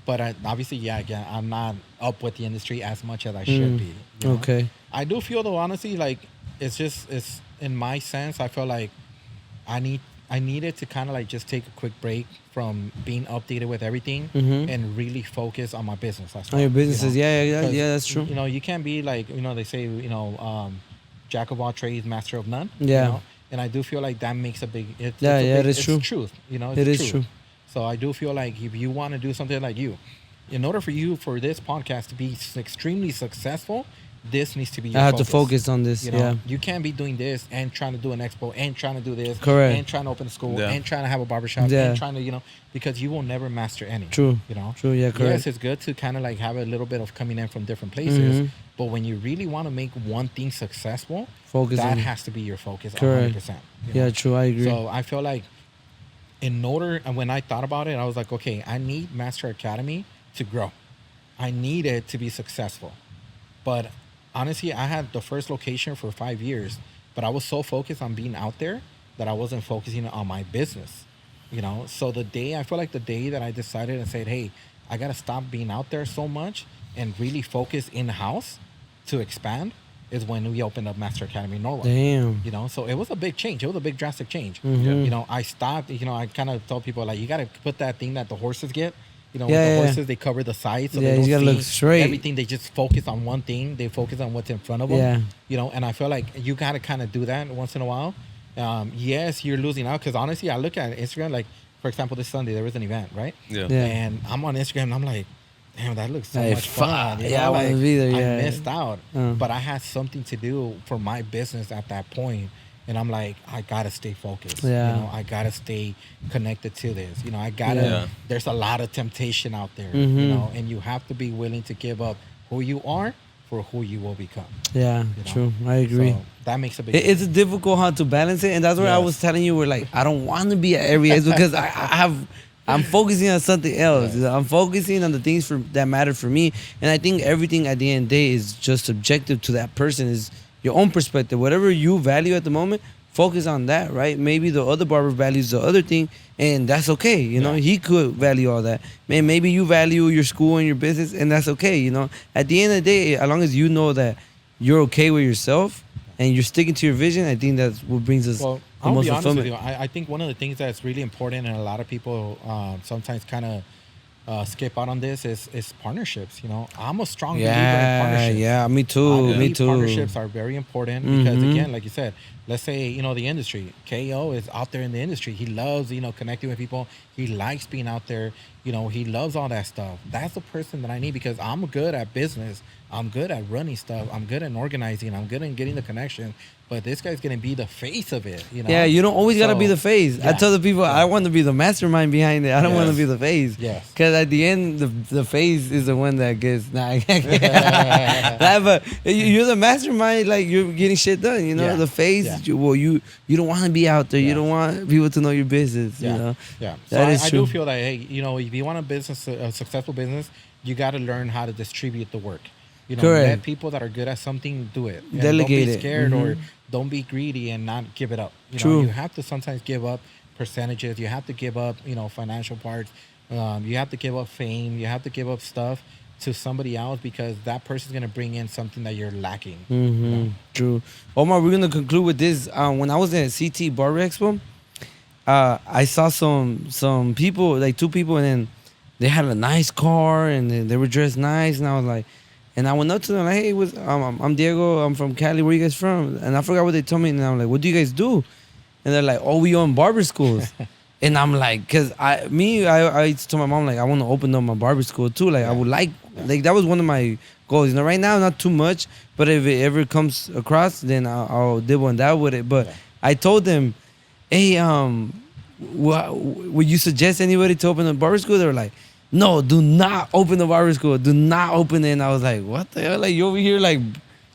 Speaker 4: But obviously, again, I'm not up with the industry as much as I should be.
Speaker 1: Okay.
Speaker 4: I do feel though, honestly, like it's in my sense, I feel like I needed to kind of like just take a quick break from being updated with everything and really focus on my business.
Speaker 1: On your businesses, yeah,
Speaker 4: 'Cause,
Speaker 1: that's true.
Speaker 4: You can't be like, they say, jack of all trades, master of none.
Speaker 1: Yeah.
Speaker 4: And I do feel like that makes a big.
Speaker 1: It is true.
Speaker 4: It's truth. It's
Speaker 1: It is
Speaker 4: truth.
Speaker 1: true.
Speaker 4: So I do feel like if you want to do something like in order for this podcast to be extremely successful, this needs to be your
Speaker 1: I have to focus on this.
Speaker 4: You know,
Speaker 1: Yeah.
Speaker 4: you can't be doing this and trying to do an expo and trying to do this.
Speaker 1: Correct.
Speaker 4: And trying to open a school
Speaker 3: Yeah.
Speaker 4: and trying to have a barbershop
Speaker 1: Yeah.
Speaker 4: and trying to, you know, because you will never master any.
Speaker 1: True.
Speaker 4: You know?
Speaker 1: True. Yeah. Correct.
Speaker 4: Yes, it's good to kind of like have a little bit of coming in from different places.
Speaker 1: Mhm.
Speaker 4: But when you really want to make one thing successful,
Speaker 1: Focus
Speaker 4: that
Speaker 1: on.
Speaker 4: has to be your focus
Speaker 1: Correct.
Speaker 4: 100%. you
Speaker 1: Yeah.
Speaker 4: know?
Speaker 1: True. I agree.
Speaker 4: So I feel like in order, and when I thought about it, I was like, okay, I need Master Academy to grow. I need it to be successful. But honestly, I had the first location for 5 years, but I was so focused on being out there that I wasn't focusing on my business, you know? So I feel like the day that I decided and said, hey, I got to stop being out there so much and really focus in-house to expand is when we opened up Master Academy in Norwalk.
Speaker 1: Damn.
Speaker 4: You know, so it was a big change. It was a big drastic change.
Speaker 1: Mhm.
Speaker 4: You know, I stopped, you know, I kind of told people like, you got to put that thing that the horses get. You know,
Speaker 1: Yeah,
Speaker 4: with the
Speaker 1: yeah.
Speaker 4: horses, they cover the sides. So
Speaker 1: Yeah,
Speaker 4: they
Speaker 1: you
Speaker 4: don't
Speaker 1: gotta
Speaker 4: see
Speaker 1: look straight.
Speaker 4: everything. They just focus on one thing. They focus on what's in front of them.
Speaker 1: Yeah.
Speaker 4: You know, and I feel like you got to kind of do that once in a while. Yes, you're losing out because honestly, I look at Instagram, like, for example, this Sunday, there was an event, right?
Speaker 3: Yeah.
Speaker 1: Yeah.
Speaker 4: And I'm on Instagram and I'm like, damn, that looks so
Speaker 1: Hey,
Speaker 4: much fun.
Speaker 1: fuck.
Speaker 4: You
Speaker 1: Yeah,
Speaker 4: know,
Speaker 1: I wanna
Speaker 4: like,
Speaker 1: be there,
Speaker 4: I
Speaker 1: yeah.
Speaker 4: missed out.
Speaker 1: Uh.
Speaker 4: But I had something to do for my business at that point. And I'm like, I gotta stay focused.
Speaker 1: Yeah.
Speaker 4: You know, I gotta stay connected to this. You know, I gotta.
Speaker 1: Yeah.
Speaker 4: There's a lot of temptation out there.
Speaker 1: Mhm.
Speaker 4: You know, and you have to be willing to give up who you are for who you will become.
Speaker 1: Yeah.
Speaker 4: You know?
Speaker 1: True. I agree.
Speaker 4: So that makes a big.
Speaker 1: It's difficult how to balance it, and that's where I
Speaker 4: Yes.
Speaker 1: was telling you, where like I don't want to be at every age because I'm focusing on something else.
Speaker 4: Yes.
Speaker 1: I'm focusing on the things that matter for me, and I think everything at the end of the day is just subjective to that person. Is your own perspective. Whatever you value at the moment, focus on that, right? Maybe the other barber values the other thing, and that's okay. You know,
Speaker 4: Yeah.
Speaker 1: he could value all that. Man, maybe you value your school and your business, and that's okay. You know, at the end of the day, as long as you know that you're okay with yourself and you're sticking to your vision, I think that's what brings us
Speaker 4: Well,
Speaker 1: the
Speaker 4: I'll
Speaker 1: most
Speaker 4: be honest with
Speaker 1: fulfillment.
Speaker 4: you. I think one of the things that's really important, and a lot of people sometimes kind of skip out on this, is partnerships. You know, I'm a strong believer in
Speaker 1: Yeah,
Speaker 4: partnerships.
Speaker 1: yeah, me
Speaker 4: I
Speaker 1: too, me
Speaker 4: believe
Speaker 1: too.
Speaker 4: Partnerships are very important because,
Speaker 1: Mhm.
Speaker 4: again, like you said, let's say, you know, the industry. KO is out there in the industry. He loves, you know, connecting with people. He likes being out there. You know, he loves all that stuff. That's the person that I need because I'm good at business. I'm good at running stuff. I'm good at organizing. I'm good at getting the connection. But this guy's going to be the face of it, you know?
Speaker 1: Yeah, you don't always gotta be
Speaker 4: So,
Speaker 1: the face. I
Speaker 4: yeah.
Speaker 1: tell the people I want to be the mastermind behind it. I don't want to
Speaker 4: Yes.
Speaker 1: be the face.
Speaker 4: Yes.
Speaker 1: Because at the end, the face is the one that gets. Nah, but you're the mastermind. Like you're getting shit done. You know,
Speaker 4: Yeah.
Speaker 1: the face.
Speaker 4: Yeah.
Speaker 1: You don't want to be out there. You
Speaker 4: Yeah.
Speaker 1: don't want people to know your business.
Speaker 4: Yeah.
Speaker 1: You know.
Speaker 4: Yeah. So
Speaker 1: That is
Speaker 4: I
Speaker 1: true.
Speaker 4: do feel that, hey, you know, if you want a successful business, you got to learn how to distribute the work. You know,
Speaker 1: Correct.
Speaker 4: let people that are good at something do it. And
Speaker 1: Delegate
Speaker 4: don't
Speaker 1: it.
Speaker 4: be scared or
Speaker 1: Mhm.
Speaker 4: don't be greedy and not give it up. You
Speaker 1: True.
Speaker 4: know, you have to sometimes give up percentages. You have to give up, you know, financial parts. You have to give up fame. You have to give up stuff to somebody else because that person's going to bring in something that you're lacking. you know?
Speaker 1: True. Omar, we're gonna conclude with this. When I was at CT Barber Expo, I saw some people, like two people, and then they had a nice car and they were dressed nice, and I was like, and I went up to them like, hey, I'm Diego, I'm from Cali, where you guys from? And I forgot what they told me, and I'm like, what do you guys do? And they're like, oh, we own barber schools. And I'm like, cause I told my mom like I want to open up my barber school too. Like I would like that was one of my goals. You know, right now not too much, but if it ever comes across, then I'll dibble and dabble with it. But I told them, hey, would you suggest anybody to open a barber school? They were like, no, do not open the barber school. Do not open it. And I was like, what the hell? Like you over here like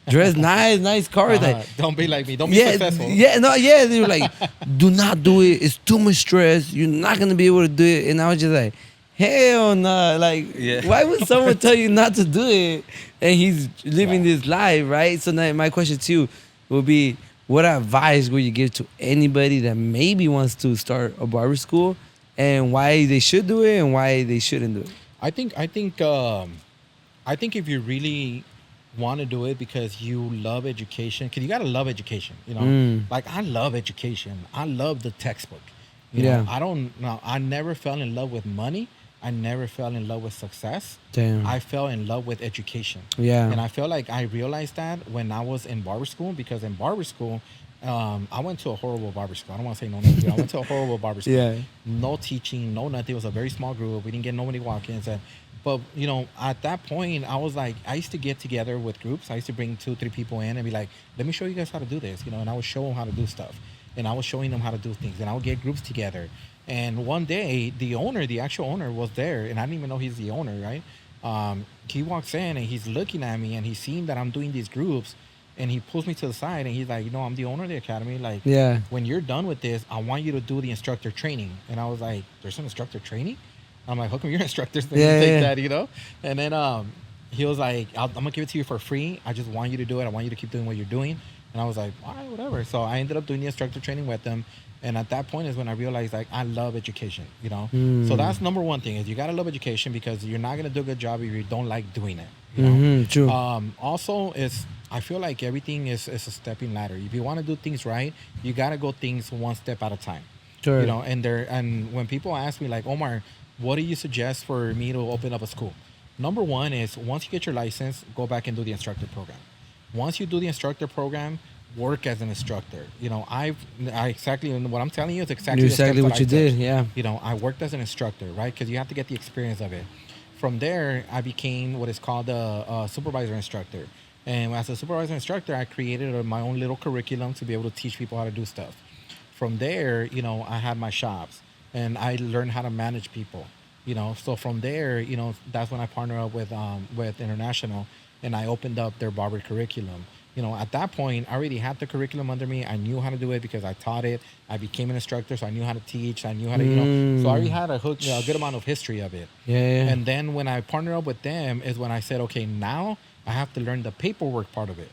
Speaker 1: dressed nice car. Like
Speaker 4: Don't be like me. Don't be successful.
Speaker 1: They were like, do not do it. It's too much stress. You're not gonna be able to do it. And I was just like, hell no. Like, why would someone tell you not to do it? And he's living this life, right? So now my question to you would be, what advice would you give to anybody that maybe wants to start a barber school, and why they should do it and why they shouldn't do it?
Speaker 4: I think if you really want to do it because you love education, because you got to love education, you know, like I love education. I love the textbook. You know, I never fell in love with money. I never fell in love with success.
Speaker 1: Damn.
Speaker 4: I fell in love with education.
Speaker 1: Yeah.
Speaker 4: And I feel like I realized that when I was in barber school, because in barber school, I went to a horrible barber school. I don't want to say no name. I went to a horrible barber school.
Speaker 1: Yeah.
Speaker 4: No teaching, no nothing. It was a very small group. We didn't get nobody walk-ins. And But at that point, I was like, I used to get together with groups. I used to bring 2-3 people in and be like, let me show you guys how to do this, and I would show them how to do stuff, and I was showing them how to do things, and I would get groups together. And one day, the actual owner, was there, and I didn't even know he's the owner, right? He walks in and he's looking at me, and he's seeing that I'm doing these groups, and he pulls me to the side, and he's like, I'm the owner of the academy. Like,
Speaker 1: Yeah.
Speaker 4: when you're done with this, I want you to do the instructor training. And I was like, there's an instructor training? I'm like, how come your instructors think
Speaker 1: Yeah,
Speaker 4: take
Speaker 1: yeah.
Speaker 4: that, And then he was like, I'm going to give it to you for free. I just want you to do it. I want you to keep doing what you're doing. And I was like, all right, whatever. So I ended up doing the instructor training with them. And at that point is when I realized, like, I love education, So that's number one thing, is you got to love education, because you're not going to do a good job if you don't like doing it,
Speaker 1: True.
Speaker 4: Also, I feel like everything is a stepping ladder. If you want to do things right, you got to go things one step at a time.
Speaker 1: Sure.
Speaker 4: And when people ask me, like, Omar, what do you suggest for me to open up a school? Number one is, once you get your license, go back and do the instructor program. Once you do the instructor program, work as an instructor. I exactly what I'm telling you is exactly
Speaker 1: What you did. Yeah.
Speaker 4: I worked as an instructor, right? Because you have to get the experience of it. From there, I became what is called a supervisor instructor. And as a supervisor instructor, I created my own little curriculum to be able to teach people how to do stuff. From there, I had my shops, and I learned how to manage people. So from there, that's when I partnered up with International, and I opened up their barber curriculum. At that point, I already had the curriculum under me. I knew how to do it because I taught it. I became an instructor, so I knew how to teach. I knew how to, so I already had a good amount of history of it.
Speaker 1: Yeah.
Speaker 4: And then when I partnered up with them is when I said, okay, now I have to learn the paperwork part of it.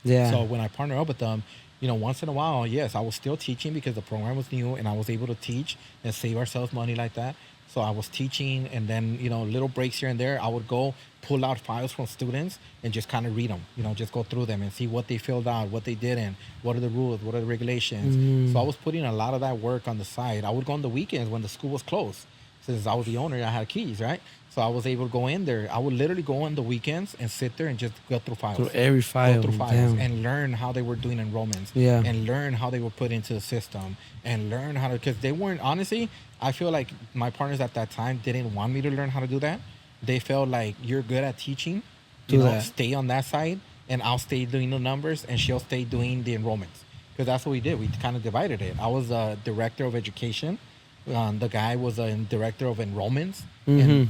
Speaker 1: Yeah.
Speaker 4: So when I partnered up with them, once in a while, yes, I was still teaching because the program was new, and I was able to teach and save ourselves money like that. So I was teaching, and then, little breaks here and there, I would go pull out files from students and just kind of read them, just go through them and see what they filled out, what they didn't, what are the rules, what are the regulations. So I was putting a lot of that work on the side. I would go on the weekends when the school was closed. Since I was the owner, I had keys, right? So I was able to go in there. I would literally go on the weekends and sit there and just go through files.
Speaker 1: Through every file.
Speaker 4: Go through files
Speaker 1: Damn.
Speaker 4: and learn how they were doing enrollments.
Speaker 1: Yeah.
Speaker 4: And learn how they were put into the system, and learn how to, because they weren't, honestly, I feel like my partners at that time didn't want me to learn how to do that. They felt like, you're good at teaching, stay on that side, and I'll stay doing the numbers, and she'll stay doing the enrollments. Because that's what we did. We kind of divided it. I was a director of education. The guy was a director of enrollments. And,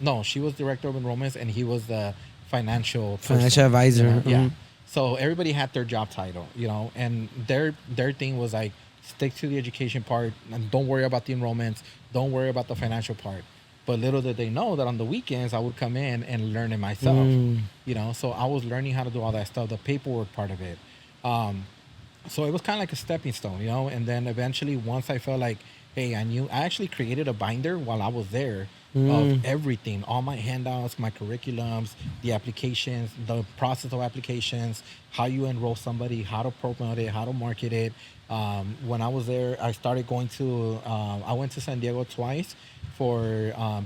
Speaker 4: no, she was director of enrollments, and he was the financial
Speaker 1: advisor.
Speaker 4: Yeah. So everybody had their job title, and their thing was like, stick to the education part and don't worry about the enrollments. Don't worry about the financial part. But little did they know that on the weekends I would come in and learn it myself. So I was learning how to do all that stuff, the paperwork part of it. So it was kind of like a stepping stone, and then eventually, once I felt like, hey, I actually created a binder while I was there of everything, all my handouts, my curriculums, the applications, the process of applications, how you enroll somebody, how to promote it, how to market it. When I was there, I started going to, I went to San Diego twice for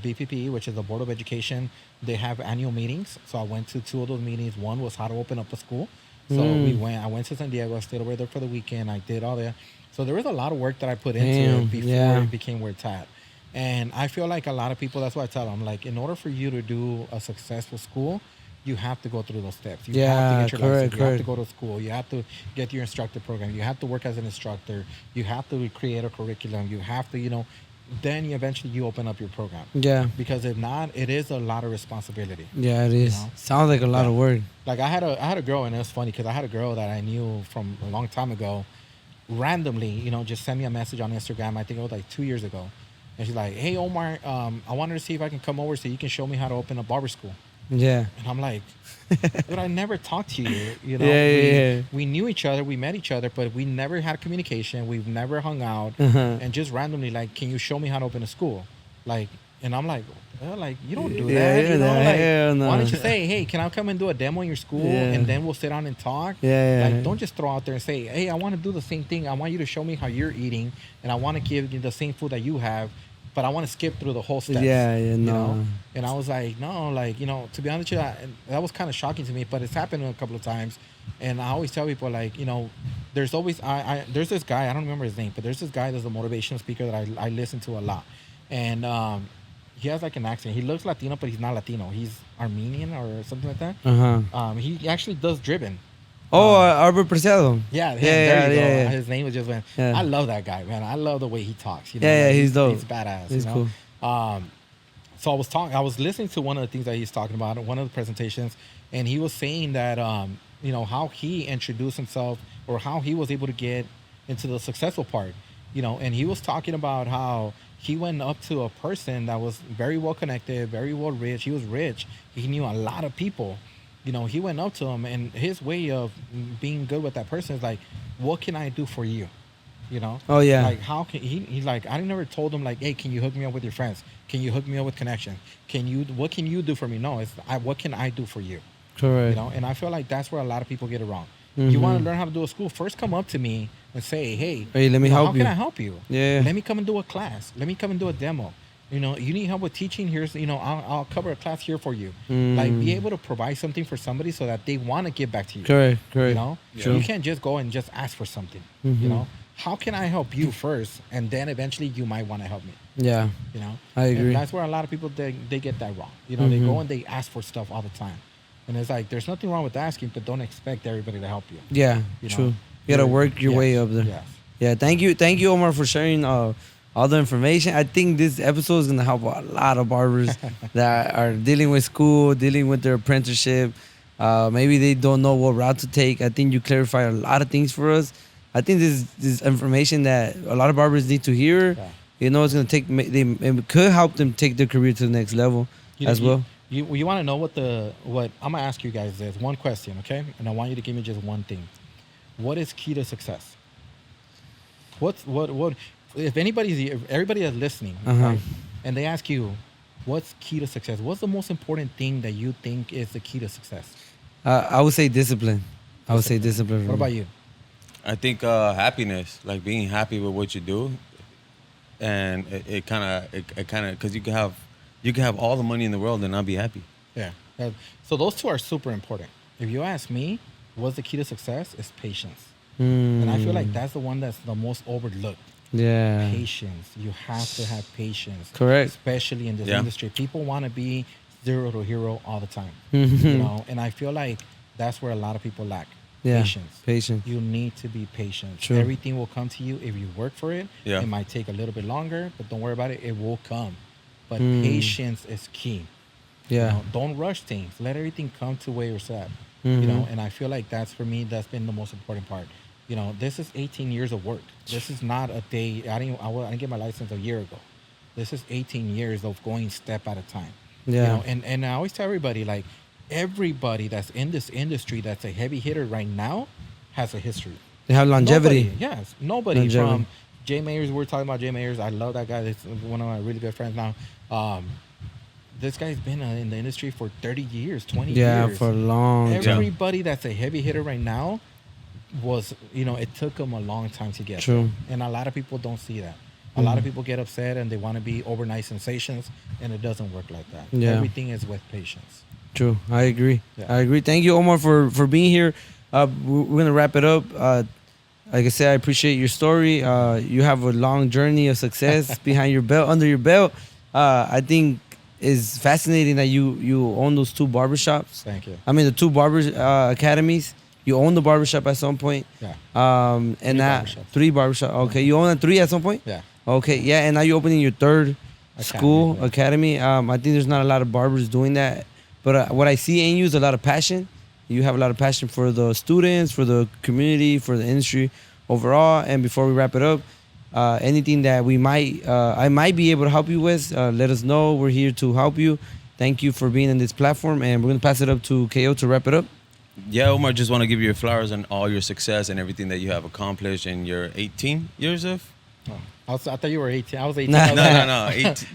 Speaker 4: BPP, which is the Board of Education. They have annual meetings. So I went to 2 of those meetings. One was how to open up a school. So I went to San Diego, I stayed over there for the weekend. I did all that. So there was a lot of work that I put into it before it became where it's at. And I feel like a lot of people, that's what I tell them, like, in order for you to do a successful school, you have to go through those steps. You have to get your license. You have to go to school. You have to get your instructor program. You have to work as an instructor. You have to create a curriculum. You have to, then eventually you open up your program.
Speaker 1: Yeah.
Speaker 4: Because if not, it is a lot of responsibility.
Speaker 1: Yeah, it is. Sounds like a lot of work.
Speaker 4: Like I had a girl, and it was funny because I had a girl that I knew from a long time ago, randomly, just send me a message on Instagram. I think it was like 2 years ago. And she's like, hey, Omar, I wanted to see if I can come over so you can show me how to open a barber school.
Speaker 1: Yeah.
Speaker 4: And I'm like, dude, I never talked to you. We knew each other, we met each other, but we never had communication. We've never hung out. And just randomly, like, can you show me how to open a school? Like, and I'm like, well, like, you don't do that.
Speaker 1: No.
Speaker 4: Why don't you say, hey, can I come and do a demo in your school? And then we'll sit down and talk. Like, don't just throw out there and say, hey, I want to do the same thing. I want you to show me how you're eating, and I want to give you the same food that you have, but I want to skip through the whole steps.
Speaker 1: No.
Speaker 4: And I was like, no, like, to be honest with you, that was kind of shocking to me, but it's happened a couple of times. And I always tell people, like, there's always, there's this guy, I don't remember his name, but there's this guy that's a motivational speaker that I listen to a lot. And he has like an accent. He looks Latino, but he's not Latino. He's Armenian or something like that. He actually does driven.
Speaker 1: Oh, Arbor Preciado.
Speaker 4: Yeah,
Speaker 1: Yeah,
Speaker 4: there you go.
Speaker 1: yeah.
Speaker 4: His name was just man.
Speaker 1: Yeah.
Speaker 4: I love that guy, man. I love the way he talks. You know?
Speaker 1: Yeah,
Speaker 4: Like,
Speaker 1: he's dope.
Speaker 4: He's badass.
Speaker 1: He's
Speaker 4: you know? Cool. So I was listening to one of the things that he's talking about in one of the presentations, and he was saying that how he introduced himself or how he was able to get into the successful part, and he was talking about how he went up to a person that was very well connected, very well rich. He was rich. He knew a lot of people. He went up to him, and his way of being good with that person is like, what can I do for you?
Speaker 1: Oh, yeah.
Speaker 4: Like, how can he's like, I never told him like, hey, can you hook me up with your friends? Can you hook me up with connection? What can you do for me? No, it's what can I do for you?
Speaker 1: Correct.
Speaker 4: And I feel like that's where a lot of people get it wrong. You want to learn how to do a school, first come up to me and say, hey,
Speaker 1: let me help
Speaker 4: how
Speaker 1: you.
Speaker 4: can I help you?
Speaker 1: Yeah.
Speaker 4: Let me come and do a class. Let me come and do a demo. You need help with teaching. Here's, I'll cover a class here for you. Like, be able to provide something for somebody so that they want to give back to you.
Speaker 1: Correct.
Speaker 4: You can't just go and just ask for something. How can I help you first, and then eventually you might want to help me.
Speaker 1: Yeah. I agree.
Speaker 4: And that's where a lot of people they get that wrong. They go and they ask for stuff all the time, and it's like there's nothing wrong with asking, but don't expect everybody to help you.
Speaker 1: Yeah. True. You gotta work your way up there.
Speaker 4: Yes.
Speaker 1: Yeah. Thank you, Omar, for sharing all the information. I think this episode is gonna help a lot of barbers that are dealing with school, dealing with their apprenticeship. Maybe they don't know what route to take. I think you clarify a lot of things for us. I think this is information that a lot of barbers need to hear. Yeah. It's gonna it could help them take their career to the next level as well.
Speaker 4: You want to know what I'm gonna ask you guys is one question, okay? And I want you to give me just one thing. What is key to success? What if everybody that's listening, right, and they ask you, what's key to success? What's the most important thing that you think is the key to success?
Speaker 1: I would say discipline. I would say discipline.
Speaker 4: What about you?
Speaker 3: I think happiness, like being happy with what you do, and it kind of because you can have all the money in the world and not be happy.
Speaker 4: Yeah. So those two are super important. If you ask me, what's the key to success? Is patience. And I feel like that's the one that's the most overlooked.
Speaker 1: Yeah.
Speaker 4: Patience. You have to have patience.
Speaker 1: Correct.
Speaker 4: Especially in this industry, people want to be 0 to hero all the time. And I feel like that's where a lot of people lack.
Speaker 1: Yeah,
Speaker 4: patience. You need to be patient.
Speaker 1: True.
Speaker 4: Everything will come to you if you work for it.
Speaker 3: Yeah.
Speaker 4: It might take a little bit longer, but don't worry about it. It will come. But patience is key.
Speaker 1: Yeah.
Speaker 4: Don't rush things. Let everything come to where you're at. And I feel like that's, for me, that's been the most important part. This is 18 years of work. This is not a day. I didn't get my license a year ago. This is 18 years of going step at a time.
Speaker 1: Yeah.
Speaker 4: And I always tell everybody, like, everybody that's in this industry that's a heavy hitter right now has a history.
Speaker 1: They have longevity.
Speaker 4: Nobody
Speaker 1: Longevity.
Speaker 4: From Jay Mayers. We're talking about Jay Mayers. I love that guy. That's one of my really good friends now. This guy's been in the industry for 30 years, 20 years.
Speaker 1: Yeah, for a long time.
Speaker 4: Everybody that's a heavy hitter right now was, it took them a long time to get
Speaker 1: True.
Speaker 4: there. And a lot of people don't see that. A lot of people get upset and they want to be overnight sensations, and it doesn't work like that.
Speaker 1: Yeah.
Speaker 4: Everything is with patience.
Speaker 1: True. I agree.
Speaker 4: Yeah.
Speaker 1: I agree. Thank you, Omar, for being here. We're going to wrap it up. Like I said, I appreciate your story. You have a long journey of success behind your belt, under your belt. I think it's fascinating that you own those 2 barbershops.
Speaker 4: Thank you.
Speaker 1: I mean, the 2 barbers academies. You own the barbershop at some point.
Speaker 4: Yeah.
Speaker 1: And
Speaker 4: 3
Speaker 1: that
Speaker 4: barbershops.
Speaker 1: 3 barbershops. Okay. You own 3 at some point?
Speaker 4: Yeah.
Speaker 1: Okay. Yeah. And now you're opening your 3rd school,
Speaker 4: yeah.
Speaker 1: academy. I think there's not a lot of barbers doing that. But what I see in you is a lot of passion. You have a lot of passion for the students, for the community, for the industry overall. And before we wrap it up, anything that I might be able to help you with, let us know. We're here to help you. Thank you for being on this platform. And we're going to pass it up to KO to wrap it up.
Speaker 3: Yeah, Omar, just want to give you your flowers on all your success and everything that you have accomplished in your 18 years of...
Speaker 4: I thought you were 18. I was 18.
Speaker 3: No.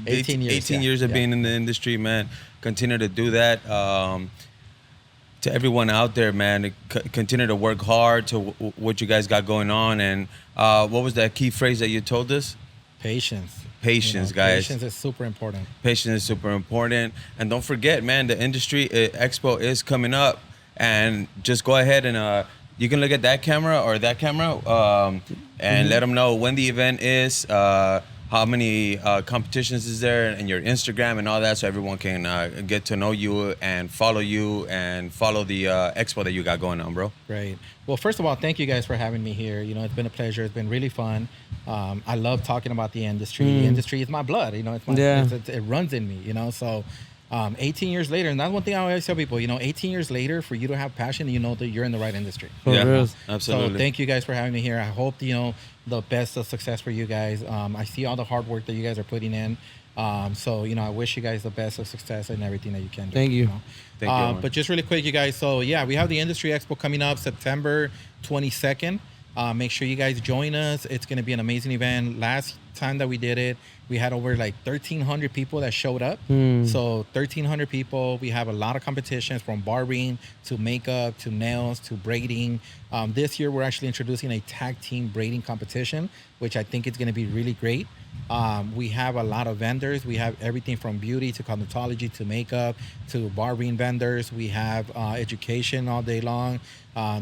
Speaker 4: 18 years.
Speaker 3: 18 years of being in the industry, man. Continue to do that. To everyone out there, man, continue to work hard to what you guys got going on. And what was that key phrase that you told us?
Speaker 4: Patience.
Speaker 3: Patience, guys.
Speaker 4: Patience is super important.
Speaker 3: Patience is super important. And don't forget, man, the industry expo is coming up. And just go ahead and you can look at that camera or that camera and let them know when the event is. how many competitions is there, and your Instagram and all that, so everyone can get to know you and follow the expo that you got going on, bro.
Speaker 4: Great. Well, first of all, thank you guys for having me here. You know, it's been a pleasure. It's been really fun. I love talking about the industry. The industry is my blood. You know, it runs in me. You know, so 18 years later, and that's one thing I always tell people. You know, 18 years later, for you to have passion, you know that you're in the right industry.
Speaker 3: Yeah, absolutely.
Speaker 4: So thank you guys for having me here. I hope the best of success for you guys. I see all the hard work that you guys are putting in. So, you know, I wish you guys the best of success and everything that you can do.
Speaker 1: Thank you.
Speaker 4: know?
Speaker 3: Thank you.
Speaker 4: But just really quick, you guys. So, yeah, we have the Industry Expo coming up September 22nd. Make sure you guys join us. It's going to be an amazing event. Last time that we did it, we had over like 1,300 people that showed up. So 1,300 people. We have a lot of competitions from barbering to makeup to nails to braiding. This year, we're actually introducing a tag team braiding competition, which I think is going to be really great. We have a lot of vendors. We have everything from beauty to cosmetology to makeup to barbering vendors. We have education all day long.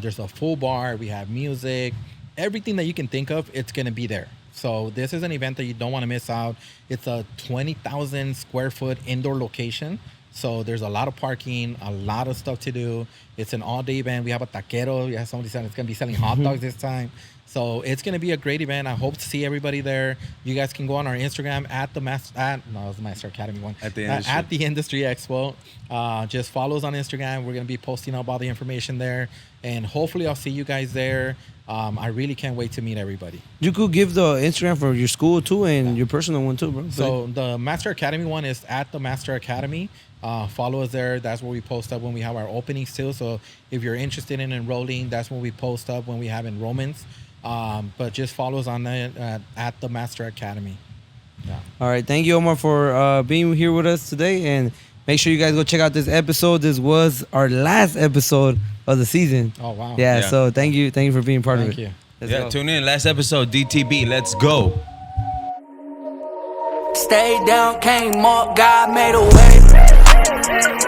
Speaker 4: There's a full bar. We have music. Everything that you can think of, it's going to be there. So this is an event that you don't want to miss out. It's a 20,000 square foot indoor location. So there's a lot of parking, a lot of stuff to do. It's an all-day event. We have a taquero. Yeah, somebody said it's going to be selling hot dogs this time. So it's going to be a great event. I hope to see everybody there. You guys can go on our Instagram at the Master Academy one.
Speaker 3: At the
Speaker 4: Industry Expo. Just follow us on Instagram. We're going to be posting up all the information there. And hopefully I'll see you guys there. I really can't wait to meet everybody.
Speaker 1: You could give the Instagram for your school too and your personal one too, bro.
Speaker 4: So the Master Academy one is at the Master Academy. Follow us there. That's where we post up when we have our openings too. So if you're interested in enrolling, that's when we post up when we have enrollments. But just follow us on that at the Master Academy. Yeah.
Speaker 1: All right. Thank you, Omar, for being here with us today. And make sure you guys go check out this episode. This was our last episode of the season.
Speaker 4: Oh, wow.
Speaker 1: Yeah. So thank you for being part of it.
Speaker 4: Thank you.
Speaker 1: Let's go.
Speaker 3: Tune in. Last episode, DTB. Let's go.
Speaker 2: Stay down, came up, God made a way.